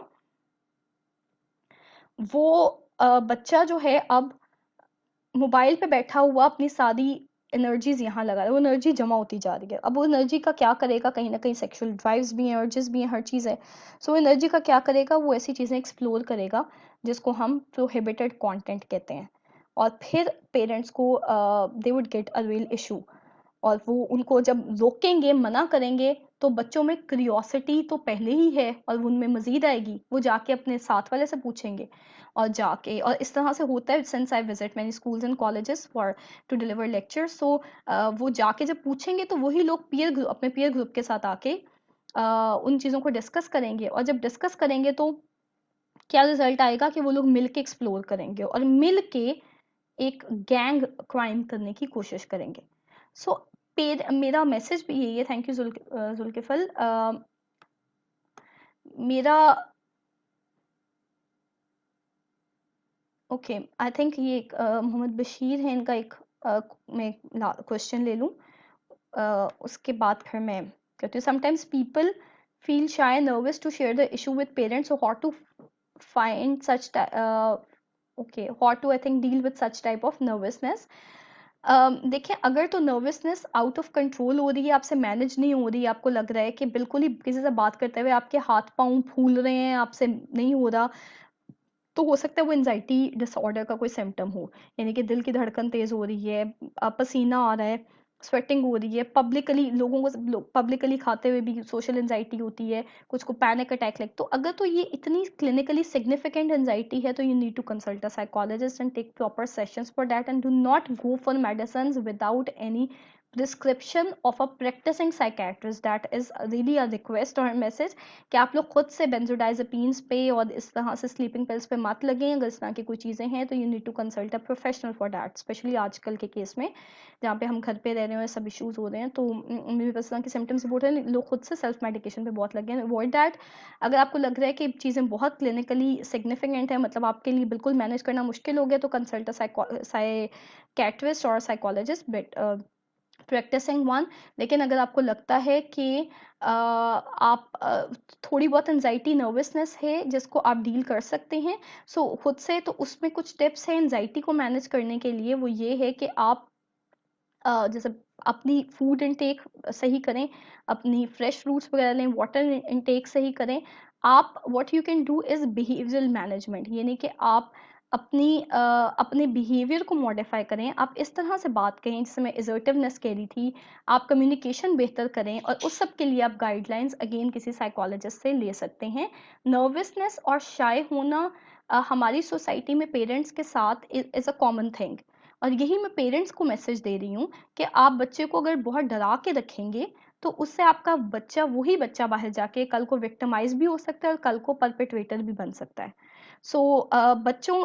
वो बच्चा जो है अब मोबाइल पे बैठा हुआ अपनी सारी एनर्जीज यहाँ लगा रहा है, वो एनर्जी जमा होती जा रही है। अब वो एनर्जी का क्या करेगा, कहीं ना कहीं सेक्सुअल ड्राइव्स भी हैं, अर्जेस भी हैं, हर चीज़ है। सो एनर्जी का क्या करेगा, वो ऐसी चीज़ें एक्सप्लोर करेगा जिसको हम प्रोहिबिटेड कंटेंट कहते हैं, और फिर पेरेंट्स को they would get a real issue, और वो उनको जब रोकेंगे, मना करेंगे, तो बच्चों में क्यूरियोसिटी तो पहले ही है और उनमें मजीद आएगी, वो जाके अपने साथ वाले से पूछेंगे, और जाके, और इस तरह से होता है since I visit many schools and colleges for to deliver lectures. So वो जाके जब पूछेंगे तो वही लोग पीयर ग्रुप, अपने पीयर ग्रुप के साथ आके उन चीज़ों को डिस्कस करेंगे, और जब डिस्कस करेंगे तो क्या रिजल्ट आएगा कि वो लोग मिल के एक्सप्लोर करेंगे और मिल के एक गैंग क्राइम करने की कोशिश करेंगे। सो मेरा मैसेज भी यही है। Thank you Zulkifal. मेरा ओके, आई थिंक ये मोहम्मद बशीर है इनका एक, मैं क्वेश्चन ले लूँ, उसके बाद फिर मैं कहती हूँ। Sometimes people feel shy, nervous to share the issue with parents, so how to find such, okay, how to I think deal with such type of nervousness. देखिए, अगर तो नर्वसनेस आउट ऑफ कंट्रोल हो रही है, आपसे manage नहीं हो रही है, आपको लग रहा है कि बिल्कुल ही किसी से बात करते हुए आपके हाथ पाँव फूल रहे हैं, आपसे नहीं हो रहा, तो हो सकता है वो एंजाइटी डिसऑर्डर का कोई सिम्टम हो, यानी कि दिल की धड़कन तेज हो रही है, पसीना आ रहा है, स्वेटिंग हो रही है, पब्लिकली लोगों को पब्लिकली खाते हुए भी सोशल एंजाइटी होती है, कुछ को पैनिक अटैक लग, तो अगर तो ये इतनी क्लिनिकली सिग्निफिकेंट एंजाइटी है, तो you need to consult a psychologist and take proper sessions for that, and do not go for medicine without any prescription of a practicing psychiatrist, that is really a request और message कि आप लोग खुद से बेंजोडाइजेपीन्स पे और इस तरह से स्लीपिंग पिल्स पे मत लगें। अगर इस तरह की कोई चीज़ें हैं तो you need to consult a professional for that, specially आजकल के केस में जहाँ पे हम घर पे रह रहे हैं, सब इश्यूज हो रहे हैं। तो मेरे पास तरह के सिम्टम्स रिपोर्ट है, लोग खुद से सेल्फ मेडिकेशन पे बहुत लगे हैं, अवॉइड दैट। अगर आपको लग रहा है कि चीज़ें बहुत क्लिनिकली सिग्निफिकेंट है, मतलब आपके लिए बिल्कुल मैनेज करना मुश्किल हो गया, तो कंसल्ट अ साइकेट्रिस्ट और साइकोलॉजिस्ट, बट प्रैक्टिसिंग वन। लेकिन अगर आपको लगता है कि आप थोड़ी बहुत एनजाइटी नर्वसनेस है जिसको आप डील कर सकते हैं, सो खुद से, तो उसमें कुछ टिप्स हैं एनजाइटी को मैनेज करने के लिए। वो ये है कि आप जैसे अपनी फूड इनटेक सही करें, अपनी फ्रेश फ्रूट्स वगैरह लें, वाटर इनटेक सही करें। आप what you can do is behavioural management, यानी कि आप अपने बिहेवियर को मॉडिफाई करें। आप इस तरह से बात करें जैसे मैं असर्टिवनेस कह रही थी, आप कम्युनिकेशन बेहतर करें, और उस सब के लिए आप गाइडलाइंस अगेन किसी साइकोलॉजिस्ट से ले सकते हैं। नर्वसनेस और शाय होना हमारी सोसाइटी में पेरेंट्स के साथ इज़ अ कॉमन थिंग, और यही मैं पेरेंट्स को मैसेज दे रही हूँ कि आप बच्चे को अगर बहुत डरा के रखेंगे तो उससे आपका बच्चा, वही बच्चा बाहर जाके कल को विक्टिमाइज भी हो सकता है और कल को परपेट्रेटर भी बन सकता है। सो बच्चों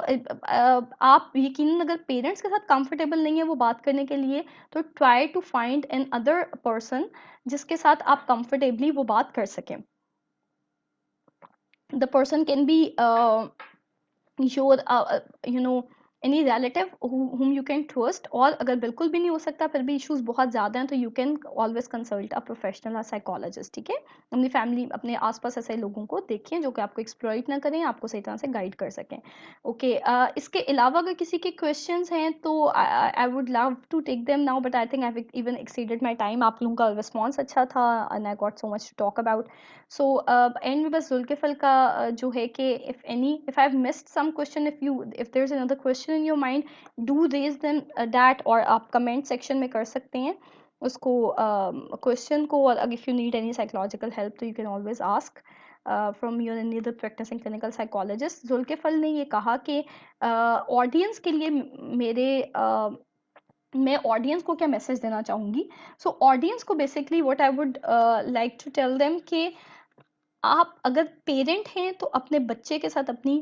आप यकीनन अगर पेरेंट्स के साथ कंफर्टेबल नहीं है वो बात करने के लिए, तो try to find another person जिसके साथ आप कंफर्टेबली वो बात कर सकें। The person can be your you know any relative whom you can trust, और अगर बिल्कुल भी नहीं हो सकता, फिर भी इश्यूज बहुत ज़्यादा हैं, तो you can always consult a professional, a psychologist. ठीक है, अपनी फैमिली, अपने आसपास ऐसे लोगों को देखें जो कि आपको एक्सप्लॉइट ना करें, आपको सही तरह से गाइड कर सकें। ओके, इसके अलावा अगर किसी के क्वेश्चंस हैं तो I would love to take them now, but I think I have even exceeded my time. आप लोगों का रिस्पॉन्स अच्छा था and I got so much to talk about. So end में बस जुल्किफल का जो है कि if I've missed some question, if there's another question in your mind, do raise them that, और आप comment section में कर सकते हैं उसको question को, और if you need any psychological help तो you can always ask from your any other practicing clinical psychologist। जुल्किफल ने ये कहा कि ऑडियंस के लिए मैं ऑडियंस को क्या मैसेज देना चाहूँगी। सो ऑडियंस को basically what I would like to tell them कि आप अगर पेरेंट हैं तो अपने बच्चे के साथ अपनी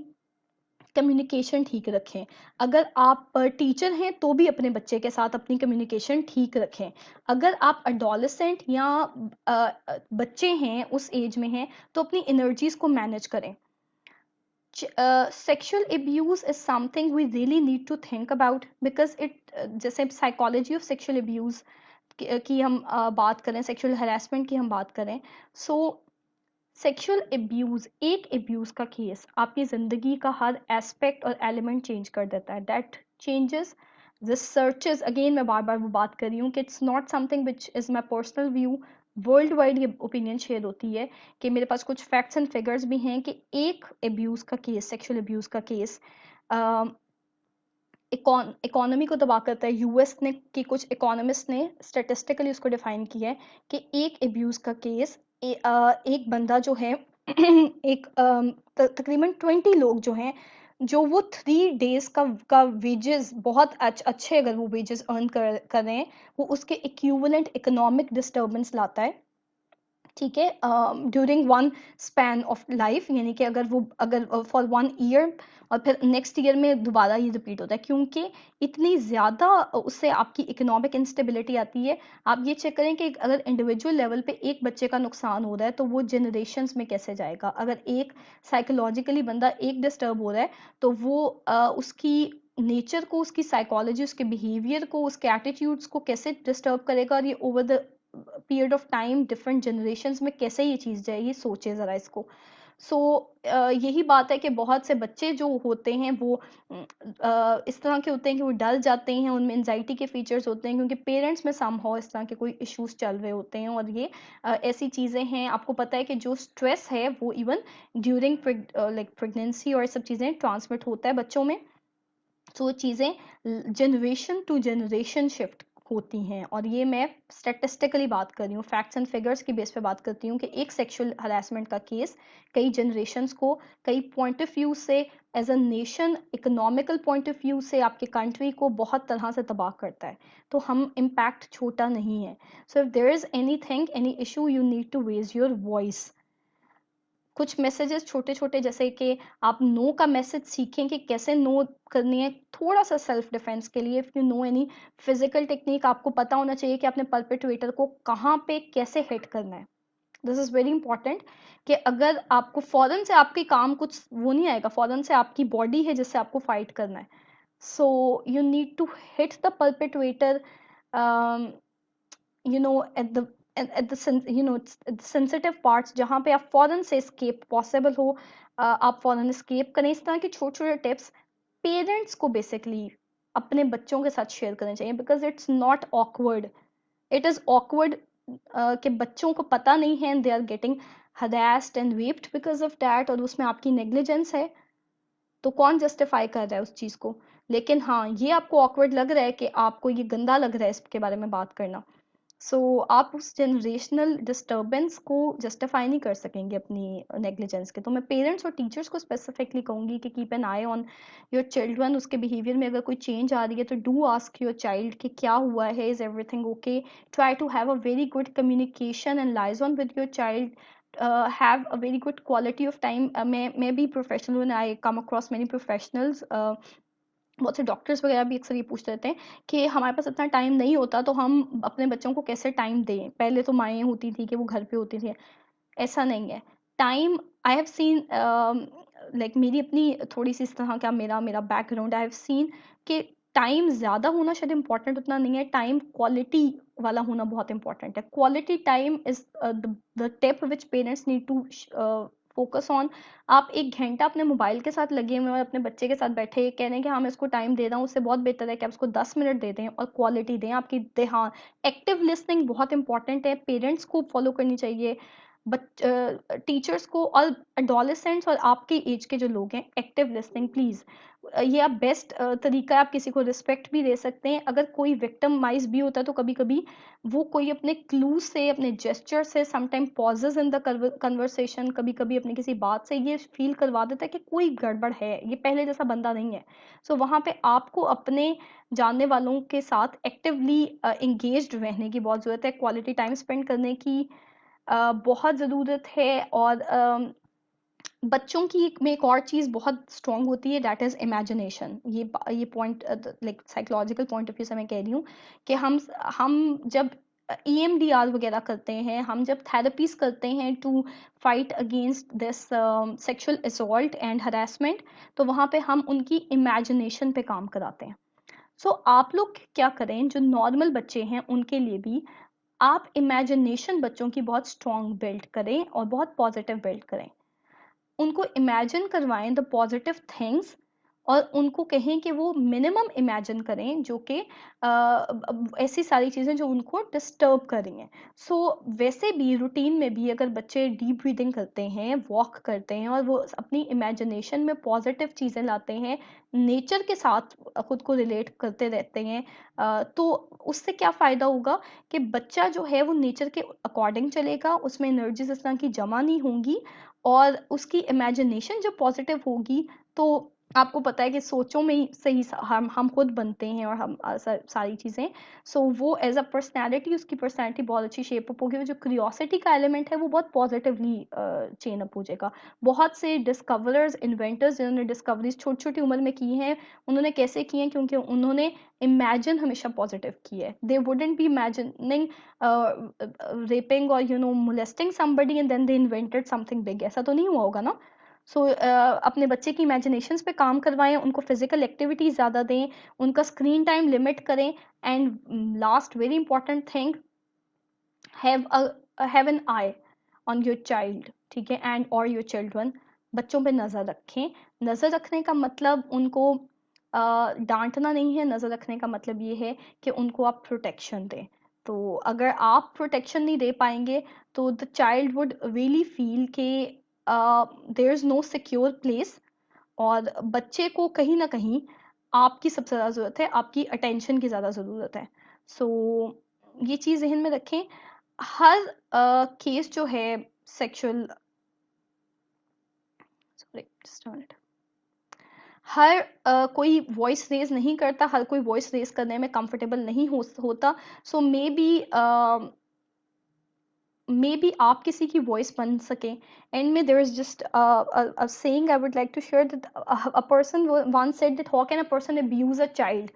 कम्युनिकेशन ठीक रखें। अगर आप टीचर हैं तो भी अपने बच्चे के साथ अपनी कम्युनिकेशन ठीक रखें। अगर आप अडोलेसेंट या बच्चे हैं, उस एज में हैं, तो अपनी एनर्जीज को मैनेज करें। Sexual abuse is something we really need to think about, because जैसे साइकोलॉजी ऑफ सेक्सुअल अब्यूज की हम बात करें, सेक्सुअल हरासमेंट की हम बात करें, सो सेक्सुअल अब्यूज, एक अब्यूज का केस आपकी जिंदगी का हर एस्पेक्ट और एलिमेंट चेंज कर देता है। दैट चेंजेस रिसर्चेस, अगेन मैं बार बार वो बात कर रही हूँ कि it's not something which is my personal view, world wide ये ओपिनियन शेयर होती है कि मेरे पास कुछ फैक्ट्स एंड फिगर्स भी हैं कि एक अब्यूज का केस, सेक्सुअल अब्यूज का केस इकोनॉमी को तबाह करता है। यूएस ने कि कुछ इकोनॉमिस्ट ने स्टेटिस्टिकली उसको डिफाइन किया है कि एक अब्यूज का केस, एक बंदा जो है एक तकरीबन 20 लोग जो हैं, जो वो 3 days का वेजेस बहुत अच्छे, अगर वो वेजेस अर्न कर रहे हैं, वो उसके इक्विवेलेंट इकोनॉमिक डिस्टर्बेंस लाता है। ठीक है, during one span of life, यानी कि अगर फॉर 1 year, और फिर नेक्स्ट ईयर में दोबारा ये रिपीट होता है, क्योंकि इतनी ज़्यादा उससे आपकी इकोनॉमिक इंस्टेबिलिटी आती है। आप ये चेक करें कि अगर इंडिविजुअल लेवल पे एक बच्चे का नुकसान हो रहा है तो वो जनरेशन्स में कैसे जाएगा। अगर एक साइकोलॉजिकली बंदा एक डिस्टर्ब हो रहा है तो वो उसकी नेचर को, उसकी साइकोलॉजी, उसके बिहेवियर को, उसके एटीट्यूड्स को कैसे डिस्टर्ब करेगा, और ये over the period of time different generations में कैसे ये चीज़ जाएगी, सोचे ज़रा इसको। सो यही बात है कि बहुत से बच्चे जो होते हैं वो इस तरह के होते हैं कि वो डल जाते हैं, उनमें एंजाइटी के फीचर्स होते हैं क्योंकि पेरेंट्स में समहाउ इस तरह के कोई इश्यूज चल रहे होते हैं। और ये ऐसी चीज़ें हैं, आपको पता है कि जो स्ट्रेस है वो इवन ड्यूरिंग लाइक प्रेगनेंसी और सब चीज़ें ट्रांसमिट होता है बच्चों में। तो चीज़ें जनरेशन टू जनरेशन शिफ्ट होती हैं, और ये मैं स्टैटिस्टिकली बात कर रही हूँ, फैक्ट्स एंड फिगर्स की बेस पे बात करती हूँ, कि एक सेक्सुअल हरासमेंट का केस कई जनरेशन्स को, कई पॉइंट ऑफ व्यू से, as a nation, economical point of view से आपके कंट्री को बहुत तरह से तबाह करता है। तो हम इम्पैक्ट छोटा नहीं है। So if there is anything, any issue, you need to raise your voice. कुछ मैसेजेस छोटे छोटे, जैसे कि आप नो का मैसेज सीखें कि कैसे नो करनी है, थोड़ा सा सेल्फ डिफेंस के लिए। If you know any physical technique, आपको पता होना चाहिए कि आपने परपेट्रेटर को कहाँ पे कैसे हिट करना है। दिस इज़ वेरी इंपॉर्टेंट, कि अगर आपको फौरन से आपके काम कुछ वो नहीं आएगा, फौरन से आपकी बॉडी है जिससे आपको फाइट करना है। So you need to hit the perpetrator, you know, at the you know, at the sensitive parts, जहाँ पे आप फौरन से escape possible हो, आप फौरन escape करें। इस तरह के छोटे छोटे टिप्स पेरेंट्स को बेसिकली अपने बच्चों के साथ शेयर करने चाहिए, because it's not awkward, it is awkward कि बच्चों को पता नहीं है, they are getting harassed and raped because of that, और उसमें आपकी नेग्लिजेंस है। तो कौन जस्टिफाई कर रहा है उस चीज़ को? लेकिन हाँ, ये आपको ऑकवर्ड लग रहा है, कि आपको ये गंदा लग रहा है इसके बारे में बात करना। सो आप उस जनरेशनल डिस्टर्बेंस को जस्टिफाई नहीं कर सकेंगे अपनी नेग्लिजेंस के। तो मैं पेरेंट्स और टीचर्स को स्पेसिफिकली कहूँगी कि keep an I on your children. उसके बिहेवियर में अगर कोई चेंज आ रही है तो डू आस्क योर चाइल्ड कि क्या हुआ है, is everything okay. Try to have a very good communication and liaison with your child, have a very good quality of time. मैं भी प्रोफेशनल हूँ, I come across many professionals, बहुत से doctors वगैरह भी अक्सर ये पूछते रहते हैं कि हमारे पास इतना टाइम नहीं होता, तो हम अपने बच्चों को कैसे टाइम दें। पहले तो माएँ होती थी कि वो घर पे होती थी, ऐसा नहीं है। Time, I have seen, like मेरी अपनी थोड़ी सी इस तरह का मेरा मेरा बैकग्राउंड, आई हैव सीन कि टाइम ज़्यादा होना शायद इम्पोर्टेंट उतना नहीं है, टाइम क्वालिटी वाला होना बहुत इंपॉर्टेंट है। Quality time is the tip which parents need to focus on. आप 1 घंटा अपने मोबाइल के साथ लगे हुए हैं, अपने बच्चे के साथ बैठे कह रहे हैं कि हाँ मैं इसको टाइम दे रहा हूँ, उससे बहुत बेहतर है कि आप उसको 10 मिनट दे दें और क्वालिटी दें। आपकी हाँ, एक्टिव लिसनिंग बहुत इंपॉर्टेंट है, पेरेंट्स को फॉलो करनी चाहिए, टीचर्स को, और एडोलेसेंट्स और आपके एज के जो लोग हैं। एक्टिव लिसनिंग प्लीज़, ये आप बेस्ट तरीका है, आप किसी को रिस्पेक्ट भी दे सकते हैं। अगर कोई विक्टिमाइज भी होता है तो कभी कभी वो कोई अपने क्लू से, अपने जेस्चर से, sometime pauses in the conversation, कभी कभी अपनी किसी बात से ये फील करवा देता है कि कोई गड़बड़ है, ये पहले जैसा बंदा नहीं है। सो वहाँ पे आपको अपने जानने वालों के साथ एक्टिवली इंगेज्ड रहने की बहुत ज़रूरत है, क्वालिटी टाइम स्पेंड करने की बहुत ज़रूरत है। और बच्चों की में एक और चीज़ बहुत स्ट्रॉन्ग होती है, दैट इज़ इमेजिनेशन। ये point like psychological point of view से मैं कह रही हूँ कि हम जब EMDR वगैरह करते हैं, हम जब थेरेपीज करते हैं to fight against this sexual assault and harassment, तो वहाँ पे हम उनकी इमेजिनेशन पे काम कराते हैं। सो आप लोग क्या करें, जो नॉर्मल बच्चे हैं उनके लिए भी आप इमेजिनेशन बच्चों की बहुत स्ट्रॉन्ग बिल्ड करें और बहुत पॉजिटिव बिल्ड करें। उनको इमेजिन करवाएं द पॉजिटिव थिंग्स, और उनको कहें कि वो मिनिमम इमेजिन करें, जो कि ऐसी सारी चीज़ें जो उनको डिस्टर्ब कर रही हैं। सो वैसे भी रूटीन में भी अगर बच्चे डीप ब्रीदिंग करते हैं, वॉक करते हैं, और वो अपनी इमेजिनेशन में पॉजिटिव चीज़ें लाते हैं, नेचर के साथ खुद को रिलेट करते रहते हैं, तो उससे क्या फ़ायदा होगा कि बच्चा जो है वो नेचर के अकॉर्डिंग चलेगा, उसमें एनर्जीज इस तरह की जमा नहीं होंगी, और उसकी इमेजिनेशन जब पॉजिटिव होगी, तो आपको पता है कि सोचों में ही सही हम खुद बनते हैं, और हम सारी चीज़ें। सो वो एज अ पर्सनैलिटी, उसकी पर्सनैलिटी बहुत अच्छी शेप अप होगी, और जो क्यूरियोसिटी का एलिमेंट है वो बहुत पॉजिटिवली चेन अप हो जाएगा। बहुत से डिस्कवरर्स, इन्वेंटर्स जिन्होंने डिस्कवरीज छोटी छोटी उम्र में की हैं, उन्होंने कैसे की हैं? क्योंकि उन्होंने इमेजिन हमेशा पॉजिटिव की है। They wouldn't be imagining raping और molesting somebody and then they invented something big. ऐसा तो नहीं हुआ होगा ना। सो अपने बच्चे की इमेजिनेशंस पे काम करवाएं, उनको फिजिकल एक्टिविटीज ज़्यादा दें, उनका स्क्रीन टाइम लिमिट करें, and last very important thing, have an I on your child, ठीक है, एंड और योर चिल्ड्रन। बच्चों पे नज़र रखें। नज़र रखने का मतलब उनको डांटना नहीं है, नज़र रखने का मतलब ये है कि उनको आप प्रोटेक्शन दें। तो अगर आप प्रोटेक्शन नहीं दे पाएंगे तो the child would really feel कि there is no secure place, और बच्चे को कहीं ना कहीं आपकी सबसे ज़्यादा ज़रूरत है, आपकी अटेंशन की ज़्यादा ज़रूरत है। सो ये चीज़ ज़हन में रखें। हर केस जो है sexual, sorry just a minute, हर कोई वॉइस रेज नहीं करता, हर कोई वॉइस रेज करने में कंफर्टेबल नहीं होता। सो मे बी आप किसी की वॉइस बन सके। एंड में there is just saying I would like to share that a person once said that how can a person abuse a child.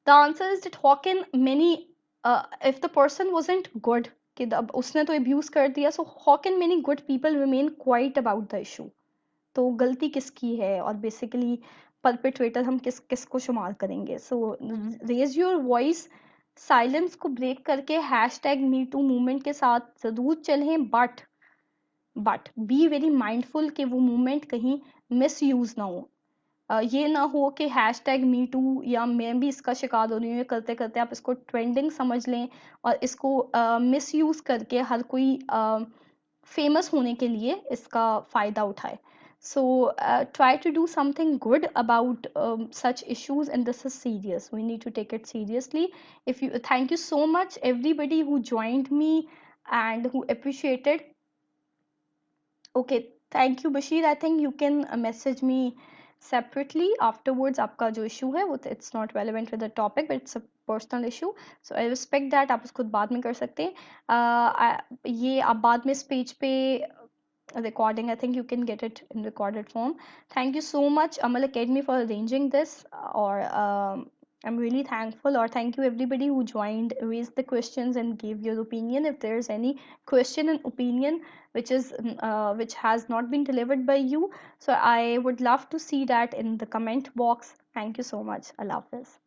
The answer is that how can many, if the person wasn't good, कि अब उसने तो abuse कर दिया, so how can many good people remain quiet about the issue. तो गलती किसकी है और बेसिकली परपेट्रेटर हम किसको शुमार करेंगे. सो रेज योर वॉइस, साइलेंस को ब्रेक करके हैशटैग मी टू मूवमेंट के साथ जरूर चलें, बट बी वेरी माइंडफुल कि वो मूवमेंट कहीं मिस यूज ना हो. ये ना हो कि हैशटैग मी टू या मैं भी इसका शिकार हो रही हूँ, ये करते करते आप इसको ट्रेंडिंग समझ लें और इसको मिस यूज करके हर कोई फेमस होने के लिए इसका फ़ायदा उठाए. So try to do something good about such issues, and this is serious. We need to take it seriously. If you Thank you so much everybody who joined me and who appreciated. Okay, thank you Bashir. I think you can message me separately afterwards. आपका जो issue है वो it's not relevant with the topic, but it's a personal issue. So I respect that. आप उसको बाद में कर सकते हैं. ये आप बाद में इस पेज पे recording, I think you can get it in recorded form. Thank you so much Amal Academy for arranging this, or I'm really thankful. Or thank you everybody who joined, raised the questions and gave your opinion. If there's any question and opinion which has not been delivered by you, so I would love to see that in the comment box. Thank you so much. Allah Hafiz.